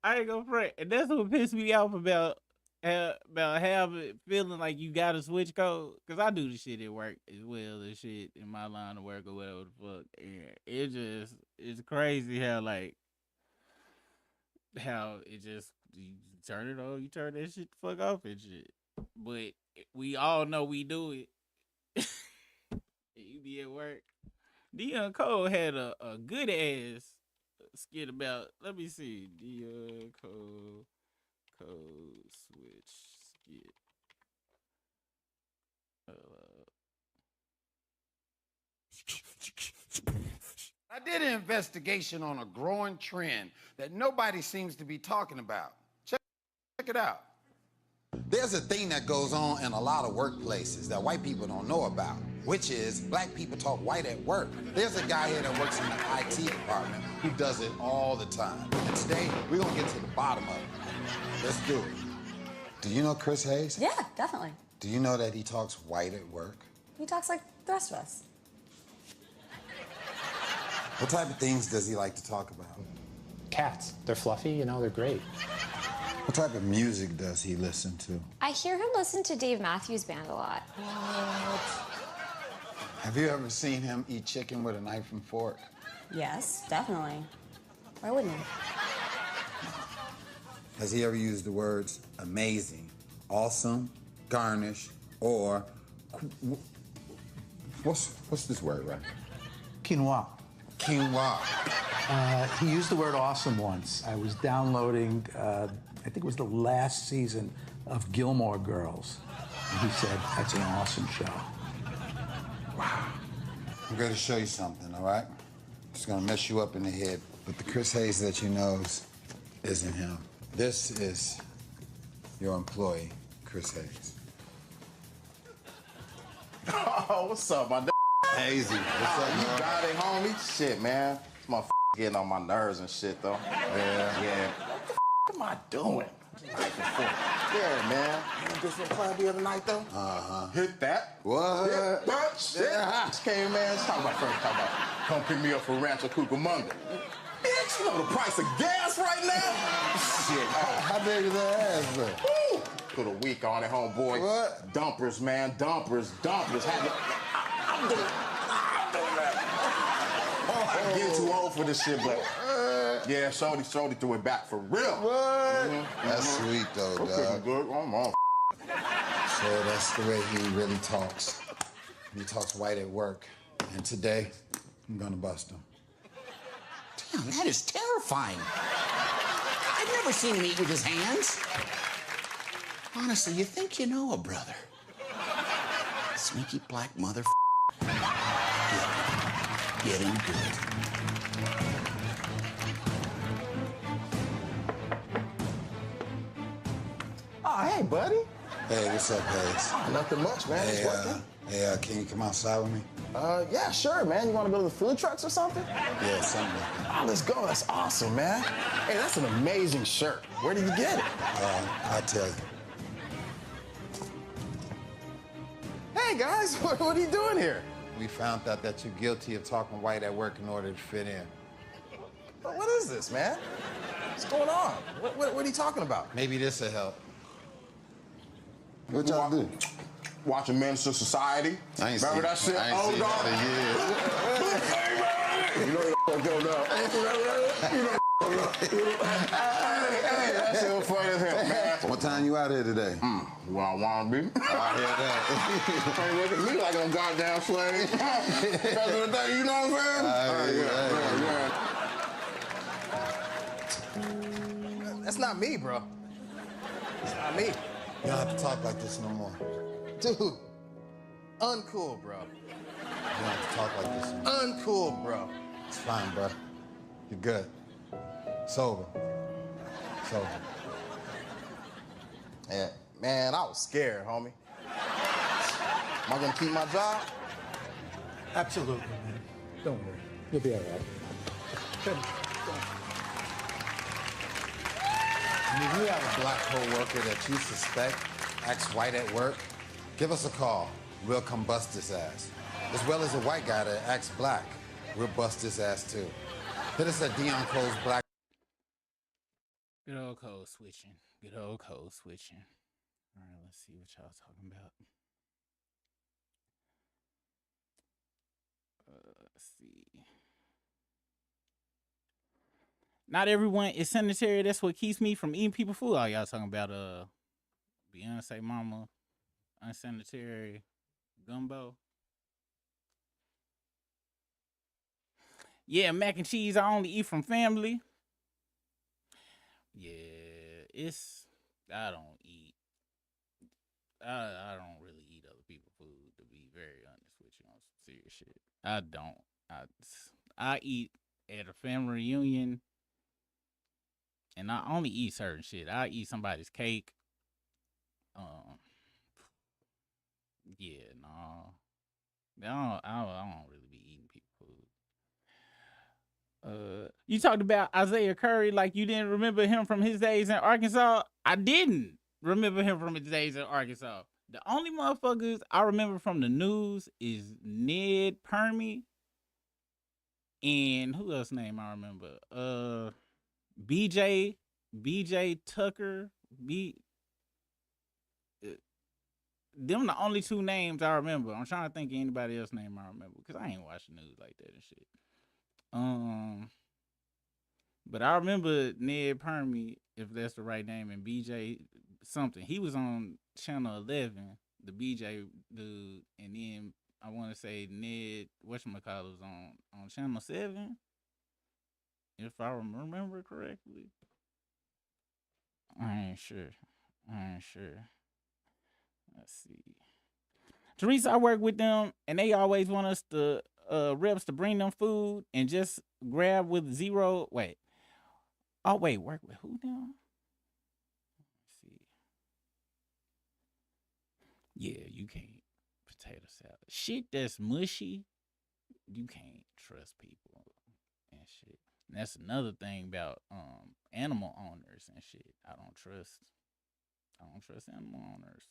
I ain't gonna front, and that's what pissed me off about having feeling like you got a switch code, because I do the shit at work as well as shit in my line of work or whatever the fuck. And it's crazy how it just, you turn it on, you turn that shit the fuck off and shit. But we all know we do it. You be at work. Dion Cole had a good ass skit about, let me see, Dion Cole code switch skit. I did an investigation on a growing trend that nobody seems to be talking about. Check it out. There's a thing that goes on in a lot of workplaces that white people don't know about, which is black people talk white at work. There's a guy here that works in the IT department who does it all the time. And today, we're gonna get to the bottom of it. Let's do it. Do you know Chris Hayes? Yeah, definitely. Do you know that he talks white at work? He talks like the rest of us. What type of things does he like to talk about? Cats. They're fluffy, you know, they're great. What type of music does he listen to? I hear him listen to Dave Matthews Band a lot. Have you ever seen him eat chicken with a knife and fork? Yes, definitely. Why wouldn't he? Has he ever used the words amazing, awesome, garnish, or what's this word, right? Quinoa. Quinoa. He used the word awesome once. I was downloading, I think it was the last season of Gilmore Girls. And he said, that's an awesome show. Wow. I'm going to show you something, all right? It's going to mess you up in the head. But the Chris Hayes that you know isn't him. This is your employee, Chris Hayes. Oh, what's up, my Hazy. What's up, you man? got it, homie? Shit, man. This motherfucker getting on my nerves and shit, though. Yeah. What the am I doing? Yeah, man. You know this club the other night, though? Uh-huh. Hit that. What? Hit that shit. Just came, man. Let's talk about come pick me up for Rancho Cucamonga. Bitch, you know the price of gas right now? Shit. How big is that ass, bro? Woo! Put a week on it, homeboy. What? Dumpers, man. Dumpers. I'm doing that. I'm getting too old for this shit, but yeah, Shorty threw it back for real. What? That's sweet, though, dog. Good. I'm on. So that's the way he really talks. He talks white at work. And today, I'm gonna bust him. Damn, that is terrifying. I've never seen him eat with his hands. Honestly, you think you know a brother. Sneaky black mother. Get him good. Oh, hey, buddy. Hey, what's up, Hayes? Oh, nothing much, man. Just working. Can you come outside with me? Yeah, sure, man. You want to go to the food trucks or something? Yeah, something like that. Oh, let's go. That's awesome, man. Hey, that's an amazing shirt. Where did you get it? I'll tell you. Hey, guys, what are you doing here? We found out that you're guilty of talking white at work in order to fit in. What is this, man? What's going on? What are you talking about? Maybe this'll help. What y'all do? Watching Minister Society. I ain't Remember that shit? Oh, dog. You know what go now. Hey, that shit was funny as hell, man. What time you out here today? Where I want to be. I hear that. Ain't look at me like I'm goddamn slave. That's the thing, you know what I'm saying? That's not me, bro. It's not me. You don't have to talk like this no more. Dude, uncool, bro. You don't have to talk like this no more. Uncool, bro. It's fine, bro. You're good. Sober. Yeah, man, I was scared, homie. Am I gonna keep my job? Absolutely, man. Don't worry. You'll be all right. And if you have a black co-worker that you suspect acts white at work, give us a call. We'll come bust his ass. As well as a white guy that acts black, we'll bust his ass too. Hit us at Dion Cole's Black. Good old code switching. All right, let's see what y'all talking about. Let's see. Not everyone is sanitary. That's what keeps me from eating people's food. Oh, y'all talking about Beyonce mama, unsanitary gumbo. Yeah, mac and cheese I only eat from family. Yeah, I don't really eat other people's food, to be very honest with you on some serious shit. I don't. I eat at a family reunion, and I only eat certain shit. I eat somebody's cake. Yeah, no. I don't really be eating people's food. You talked about Isaiah Curry like you didn't remember him from his days in Arkansas. I didn't remember him from his days in Arkansas. The only motherfuckers I remember from the news is Ned Permy and who else name I remember? BJ BJ Tucker, them the only two names I remember. I'm trying to think of anybody else's name I remember because I ain't watching news like that and shit. But I remember Ned Permy, if that's the right name, and BJ something. He was on Channel 11, the BJ dude, and then I want to say Ned whatchamacallit was on Channel 7, if I remember correctly. I ain't sure. Let's see. Teresa, I work with them, and they always want us to reps to bring them food and just grab with zero. Wait. Oh wait, work with who now? Let's see. Yeah, you can't potato salad. Shit that's mushy, you can't trust people and shit. And that's another thing about animal owners and shit. I don't trust animal owners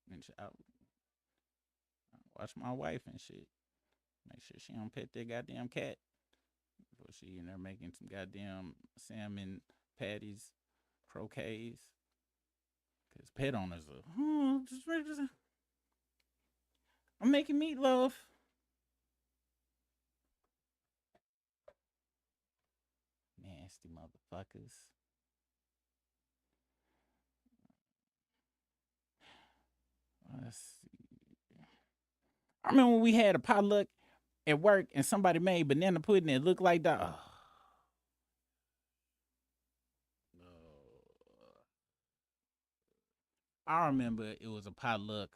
and shit. I watch my wife and shit. Make sure she don't pet that goddamn cat before she in there making some goddamn salmon patties, croquets. Cause pet owners are, I'm making meatloaf. Nasty motherfuckers. Let's see. I remember when we had a potluck at work and somebody made banana pudding that looked like that. Oh. I remember it was a potluck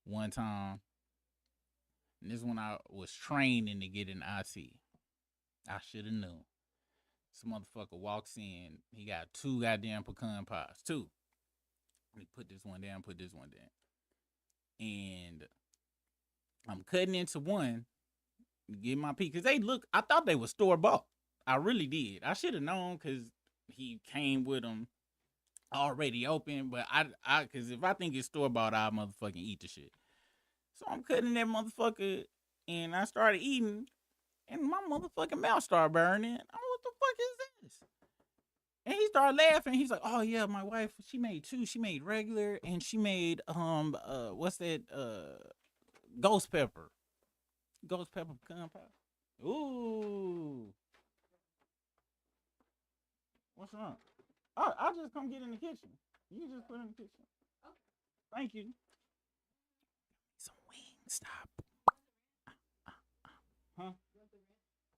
one time. And this is when I was training to get an IT. I should have known. Some motherfucker walks in. He got 2 goddamn pecan pies. 2. He put this one down, And I'm cutting into one to get my piece. Because I thought they were store-bought. I really did. I should have known because he came with them already open. But because if I think it's store-bought, I'll motherfucking eat the shit. So I'm cutting that motherfucker, and I started eating, and my motherfucking mouth started burning. What the fuck is this? And he started laughing. He's like, "Oh yeah, my wife, she made 2. She made regular, and she made what's that? Ghost pepper pecan pie. Ooh, what's wrong? I'll just come get in the kitchen. You can just put it in the kitchen. Okay. Thank you. Some wings. Stop. Huh?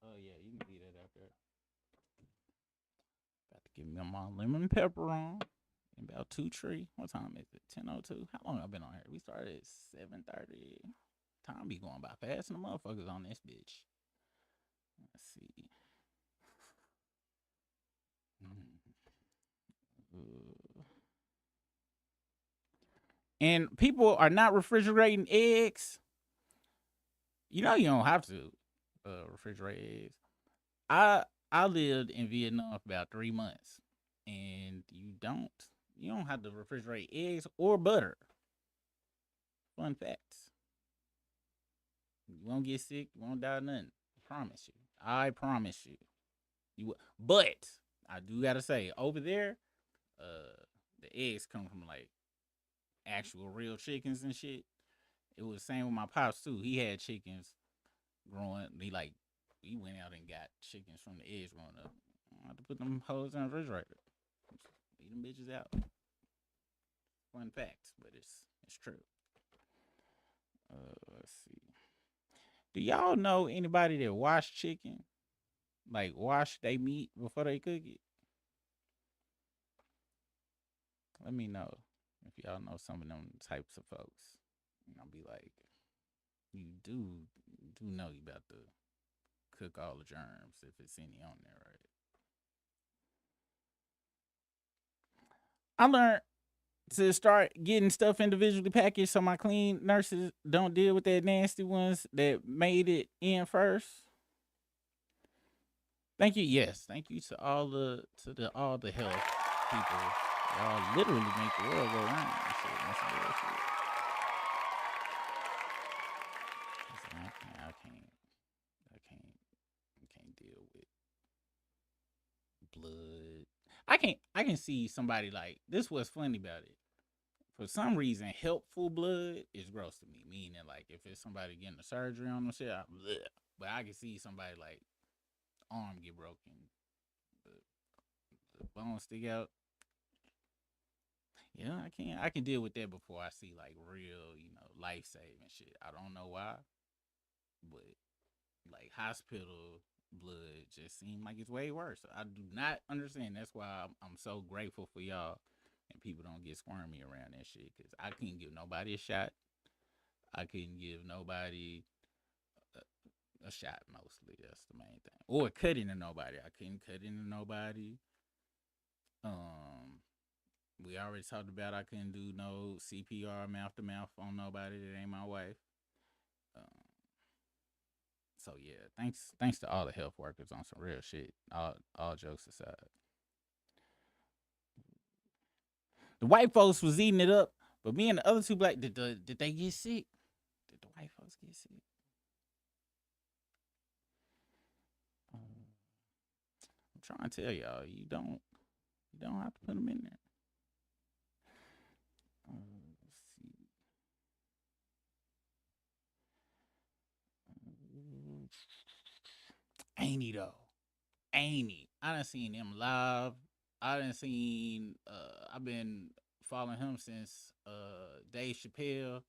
Oh yeah, you can eat that out there. Got to give me my lemon pepper on. About 2-3. What time is it? 10:02. How long have I been on here? We started at 7:30. Time be going by fast and the motherfuckers on this bitch. Let's see. And people are not refrigerating eggs. You know you don't have to refrigerate eggs. I lived in Vietnam for about 3 months, and you don't have to refrigerate eggs or butter. Fun facts. You won't get sick. You won't die. Nothing. I promise you. You. But I do gotta say, over there, the eggs come from like actual real chickens and shit. It was the same with my pops too. He had chickens growing. We went out and got chickens from the eggs growing up. I had to put them hoes in the refrigerator. Leave them bitches out. Fun facts, but it's true. Let's see. Do y'all know anybody that wash chicken? Like wash they meat before they cook it? Let me know if y'all know some of them types of folks. And I'll be like, you do know you about to cook all the germs if it's any on there, right? I learned to start getting stuff individually packaged so my clean nurses don't deal with that nasty ones that made it in first. Thank you. Yes, thank you to all the health people. Y'all literally make the world go round. That's bullshit. I can't deal with blood. I can see somebody like this. What's funny about it? For some reason, helpful blood is gross to me. Meaning, like if it's somebody getting a surgery on them, shit, but I can see somebody like arm get broken, the bone stick out. Yeah, I can deal with that before I see like real, life saving shit. I don't know why, but like hospital blood just seems like it's way worse. I do not understand. That's why I'm so grateful for y'all and people don't get squirmy around that shit because I couldn't give nobody a shot. I couldn't give nobody a shot mostly. That's the main thing. Or cut into nobody. I couldn't cut into nobody. We already talked about I couldn't do no CPR mouth to mouth on nobody that ain't my wife. So yeah, thanks to all the health workers on some real shit. All jokes aside, the white folks was eating it up, but me and the other two black did they get sick? Did the white folks get sick? I'm trying to tell y'all, you don't have to put them in there. Let's see. Ain't he though? Ain't he? I done seen him live. I done seen. I've been following him since Dave Chappelle,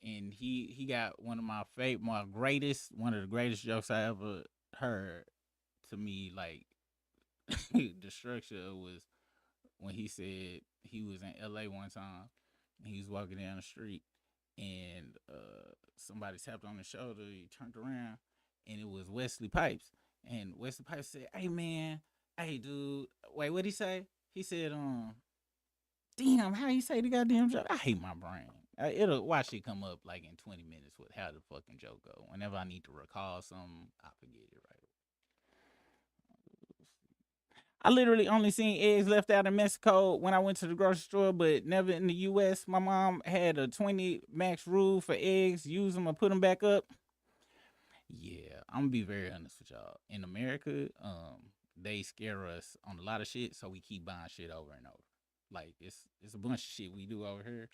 and he got one of one of the greatest jokes I ever heard. To me, like the structure was when he said he was in LA one time and he was walking down the street and somebody tapped on his shoulder. He turned around and it was Wesley Pipes. And Wesley Pipes said, "Hey man, hey dude, wait, what'd he say?" He said, damn, how you say the goddamn joke? I hate my brain. It'll watch it come up like in 20 minutes with how the fucking joke go. Whenever I need to recall something, I forget it right. I literally only seen eggs left out in Mexico when I went to the grocery store, but never in the U.S. My mom had a 20 max rule for eggs. Use them or put them back up. Yeah, I'm gonna be very honest with y'all. In America, they scare us on a lot of shit, so we keep buying shit over and over. Like it's a bunch of shit we do over here,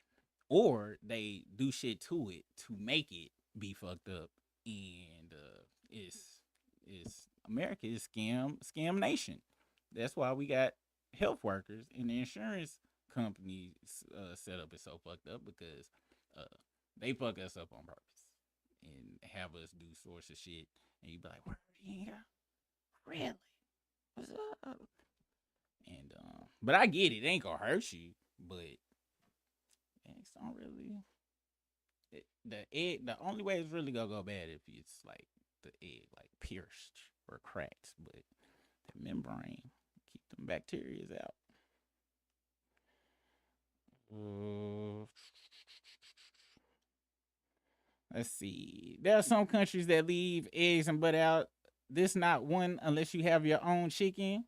or they do shit to it to make it be fucked up. And it's America is scam nation. That's why we got health workers and the insurance companies setup is so fucked up because they fuck us up on purpose and have us do sorts of shit. And you be like, "Word, yeah, really? What's up?" And but I get it. It ain't gonna hurt you, but eggs don't really. The only way it's really gonna go bad if it's like the egg like pierced or cracked, but the membrane keep them bacterias out. Let's see. There are some countries that leave eggs and butter out. This not one unless you have your own chicken.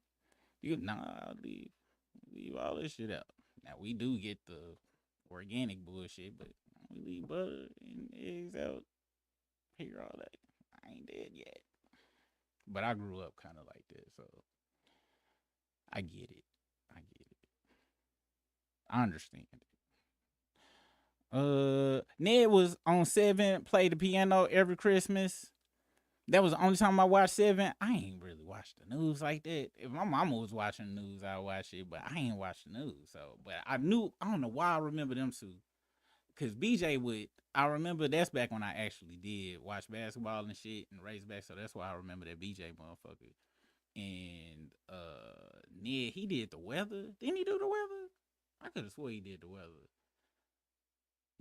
Leave all this shit out. Now we do get the organic bullshit, but we leave butter and eggs out here all day. I ain't dead yet. But I grew up kind of like that, so I get it. I understand it. Ned was on 7, played the piano every Christmas. That was the only time I watched 7. I ain't really watched the news like that. If my mama was watching the news, I'd watch it, but I ain't watched the news. So, but I don't know why I remember them two. Because BJ I remember that's back when I actually did watch basketball and shit and Razorback, so that's why I remember that BJ motherfucker. And Ned, he did the weather. Didn't he do the weather? I could have swore he did the weather.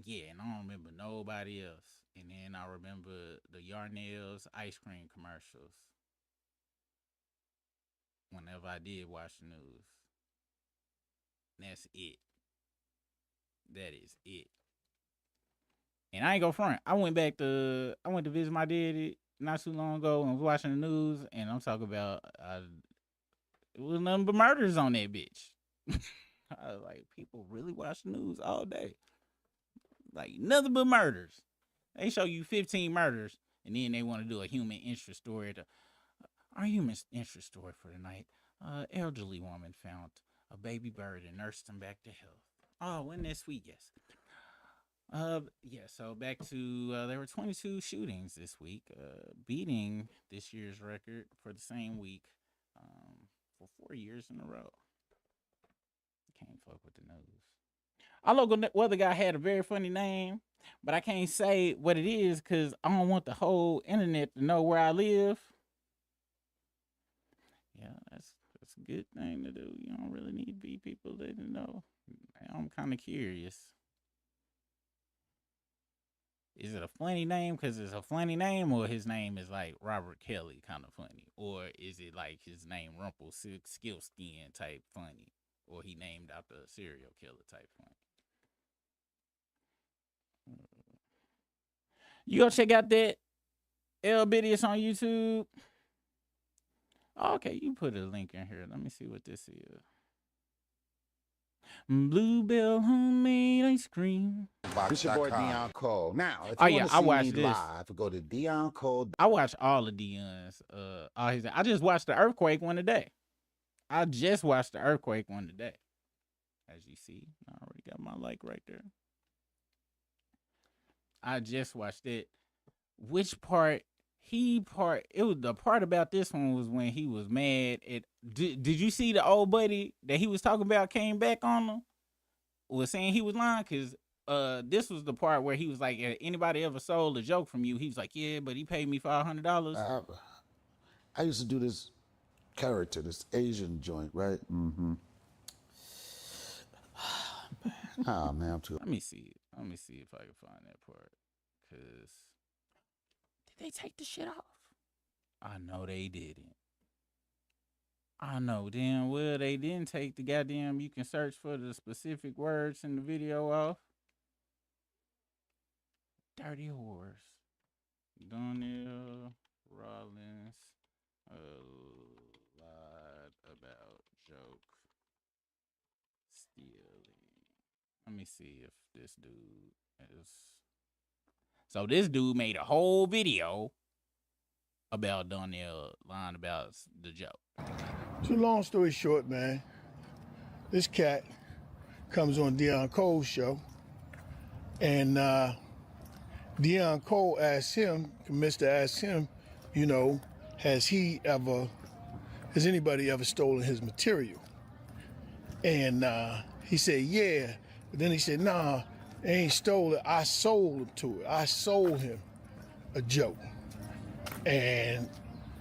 Yeah, and I don't remember nobody else. And then I remember the Yarnell's ice cream commercials. Whenever I did watch the news. That's it. That is it. And I ain't go front. I went to visit my daddy not too long ago and was watching the news, and I'm talking about it was nothing but murders on that bitch. I was like, people really watch the news all day. Like, nothing but murders. They show you 15 murders, and then they want to do a human interest story. Our human interest story for tonight. Elderly woman found a baby bird and nursed him back to health. Oh, wasn't that sweet? Yes. Yeah, so back to there were 22 shootings this week, beating this year's record for the same week for 4 years in a row. Can't fuck with the news. Our local weather guy had a very funny name, but I can't say what it is because I don't want the whole internet to know where I live. Yeah, that's a good thing to do. You don't really need to be people that know. I'm kind of curious. Is it a funny name because it's a funny name, or his name is like Robert Kelly kind of funny? Or is it like his name Rumpelstiltskin type funny? Or he named after a serial killer type funny? You go check out that L Bidius on YouTube. Okay, you put a link in here. Let me see what this is. Bluebell homemade ice cream. It's your boy Dion Cole. Now, if Oh you yeah, want I to see watched me this live, go to Dion Cole. I watched all of Dion's. I just watched the earthquake one today. I just watched the earthquake one today. As you see, I already got my like right there. I just watched it. Which part? It was the part about this one was when he was mad at. Did you see the old buddy that he was talking about came back on him? Was saying he was lying because this was the part where he was like, anybody ever sold a joke from you? He was like, yeah, but he paid me $500. I used to do this character, this Asian joint, right? Mm-hmm. Oh man, I'm too. Let me see if I can find that part. Cause did they take the shit off? I know they didn't. I know damn well they didn't take the goddamn. You can search for the specific words in the video off. Dirty horse. Donnell Rollins lied about joke stealing. Let me see if this dude is. So this dude made a whole video about Donnell lying about the joke. So long story short, man, this cat comes on Dion Cole's show, and Dion Cole asks him, Mr. asks him, you know, has anybody ever stolen his material? And he said, yeah. But then he said, nah, they ain't stole it. I sold him to it. I sold him a joke. And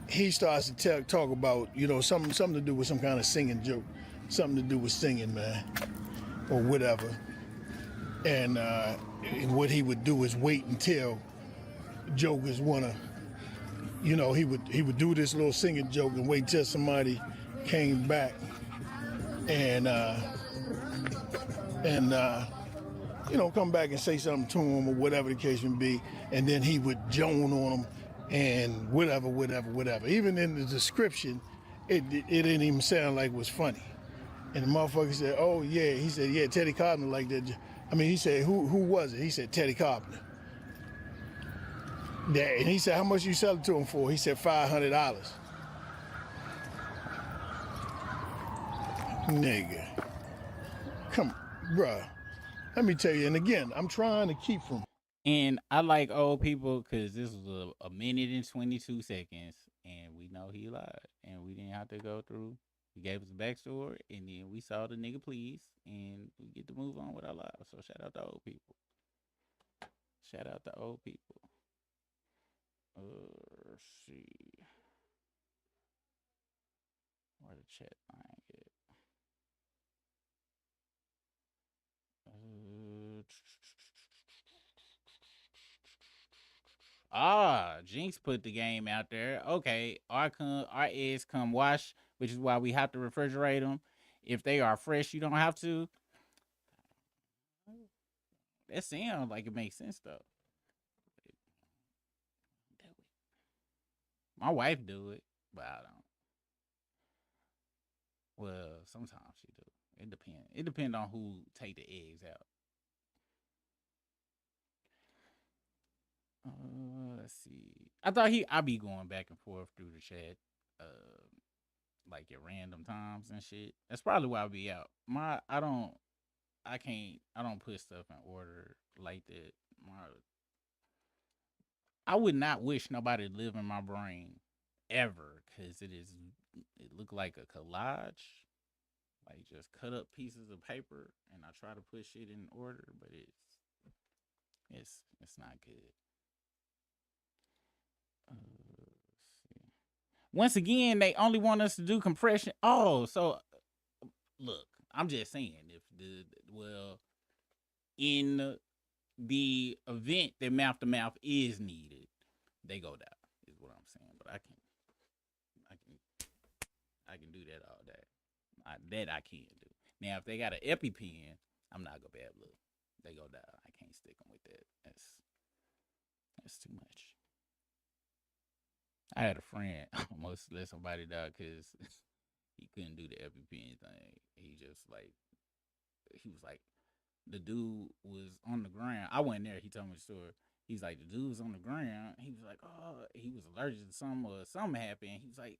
he starts to talk about, you know, something to do with some kind of singing joke, something to do with singing, man, or whatever. And what he would do is wait until jokers wanna, you know, he would do this little singing joke and wait till somebody came back and you know, come back and say something to him or whatever the case may be, and then he would joan on him and whatever. Even in the description, it didn't even sound like it was funny. And the motherfucker said, oh yeah, he said, yeah, Teddy Carpenter like that. I mean, he said, who was it? He said, Teddy Carpenter. Yeah, and he said, how much you sell it to him for? He said, $500. Nigga. Come on, bruh. Let me tell you, and again, I'm trying to keep from. And I like old people because this was a minute and 22 seconds, and we know he lied, and we didn't have to go through. He gave us a backstory, and then we saw the nigga please, and we get to move on with our lives. So shout out to old people. Shout out to old people. Let's see. Where the chat line get? Jinx put the game out there. Okay, our eggs come washed, which is why we have to refrigerate them. If they are fresh, you don't have to. That sounds like it makes sense though. My wife do it, but I don't. Well, sometimes she do. It depends. It depends on who take the eggs out. Let's see. I thought I'd be going back and forth through the chat. like at random times and shit. That's probably why I be out. I don't put stuff in order like that. I would not wish nobody to live in my brain ever, because it look like a collage, like just cut up pieces of paper, and I try to put shit in order, but it's not good. Let's see. Once again, they only want us to do compression. Oh, so look, I'm just saying, if in the event that mouth to mouth is needed, they go down. Is what I'm saying. But I can do that all day. That I can do. Now, if they got an EpiPen, I'm not gonna be able to. They go down. I can't stick them with that. That's too much. I had a friend almost let somebody die because he couldn't do the EpiPen thing. He was like, the dude was on the ground. I wasn't there. He told me the story. He's like, the dude was on the ground. He was like, oh, he was allergic to something or something happened. He was like,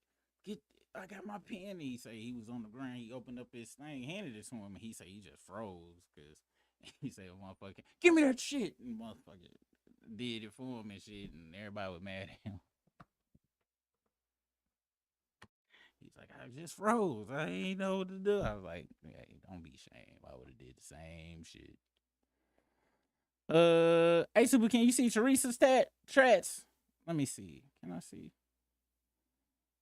I got my pen. He said he was on the ground. He opened up his thing, handed it to him, and he said he just froze because he said, motherfucker, give me that shit. And motherfucker did it for him and shit, and everybody was mad at him. He's like, I just froze. I ain't know what to do. I was like, hey, don't be ashamed. I would have did the same shit. Hey, Super, can you see Teresa's trats? Let me see. Can I see?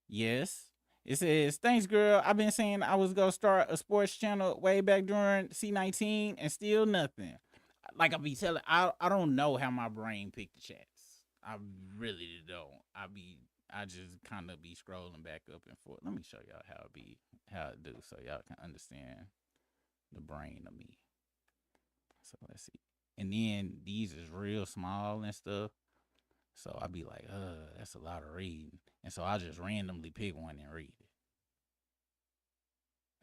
Yes. It says, thanks, girl. I've been saying I was going to start a sports channel way back during C19 and still nothing. Like I be telling, I don't know how my brain picked the chats. I really don't. I just kind of be scrolling back up and forth. Let me show y'all how it do so y'all can understand the brain of me. So let's see. And then these is real small and stuff. So I be like, that's a lot of reading. And so I just randomly pick one and read it.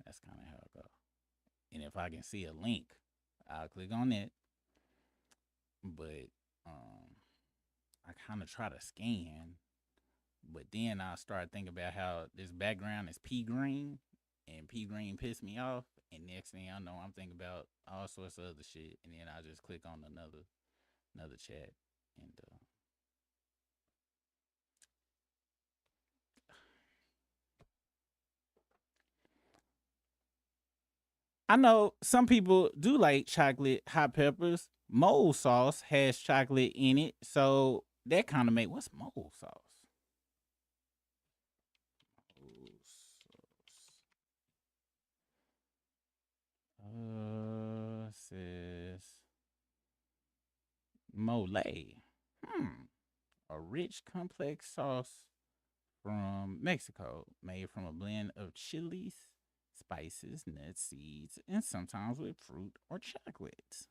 That's kind of how it go. And if I can see a link, I'll click on it. But I kind of try to scan. But then I start thinking about how this background is pea green. And pea green pissed me off. And next thing I know, I'm thinking about all sorts of other shit. And then I just click on another chat. And I know some people do like chocolate hot peppers. Mole sauce has chocolate in it. So that kind of what's mole sauce? Says mole. A rich, complex sauce from Mexico, made from a blend of chilies, spices, nuts, seeds, and sometimes with fruit or chocolate.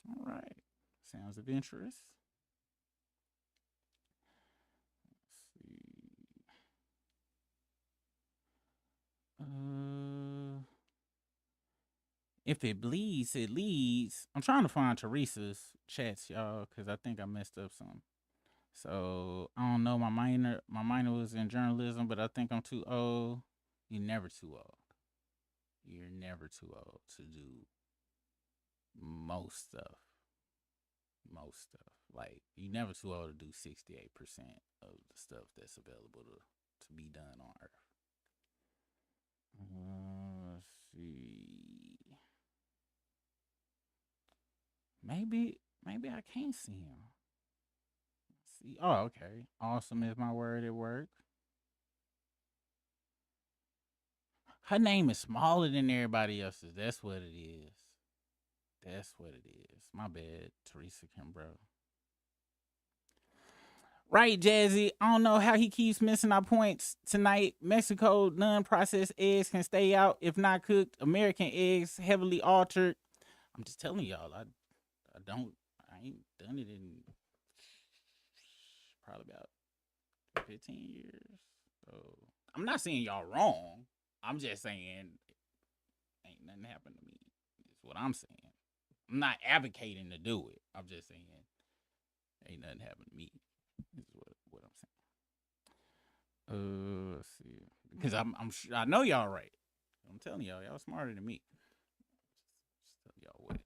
All right. Sounds adventurous. Let's see. If it bleeds, it leads. I'm trying to find Teresa's chats, y'all, because I think I messed up something. So I don't know. My minor was in journalism, but I think I'm too old. You're never too old. You're never too old to do most stuff. Like, you're never too old to do 68% of the stuff that's available to be done on Earth. Let's see. Maybe I can't see him. Let's see. Oh, okay. Awesome is my word at work. Her name is smaller than everybody else's. That's what it is. My bad, Teresa Kimbrough. Right, Jazzy. I don't know how he keeps missing our points tonight. Mexico non-processed eggs can stay out if not cooked. American eggs heavily altered. I'm just telling y'all, I ain't done it in probably about 15 years. So I'm not saying y'all wrong. I'm just saying ain't nothing happened to me. Is what I'm saying. I'm not advocating to do it. I'm just saying ain't nothing happened to me. Is what I'm saying. Let's see. Because I know y'all right. I'm telling y'all smarter than me. Just tell y'all what.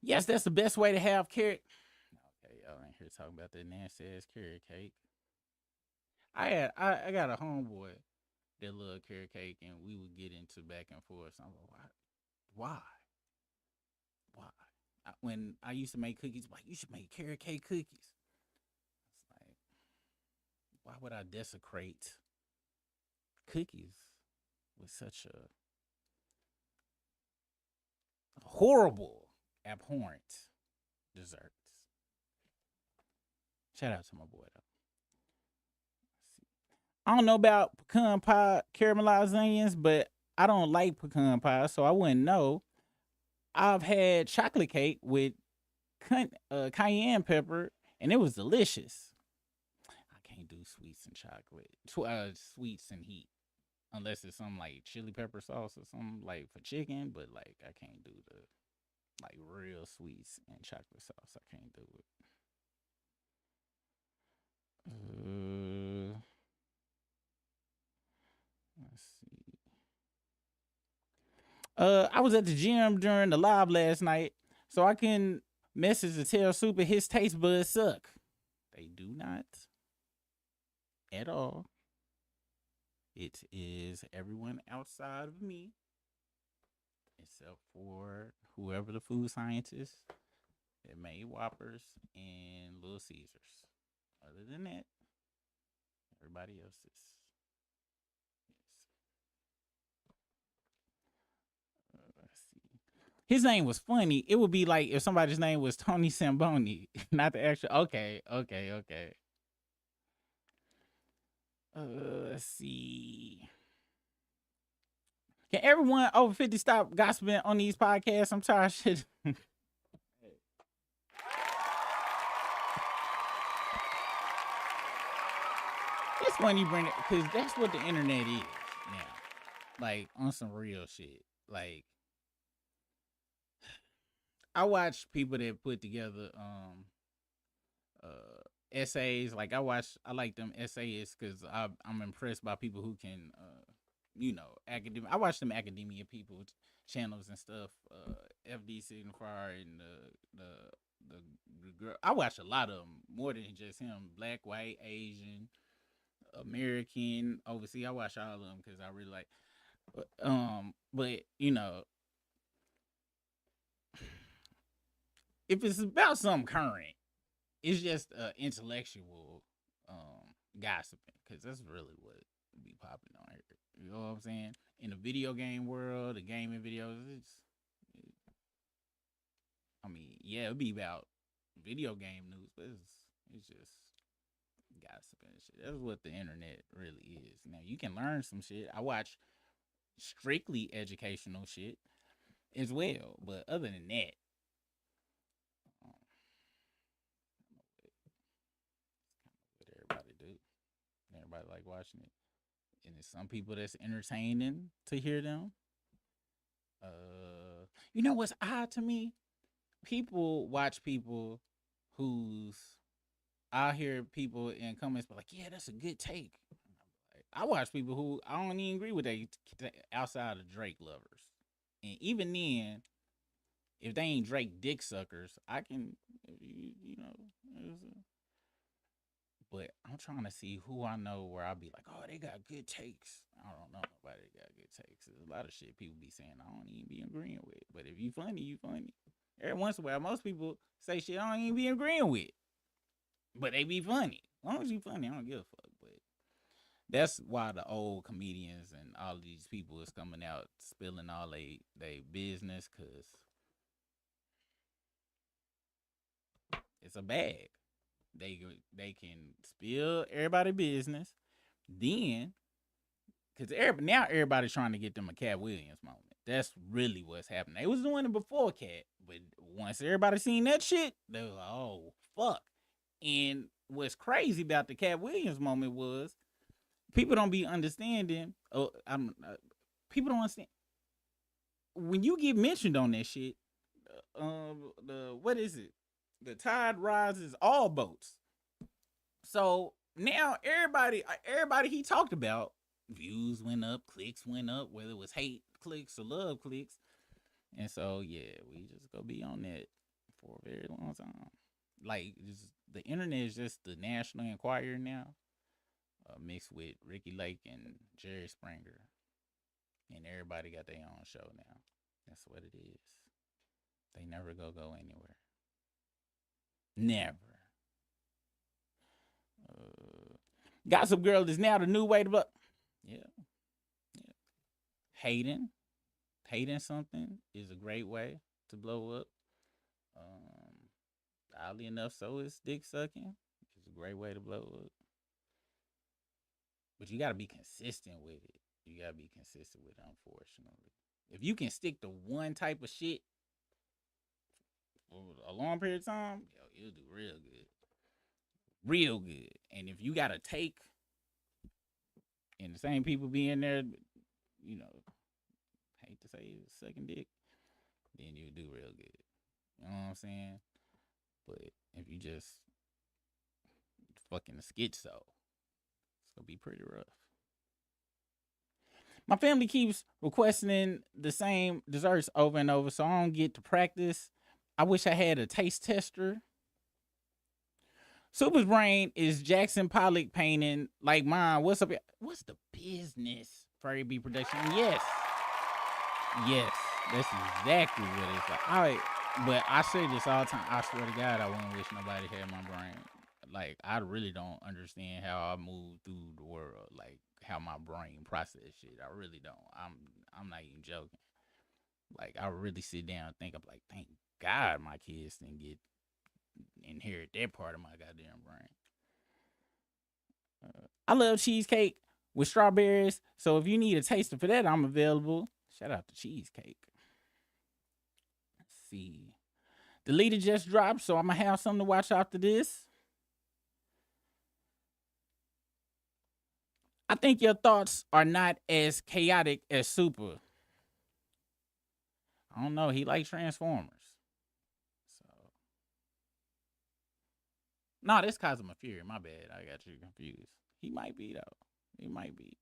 Yes, that's the best way to have carrot. Okay, y'all ain't here talking about that nasty ass carrot cake. I got a homeboy that loved carrot cake, and we would get into back and forth. So I'm like, why? When I used to make cookies, like, you should make carrot cake cookies. It's like, why would I desecrate cookies with such a horrible, abhorrent desserts? Shout out to my boy, though. I don't know about pecan pie caramelized onions, but I don't like pecan pie, so I wouldn't know. I've had chocolate cake with cayenne pepper, and it was delicious. I can't do sweets and chocolate, sweets and heat, unless it's some like chili pepper sauce or something like for chicken. But like, I can't do the like real sweets and chocolate sauce. I can't do it. Let's see. I was at the gym during the live last night, so I can message to tell Super his taste buds suck. They do not at all. It is everyone outside of me, except for whoever the food scientist that made Whoppers and Little Caesars. Other than that, everybody else is. Let's see. His name was funny. It would be like if somebody's name was Tony Samboni, not the actual. Okay. Let's see. Can everyone over 50 stop gossiping on these podcasts? I'm tired of shit. It's when you bring it, because that's what the internet is now. Like, on some real shit. Like, I watch people that put together essays. Like, I like them essayists because I'm impressed by people who can I watch them academia people channels and stuff. FD Signify and the girl. I watch a lot of them, more than just him. Black, white, Asian, American, overseas. I watch all of them because I really like. But if it's about something current, it's just intellectual gossiping, because that's really what be popping on here. You know what I'm saying? In the video game world, the gaming videos, it'd be about video game news, but it's just gossiping and shit. That's what the internet really is. Now, you can learn some shit. I watch strictly educational shit as well, but other than that, what everybody do. Everybody like watching it. And there's some people that's entertaining to hear them. You know what's odd to me? People watch people who's I hear people in comments be like, yeah, that's a good take. I watch people who I don't even agree with they outside of Drake lovers. And even then, if they ain't Drake dick suckers, I can, but I'm trying to see who I know where I'll be like, oh, they got good takes. I don't know nobody that got good takes. There's a lot of shit people be saying I don't even be agreeing with. But if you funny, you funny. Every once in a while, most people say shit I don't even be agreeing with. But they be funny. As long as you funny, I don't give a fuck. But that's why the old comedians and all of these people is coming out spilling all they business, because it's a bag. They can spill everybody's business, then because now everybody's trying to get them a Cat Williams moment. That's really what's happening. They was doing it before Cat, but once everybody seen that shit, they was like, oh fuck. And what's crazy about the Cat Williams moment was people don't be understanding. People don't understand when you get mentioned on that shit. What is it? The tide rises all boats. So now everybody he talked about, views went up, clicks went up, whether it was hate clicks or love clicks. And so yeah, we just gonna be on that for a very long time. Like the internet is just the National Enquirer now, mixed with Ricky Lake and Jerry Springer, and everybody got their own show now. That's what it is. They never go anywhere. Never. Gossip Girl is now the new way to blow. Yeah. Hating something is a great way to blow up. Oddly enough, so is dick sucking. It's a great way to blow up. But you gotta be consistent with it. Unfortunately. If you can stick to one type of shit for a long period of time, you'll do real good. Real good. And if you gotta take and the same people be in there, hate to say it, sucking dick, then you do real good. You know what I'm saying? But if you just fucking a schizo, it's gonna be pretty rough. My family keeps requesting the same desserts over and over, so I don't get to practice. I wish I had a taste tester. Super's brain is Jackson Pollock painting like mine. What's up? What's the business? Furry B Production. Yes, that's exactly what it's like. All right, but I say this all the time. I swear to God, I wouldn't wish nobody had my brain. Like, I really don't understand how I move through the world. Like, how my brain process shit. I really don't. I'm not even joking. Like, I really sit down and think, I'm like, thank God my kids didn't inherit that part of my goddamn brain. I love cheesecake with strawberries, so if you need a taster for that, I'm available. Shout out to cheesecake. Let's see. The leader just dropped, so I'm gonna have something to watch after this. I think your thoughts are not as chaotic as Super. I don't know. He likes Transformers. So. No, this Cosmo Fury. My bad. I got you confused. He might be, though. He might be.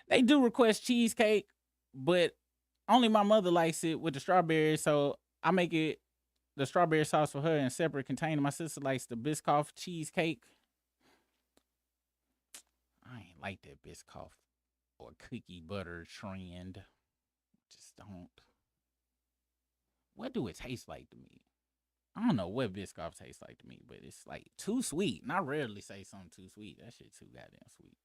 They do request cheesecake, but only my mother likes it with the strawberries, so I make it the strawberry sauce for her in a separate container. My sister likes the Biscoff cheesecake. I ain't like that Biscoff or cookie butter trend. Just don't. What do it taste like to me? I don't know what Biscoff tastes like to me, but it's like too sweet. And I rarely say something too sweet. That shit too goddamn sweet.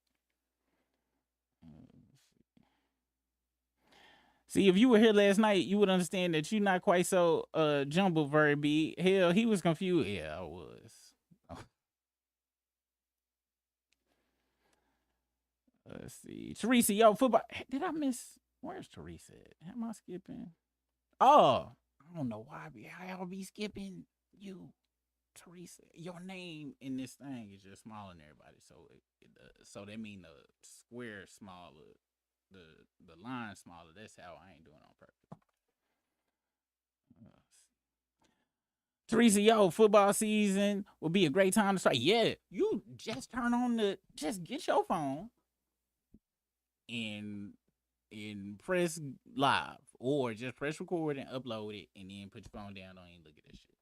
See, if you were here last night, you would understand that you're not quite so jumbled, very B. Hell, he was confused. Yeah, I was. Let's see. Teresa, yo, football. Did I miss? Where's Teresa at? Am I skipping? Oh, I don't know why I'll be skipping you, Teresa. Your name in this thing is just smaller than everybody. So that mean the square smaller, the line smaller. That's how I ain't doing it on purpose. Teresa, yo, football season will be a great time to start. Yeah, you just turn on just get your phone and press live, or just press record and upload it, and then put your phone down. Don't even look at that shit.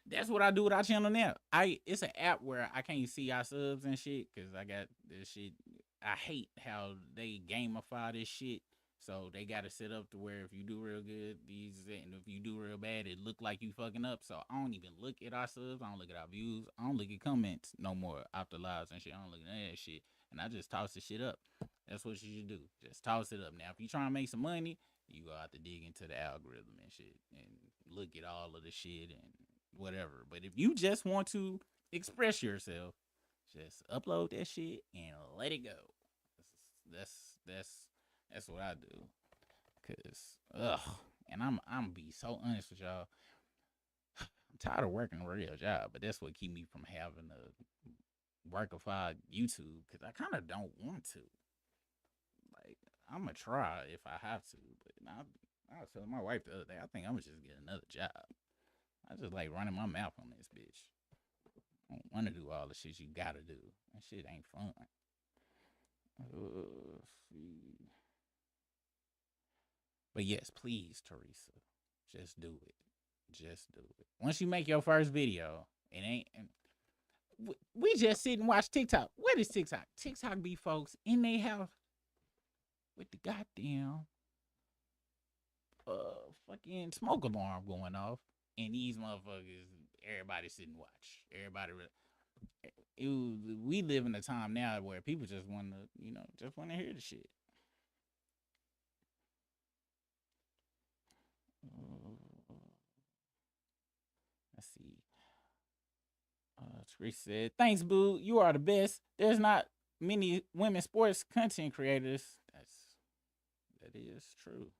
That's what I do with our channel now. It's an app where I can't see our subs and shit because I got this shit. I hate how they gamify this shit. So they got to set up to where if you do real good, and if you do real bad, it look like you fucking up. So I don't even look at our subs. I don't look at our views. I don't look at comments no more after lives and shit. I don't look at that shit. And I just toss the shit up. That's what you should do. Just toss it up. Now, if you trying to make some money, you go have to dig into the algorithm and shit and look at all of the shit and whatever. But if you just want to express yourself, just upload that shit and let it go. That's what I do. Cause and I'm be so honest with y'all. I'm tired of working a real job, but that's what keep me from having a workified YouTube. Cause I kind of don't want to. Like, I'm gonna try if I have to, but I was telling my wife the other day, I think I'm gonna just get another job. I just like running my mouth on this bitch. I don't want to do all the shit you gotta do. That shit ain't fun. See. But yes, please, Teresa, just do it. Just do it. Once you make your first video, it ain't. We just sit and watch TikTok. What is TikTok? TikTok be folks in their house with the goddamn fucking smoke alarm going off, and these motherfuckers, everybody sit and watch. Everybody, we live in a time now where people just want to, just want to hear the shit. Let's see. Teresa said, "Thanks, boo. You are the best. There's not many women sports content creators." That is true.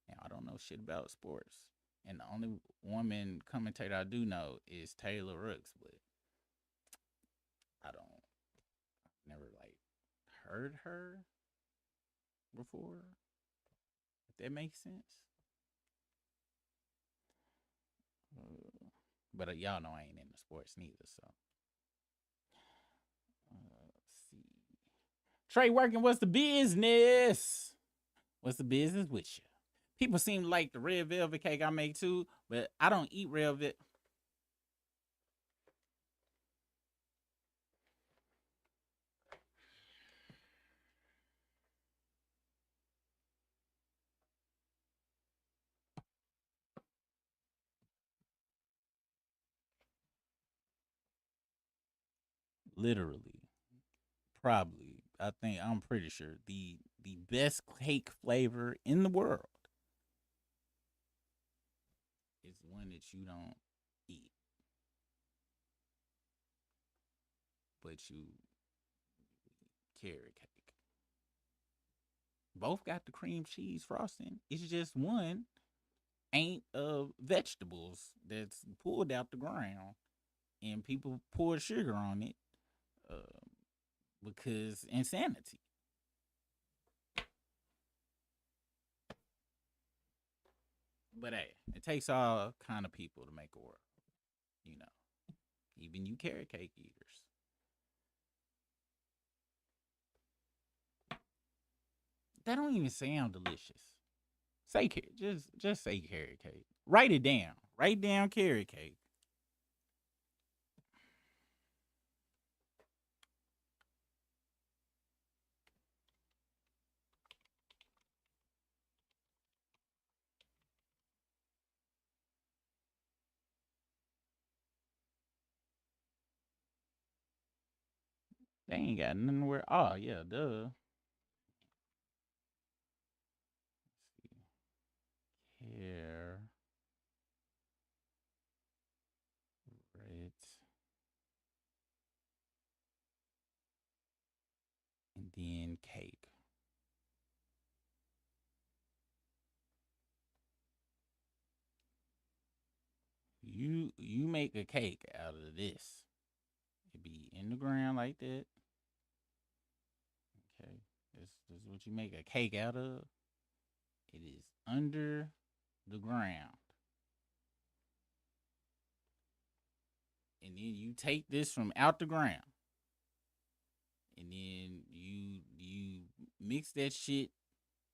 Now, I don't know shit about sports, and the only woman commentator I do know is Taylor Rooks, but I've never heard her before. If that makes sense. But y'all know I ain't into sports neither, so. Let's see. Trey working, what's the business? What's the business with you? People seem to like the red velvet cake I make too, but I don't eat red velvet. Literally, probably, I'm pretty sure the best cake flavor in the world is one that you don't eat, but you carrot cake. Both got the cream cheese frosting. It's just one ain't vegetables that's pulled out the ground, and people pour sugar on it because insanity. But hey, it takes all kind of people to make a world, even you carrot cake eaters. That don't even sound delicious. Say just say carrot cake. Write it down. Write down carrot cake. They ain't got nothing where. Oh yeah, duh. Here. Right. And then cake. You make a cake out of this. It be in the ground like that. Okay. This is what you make a cake out of. It is under the ground. And then you take this from out the ground. And then you mix that shit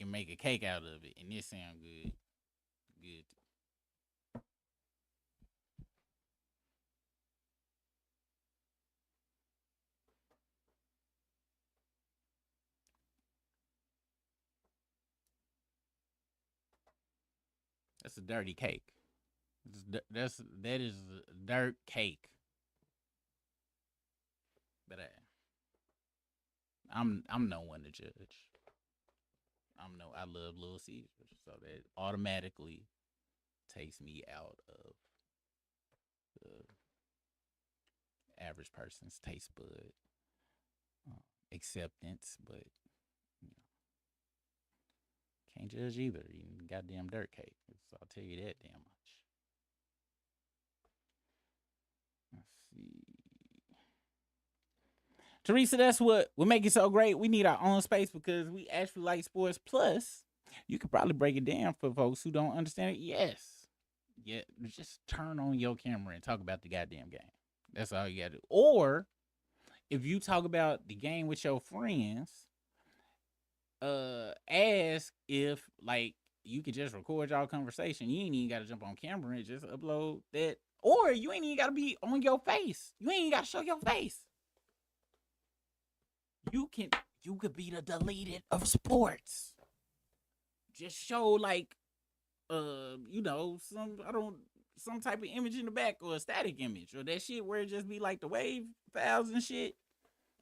and make a cake out of it. And it sound good. Good. That's a dirty cake. That is a dirt cake. But I'm no one to judge. I love Little Caesars, so that automatically takes me out of the average person's taste bud acceptance, but can't judge either. You goddamn dirt cake. So I'll tell you that damn much. Let's see. Teresa, that's what will make it so great. We need our own space because we actually like sports. Plus, you could probably break it down for folks who don't understand it. Yes. Yeah, just turn on your camera and talk about the goddamn game. That's all you gotta do. Or if you talk about the game with your friends, ask if like you could just record y'all conversation. You ain't even gotta jump on camera and just upload that. Or you ain't even gotta be on your face. You ain't even gotta show your face. You could be the deleted of sports. Just show like some type of image in the back or a static image or that shit where it just be like the wave files and shit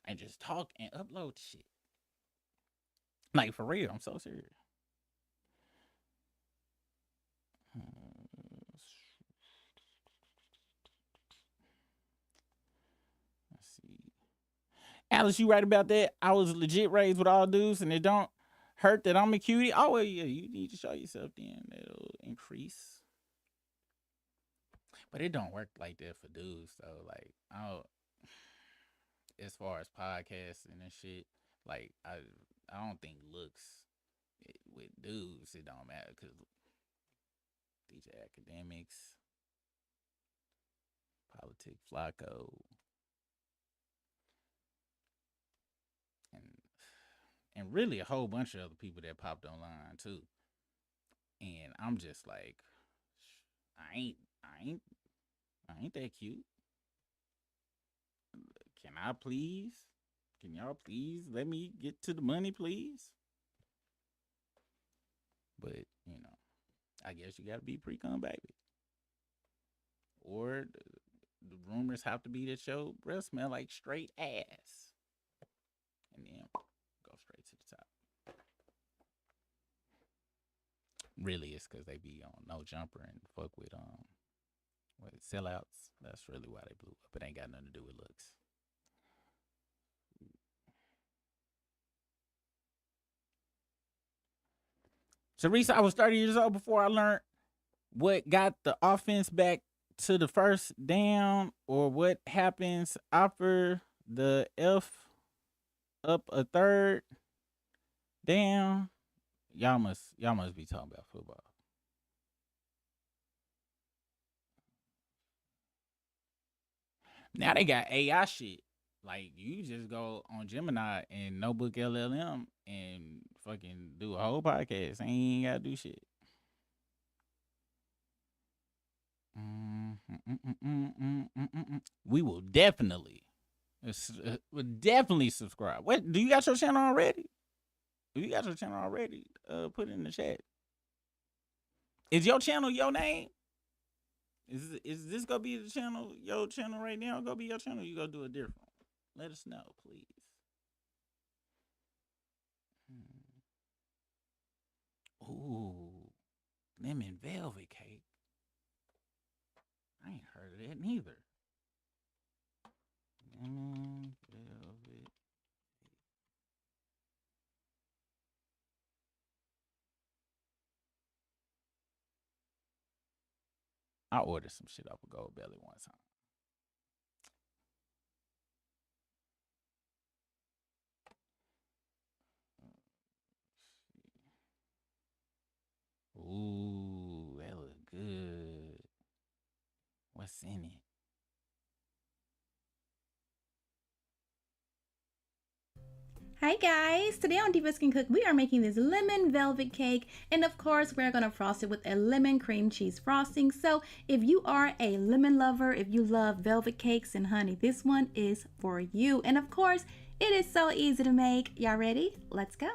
and just talk and upload shit. Like for real, I'm so serious. Let's see. Alice, you right about that? I was legit raised with all dudes and it don't hurt that I'm a cutie. Oh, well, yeah, you need to show yourself then. That'll increase. But it don't work like that for dudes, though. Like, as far as podcasting and shit, like, I don't think looks with dudes, it don't matter because DJ Academics, Politic Flacco, and really a whole bunch of other people that popped online too. And I'm just like, I ain't that cute. Can y'all please let me get to the money, please? But, I guess you gotta be pre-cum baby. Or the rumors have to be that your breath smell like straight ass. And then go straight to the top. Really, it's because they be on no jumper and fuck with sellouts. That's really why they blew up. It ain't got nothing to do with looks. Teresa, I was 30 years old before I learned what got the offense back to the first down or what happens after the F up a third down. Y'all must be talking about football. Now they got AI shit. Like, you just go on Gemini and Notebook LLM and fucking do a whole podcast. Ain't gotta do shit. We will definitely subscribe. What, do you got your channel already? If you got your channel already, put it in the chat. Is your channel your name? Is this gonna be the channel, your channel right now? Gonna be your channel? You gonna do a different one? Let us know, please. Ooh, lemon velvet cake. I ain't heard of that neither. Lemon velvet. I ordered some shit off of Gold Belly one time. Ooh, that look good. What's in it? Hi guys, today on Divas Can Cook, we are making this lemon velvet cake, and of course we're gonna frost it with a lemon cream cheese frosting. So if you are a lemon lover, if you love velvet cakes and honey, this one is for you. And of course, it is so easy to make. Y'all ready? Let's go.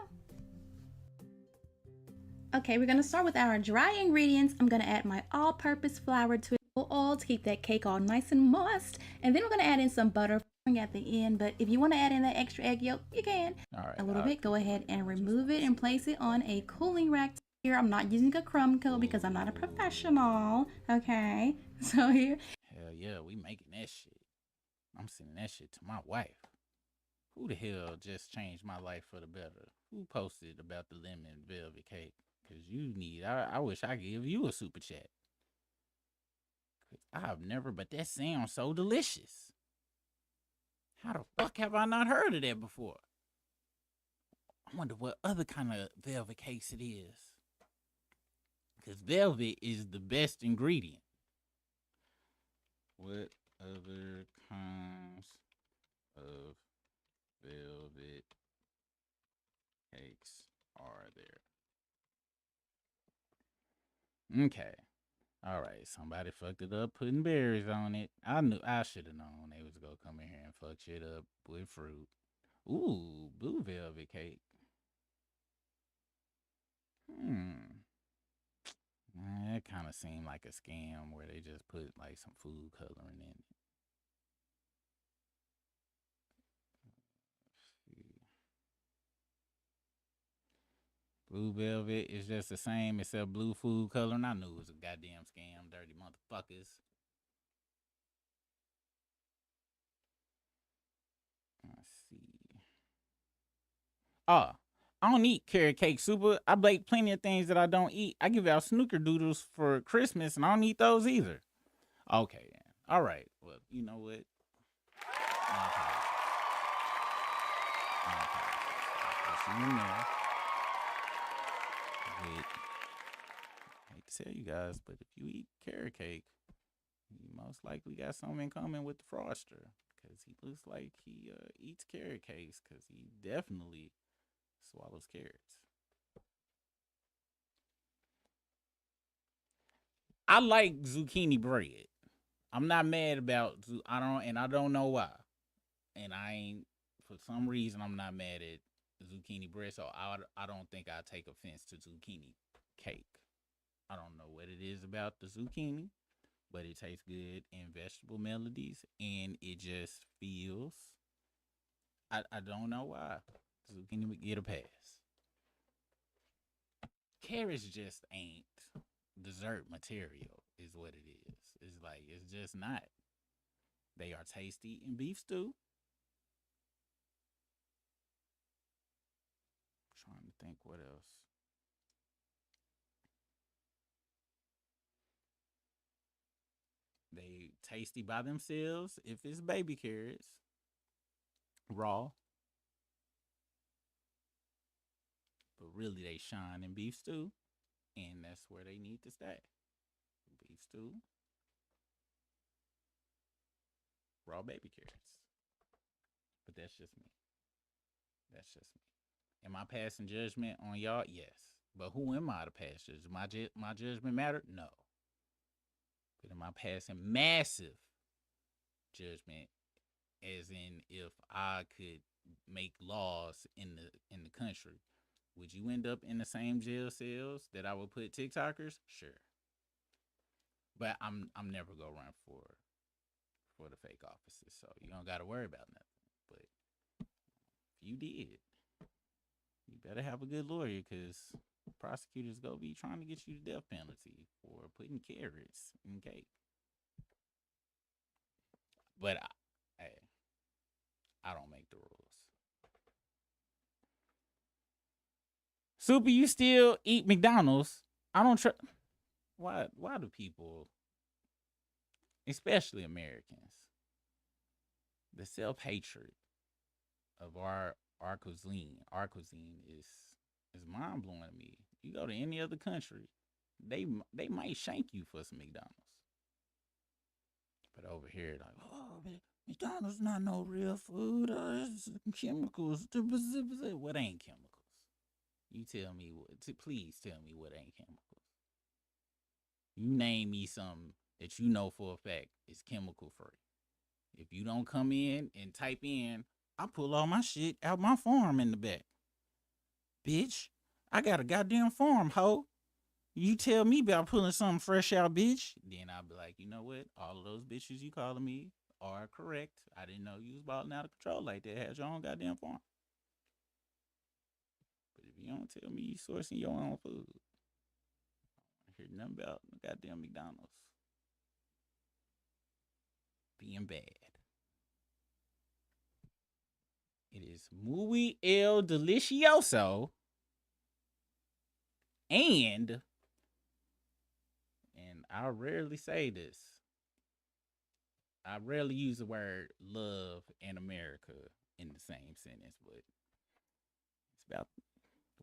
Okay, we're gonna start with our dry ingredients. I'm gonna add my all-purpose flour to it, oil to keep that cake all nice and moist, and then we're gonna add in some butter at the end. But if you want to add in that extra egg yolk, you can. A little bit. Go ahead and remove it and place it on a cooling rack. Here, I'm not using a crumb coat because I'm not a professional. Okay, so here. Hell yeah, we making that shit. I'm sending that shit to my wife. Who the hell just changed my life for the better? Who posted about the lemon velvet cake? Because you need, I wish I could give you a super chat. I've never, but that sounds so delicious. How the fuck have I not heard of that before? I wonder what other kind of velvet cakes it is. Because velvet is the best ingredient. What other kinds of velvet cakes are there? Okay. All right. Somebody fucked it up putting berries on it. I should have known they was gonna come in here and fuck shit up with fruit. Ooh, blue velvet cake. That kind of seemed like a scam where they just put like some food coloring in it. Blue velvet is just the same except blue food coloring. I knew it was a goddamn scam, dirty motherfuckers. Let's see. Oh, I don't eat carrot cake super. I bake plenty of things that I don't eat. I give out snooker doodles for Christmas, and I don't eat those either. Okay, then. All right. Well, you know what? Okay. See you there. Wait. I hate to tell you guys, but if you eat carrot cake, you most likely got something in common with the froster, because he looks like he eats carrot cakes, because he definitely swallows carrots. I like zucchini bread. I'm not mad about I don't know why. And I ain't, for some reason I'm not mad at zucchini bread, so I don't think I take offense to zucchini cake. I don't know what it is about the zucchini, but it tastes good in vegetable melodies, and it just feels. I don't know why zucchini would get a pass. Carrots just ain't dessert material, is what it is. It's like it's just not. They are tasty in beef stew. I'm trying to think what else. They tasty by themselves if it's baby carrots, raw. But really they shine in beef stew, and that's where they need to stay. Beef stew, raw baby carrots. But that's just me. That's just me. Am I passing judgment on y'all? Yes. But who am I to pass judgment? My judgment matter? No. But am I passing massive judgment? As in, if I could make laws in the country, would you end up in the same jail cells that I would put TikTokers? Sure. But I'm never gonna run for the fake offices, so you don't gotta worry about nothing. But if you did, you better have a good lawyer, because prosecutors go be trying to get you the death penalty for putting carrots in cake. But I don't make the rules. Super, you still eat McDonald's? I don't trust. Why do people, especially Americans, the self hatred of our cuisine is mind blowing to me. You go to any other country, they might shank you for some McDonald's. But over here, like, oh, McDonald's not no real food. It's chemicals. What ain't chemicals? You tell me what. Please tell me what ain't chemicals. You name me something that you know for a fact is chemical free. If you don't come in and type in, I pull all my shit out my farm in the back. Bitch, I got a goddamn farm, ho. You tell me about pulling something fresh out, bitch. Then I'll be like, you know what? All of those bitches you calling me are correct. I didn't know you was balling out of control like that. Had your own goddamn farm. But if you don't tell me you sourcing your own food, I hear nothing about the goddamn McDonald's being bad. It is muy el delicioso, and I rarely say this. I rarely use the word love and America in the same sentence, but it's about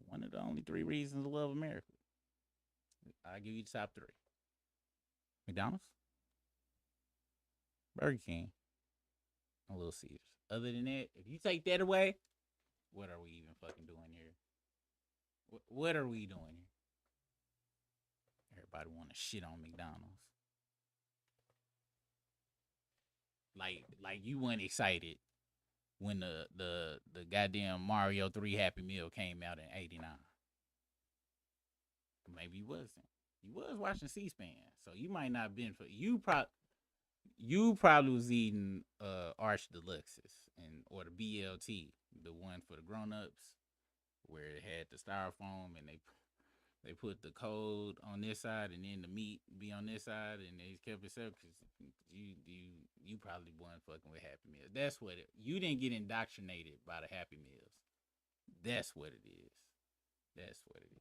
one of the only three reasons to love America. I'll give you the top 3. McDonald's, Burger King, and Little Caesars. Other than that, if you take that away, what are we even fucking doing here? What are we doing here? Everybody want to shit on McDonald's. Like you weren't excited when the goddamn Mario 3 Happy Meal came out in '89. Maybe you wasn't. You was watching C-SPAN, so you might not have been for you probably was eating Arch Deluxes or the BLT, the one for the grown-ups, where it had the styrofoam and they put the code on this side and then the meat be on this side, and they kept it separate because you probably weren't fucking with Happy Meals. That's what you didn't get indoctrinated by the Happy Meals. That's what it is. That's what it is.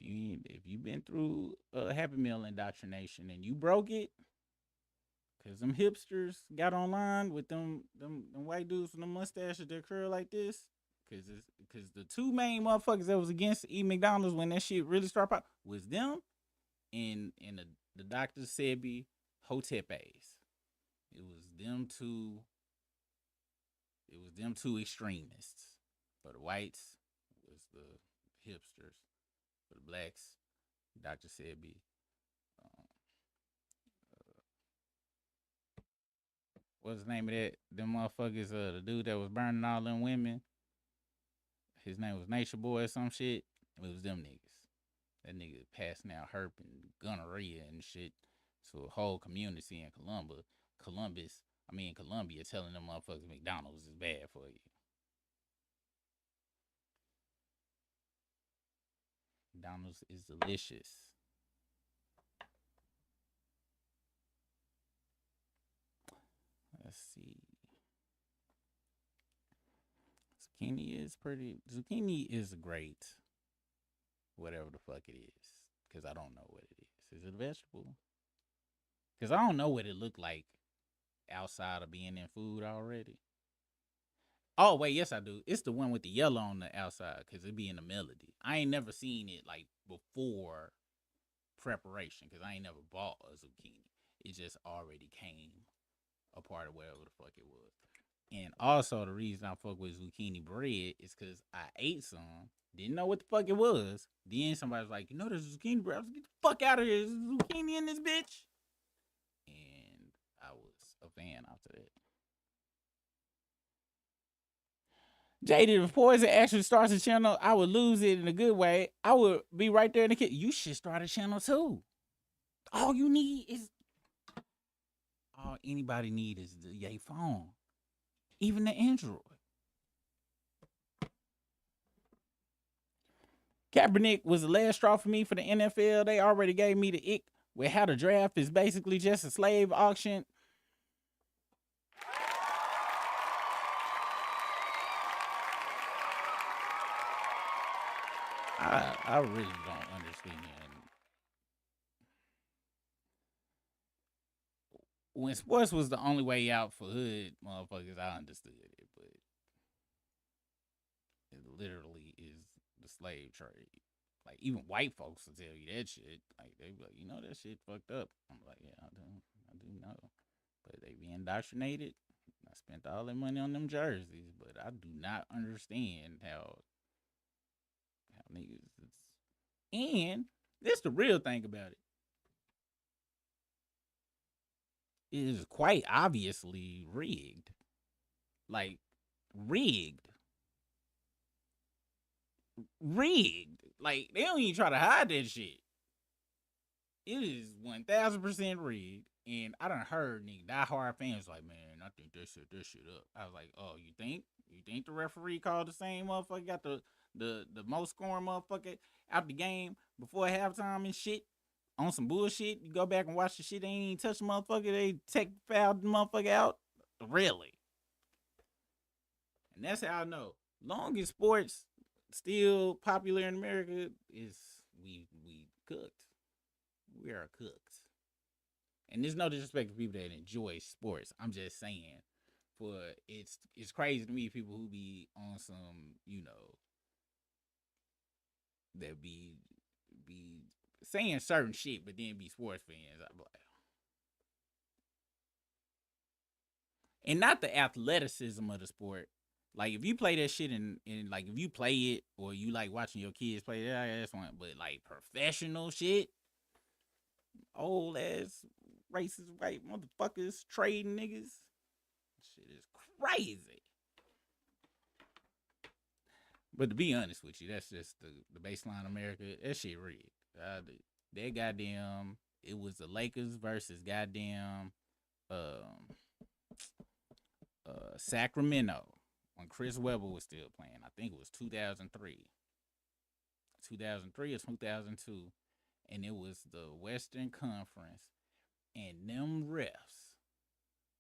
If you've been through a Happy Meal indoctrination and you broke it, cause them hipsters got online with them white dudes with them mustaches that curl like this, cause the two main motherfuckers that was against eating McDonald's when that shit really started popping was them and the Dr. Sebi Hotepes. It was them two. It was them two extremists. For the whites was the hipsters. For the blacks, Dr. Sebi. What's the name of that? Them motherfuckers, the dude that was burning all them women. His name was Nature Boy or some shit. It was them niggas. That nigga passing out herp and gonorrhea and shit to a whole community in Columbia, telling them motherfuckers McDonald's is bad for you. McDonald's is delicious. Let's see. Zucchini is great. Whatever the fuck it is. Because I don't know what it is. Is it a vegetable? Because I don't know what it looked like outside of being in food already. Oh, wait, yes I do. It's the one with the yellow on the outside because it be in the melody. I ain't never seen it like before preparation because I ain't never bought a zucchini. It just already came a part of whatever the fuck it was. And also the reason I fuck with zucchini bread is because I ate some, didn't know what the fuck it was. Then somebody was like, there's zucchini bread. I was like, get the fuck out of here. There's zucchini in this bitch. And I was a fan after that. JD, if Poison actually starts a channel, I would lose it in a good way. I would be right there in the kitchen. You should start a channel too. All you need is all anybody need is the Yay phone. Even the Android. Kaepernick was the last straw for me for the NFL. They already gave me the ick with how the draft is basically just a slave auction. I really don't understand. When sports was the only way out for hood motherfuckers, I understood it, but it literally is the slave trade. Like, even white folks will tell you that shit. Like, they be like, that shit fucked up. I'm like, yeah, I do know. But they be indoctrinated. I spent all that money on them jerseys, but I do not understand how niggas is. And this the real thing about it. It is quite obviously rigged. Like, rigged. Like, they don't even try to hide that shit. It is 1000% rigged. And I done heard diehard fans like, man, I think they set this shit up. I was like, oh, you think? You think the referee called the same motherfucker, got the most scoring motherfucker out the game before halftime and shit? On some bullshit, you go back and watch the shit, they ain't even touch the motherfucker, they fouled the motherfucker out. Really? And that's how I know. Long as sports still popular in America, is we cooked. We are cooked. And there's no disrespect to people that enjoy sports. I'm just saying, it's crazy to me people who be on some, that be saying certain shit, but then be sports fans. I'm like, and not the athleticism of the sport. Like if you play that shit and like if you play it or you like watching your kids play, yeah, that's one. But like professional shit, old ass racist white motherfuckers trading niggas, shit is crazy. But to be honest with you, that's just the baseline America. That shit rigged. That goddamn, it was the Lakers versus goddamn Sacramento when Chris Webber was still playing. I think it was 2003. 2003 or 2002. And it was the Western Conference. And them refs.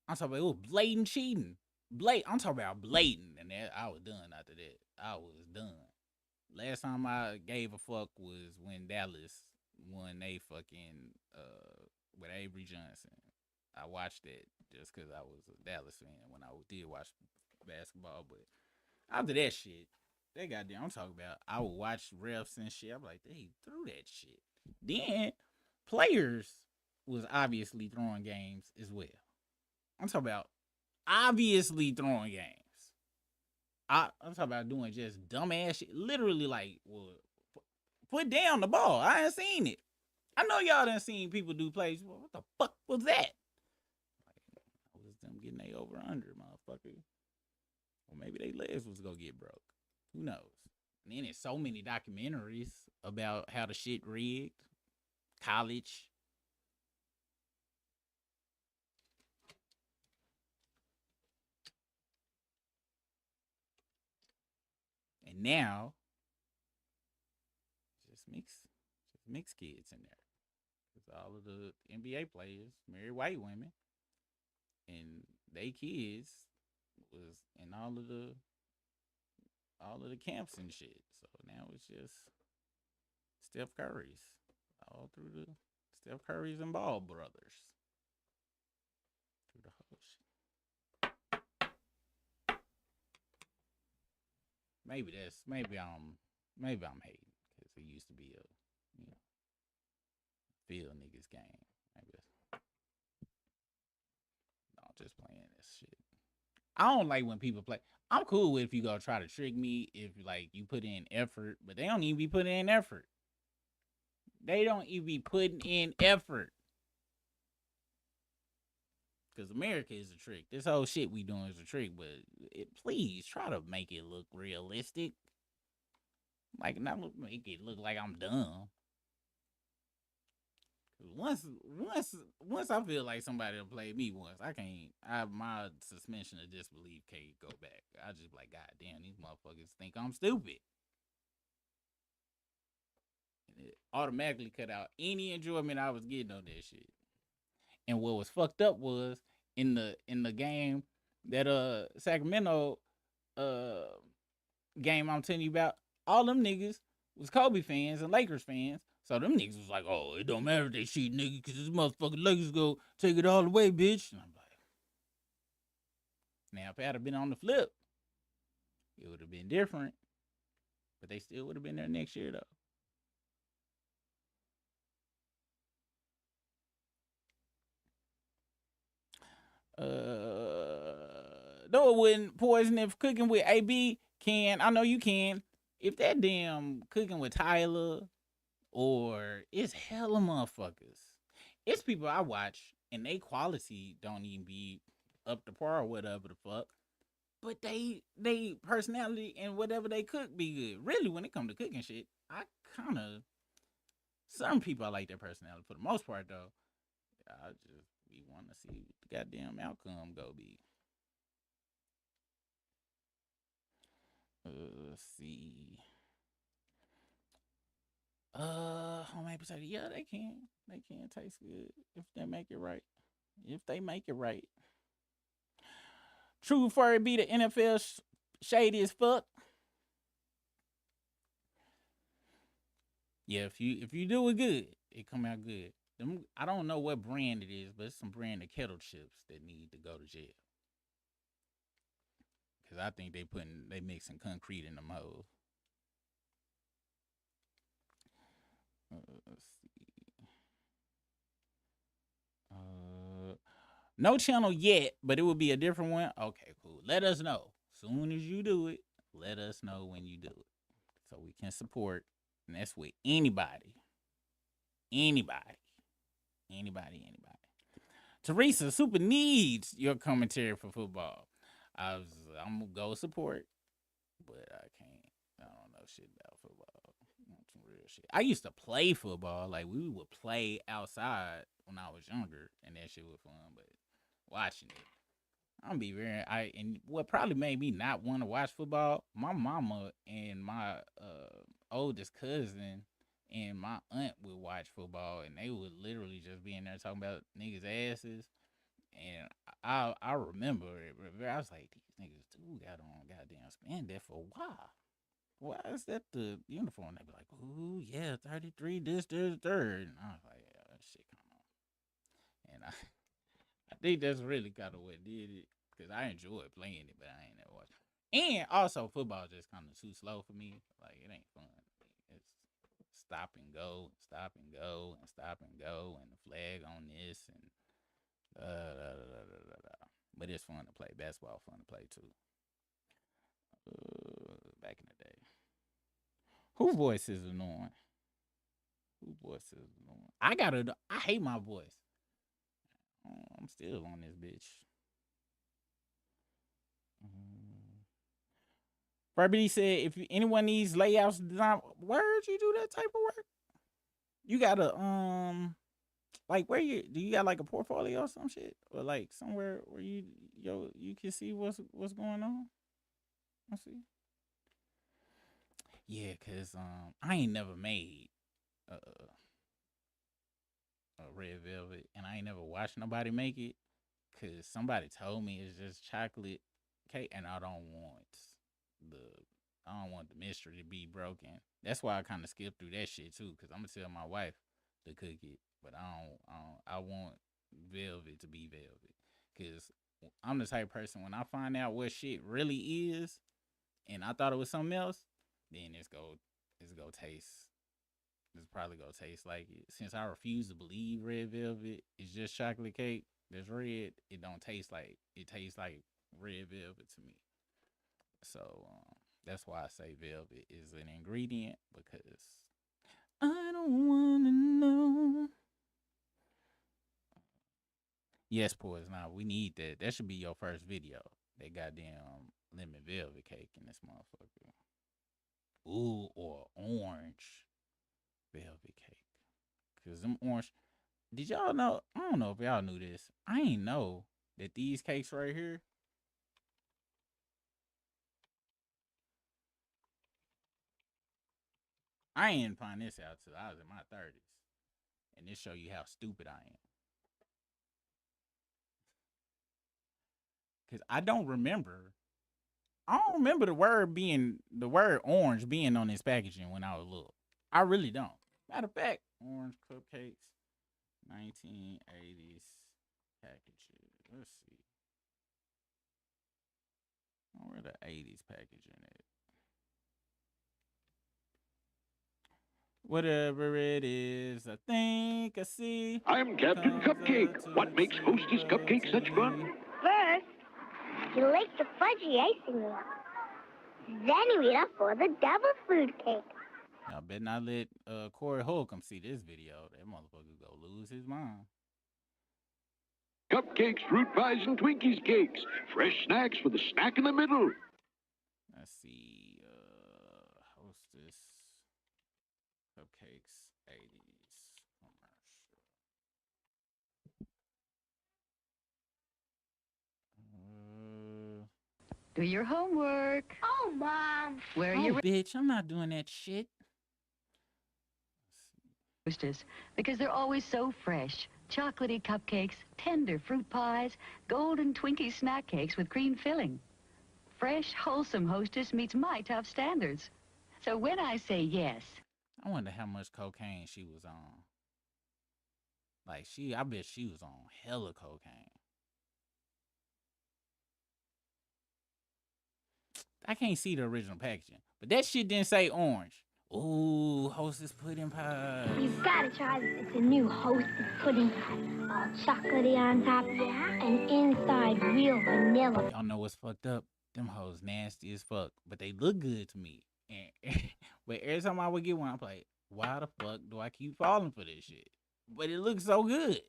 I'm talking about it was blatant cheating. I'm talking about blatant. And that, I was done after that. I was done. Last time I gave a fuck was when Dallas won they fucking with Avery Johnson. I watched it just because I was a Dallas fan when I did watch basketball. But after that shit, that goddamn, I'm talking about, I would watch refs and shit. I'm like, they threw that shit. Then players was obviously throwing games as well. I'm talking about obviously throwing games. I'm talking about doing just dumbass shit. Literally, like, well, put down the ball. I ain't seen it. I know y'all done seen people do plays. Well, what the fuck was that? Like, was them getting they over under, motherfucker? Or maybe they legs was gonna get broke. Who knows? And then there's so many documentaries about how the shit rigged. College. And now, just mix kids in there. Because all of the NBA players marry white women. And they kids was in all of the camps and shit. So now it's just Steph Curry's. All through the Steph Curry's and Ball brothers. Through the whole shit. Maybe I'm hating because it used to be a field niggas game. Maybe I'm just playing this shit. I don't like when people play. I'm cool with if you go try to trick me if like you put in effort, but they don't even be putting in effort. They don't even be putting in effort. Because America is a trick. This whole shit we doing is a trick, but please try to make it look realistic. Like, not make it look like I'm dumb. Once I feel like somebody will play me once, my suspension of disbelief can't go back. I just be like, God damn, these motherfuckers think I'm stupid. And it automatically cut out any enjoyment I was getting on that shit. And what was fucked up was in the game that Sacramento game I'm telling you about, all them niggas was Kobe fans and Lakers fans. So them niggas was like, oh, it don't matter if they cheat, nigga, because this motherfucking Lakers go take it all the way, bitch. And I'm like, now if it had been on the flip, it would have been different. But they still would have been there next year, though. No, it wouldn't poison if cooking with AB can. I know you can. If that damn cooking with Tyler or it's hella motherfuckers. It's people I watch and they quality don't even be up to par or whatever the fuck. But they personality and whatever they cook be good. Really, when it come to cooking shit, I kind of some people I like their personality. For the most part, though, I just be wanting to see what the goddamn outcome go be. Let's see. Homemade potato. Yeah, they can. They can taste good if they make it right. If they make it right. True furry be the NFL shady as fuck. Yeah, if you do it good, it come out good. I don't know what brand it is, but it's some brand of kettle chips that need to go to jail. Cause I think they mixing concrete in them hoes. Let's see. No channel yet, but it will be a different one. Okay, cool. Let us know. Soon as you do it, let us know when you do it. So we can support. And that's with anybody. Anybody. Anybody. Teresa, Super needs your commentary for football. I'm gonna go support, but I can't. I don't know shit about football. Some real shit. I used to play football. Like we would play outside when I was younger, and that shit was fun. But watching it, I'm gonna be very. And what probably made me not want to watch football. My mama and my oldest cousin and my aunt would watch football, and they would literally just be in there talking about niggas' asses. And I remember it. I was like, these niggas do got on goddamn spandex for why? Why is that the uniform? They be like, ooh yeah, 33, this, third. And I was like, yeah, that shit come on. And I think that's really kind of what did it, because I enjoyed playing it, but I ain't never watched. And also, football just kind of too slow for me. Like it ain't fun. It's stop and go, stop and go, and stop and go, and the flag on this and. But it's fun to play. Basketball fun to play too. Back in the day. Who voice is annoying? I hate my voice. I'm still on this bitch. Brandy said, if anyone needs layouts, design, where did you do that type of work? You gotta like where do you got like a portfolio or some shit, or like somewhere where you can see what's going on? Let's see. Yeah, cause I ain't never made a red velvet, and I ain't never watched nobody make it, cause somebody told me it's just chocolate cake, and I don't want the mystery to be broken. That's why I kind of skipped through that shit too, cause I'm gonna tell my wife to cook it, but I want velvet to be velvet, cause I'm the type of person when I find out what shit really is, and I thought it was something else, then it's gonna taste. It's probably gonna taste like it. Since I refuse to believe red velvet is just chocolate cake that's red, it don't taste like it tastes like red velvet to me. So that's why I say velvet is an ingredient, because I don't wanna know. Yes, Poison. Now we need that. That should be your first video. That goddamn lemon velvet cake in this motherfucker. Ooh, or orange velvet cake. Cause them orange. Did y'all know? I don't know if y'all knew this. I ain't know that these cakes right here. I ain't find this out till I was in my 30s, and this show you how stupid I am. Cause I don't remember. I don't remember the word orange being on this packaging when I was little. I really don't. Matter of fact, orange cupcakes, 1980s packaging. Let's see. Where the 80s packaging at? Whatever it is, I think I see. I'm Captain Cupcake. What makes Hostess Cupcake such fun? First, you lick the fudgy icing off. Then you eat up for the double fruit cake. Y'all better not let Corey Holcomb see this video. That motherfucker go lose his mind. Cupcakes, fruit pies, and Twinkies cakes. Fresh snacks for the snack in the middle. Let's see. Hostess Cupcakes 80s commercial. Do your homework. Oh, Mom. Where are Oh, you? bitch, I'm not doing that shit. Hostess, because they're always so fresh. Chocolatey cupcakes, tender fruit pies, golden Twinkie snack cakes with cream filling. Fresh, wholesome Hostess meets my tough standards. So when I say yes, I wonder how much cocaine she was on. Like, I bet she was on hella cocaine. I can't see the original packaging, but that shit didn't say orange. Ooh, Hostess pudding pie. You've got to try this. It's a new Hostess pudding pie. All chocolatey on top, and inside real vanilla. Y'all know what's fucked up? Them hoes nasty as fuck, but they look good to me. And but every time I would get one, I'm like, why the fuck do I keep falling for this shit? But it looks so good.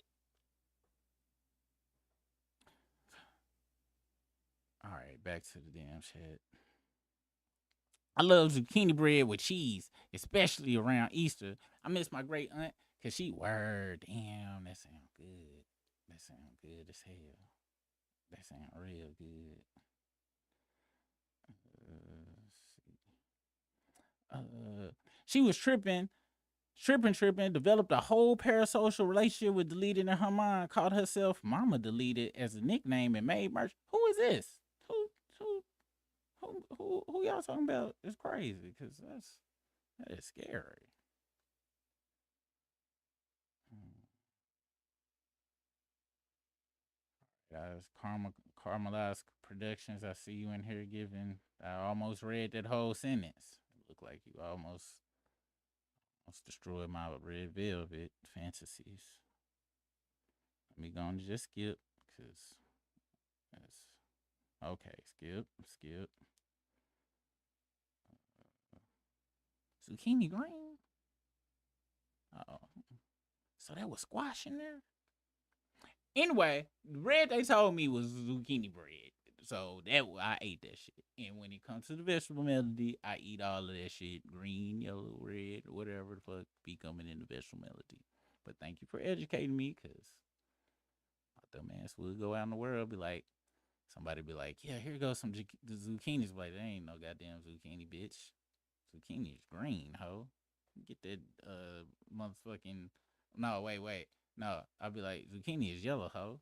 All right, back to the damn shit. I love zucchini bread with cheese, especially around Easter. I miss my great aunt because she word. Damn, that sound good. That sound good as hell. That sound real good. She was tripping, developed a whole parasocial relationship with Deleted in her mind, called herself Mama Deleted as a nickname, and made merch. Who is this? Who y'all talking about? It's crazy, because that is scary. Guys, Caramelized Productions, I see you in here giving. I almost read that whole sentence. It looked like you almost destroyed my red velvet fantasies. Let me go and just skip, because that's okay. Skip. Zucchini green. Oh, so that was squash in there. Anyway, the bread they told me was zucchini bread. So that I ate that shit. And when it comes to the vegetable melody, I eat all of that shit. Green, yellow, red, whatever the fuck be coming in the vegetable melody. But thank you for educating me, because my dumb ass would go out in the world, be like, somebody be like, yeah, here goes some zucchinis. Like, there ain't no goddamn zucchini, bitch. Zucchini is green, ho. Get that motherfucking. No, wait. No, I'll be like, zucchini is yellow, ho.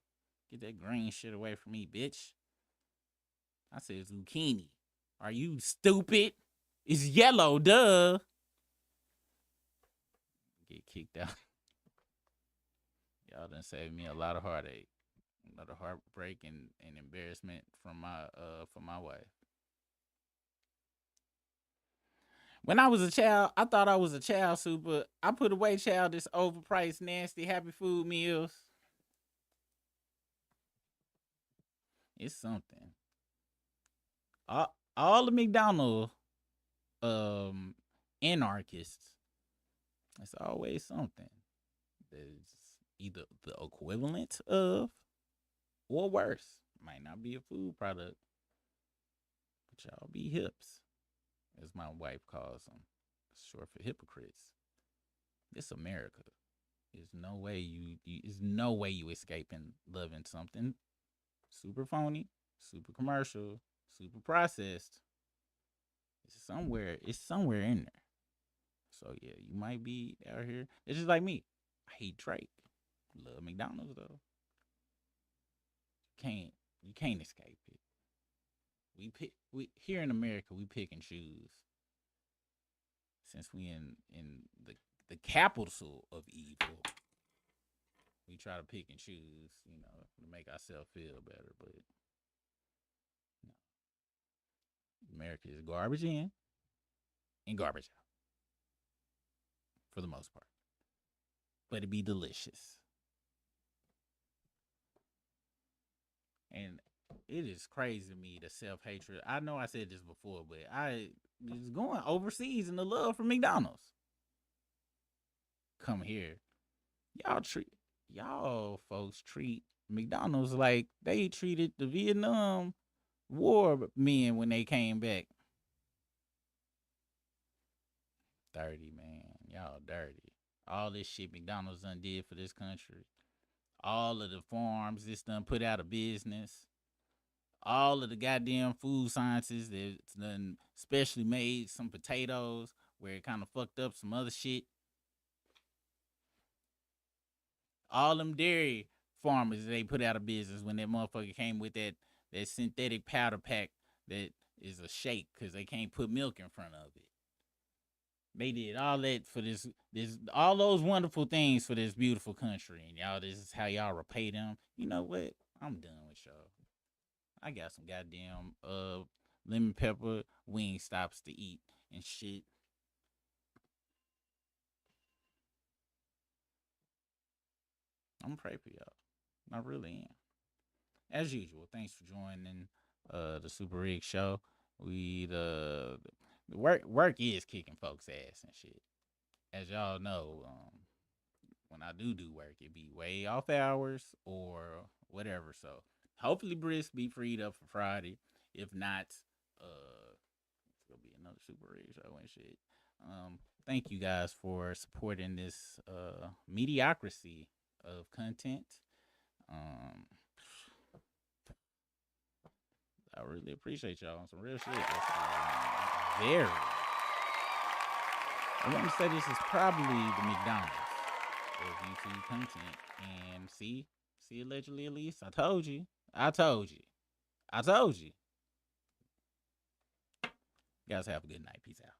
Get that green shit away from me, bitch. I said zucchini. Are you stupid? It's yellow, duh. Get kicked out. Y'all done saved me a lot of heartache, a lot of heartbreak and embarrassment from my wife. When I was a child, I thought I was a child super. I put away childish, overpriced, nasty, happy food meals. It's something. All the McDonald's anarchists. It's always something. There's either the equivalent of or worse. Might not be a food product, but y'all be hips, as my wife calls them. Short for hypocrites. It's America. There's no way you escaping loving something super phony, super commercial, super processed. It's somewhere in there. So yeah, you might be out here. It's just like me. I hate Drake. Love McDonald's though. You can't escape it. We here in America, we pick and choose. Since we in the capital of evil, we try to pick and choose, to make ourselves feel better, but no. America is garbage in and garbage out. For the most part. But it be delicious. And it is crazy to me, the self-hatred. I know I said this before, but I was going overseas in the love for McDonald's. Come here. Y'all folks treat McDonald's like they treated the Vietnam War men when they came back. Dirty, man. Y'all dirty. All this shit McDonald's done did for this country. All of the farms this done put out of business. All of the goddamn food sciences that's done specially made some potatoes where it kind of fucked up some other shit. All them dairy farmers they put out of business when that motherfucker came with that synthetic powder pack that is a shake because they can't put milk in front of it. They did all that for this all those wonderful things for this beautiful country, and y'all, this is how y'all repay them. You know what? I'm done with y'all. I got some goddamn lemon pepper wing stops to eat and shit. I'm gonna pray for y'all. I really am. As usual, thanks for joining the Super Rig Show. The work is kicking folks' ass and shit. As y'all know, when I do work, it be way off hours or whatever. So hopefully Brisk be freed up for Friday. If not, it's gonna be another Super Rig Show and shit. Thank you guys for supporting this mediocrity of content. I really appreciate y'all on some real shit. Very. I want to say this is probably the McDonald's of YouTube content. And see, allegedly at least. I told you. You guys have a good night. Peace out.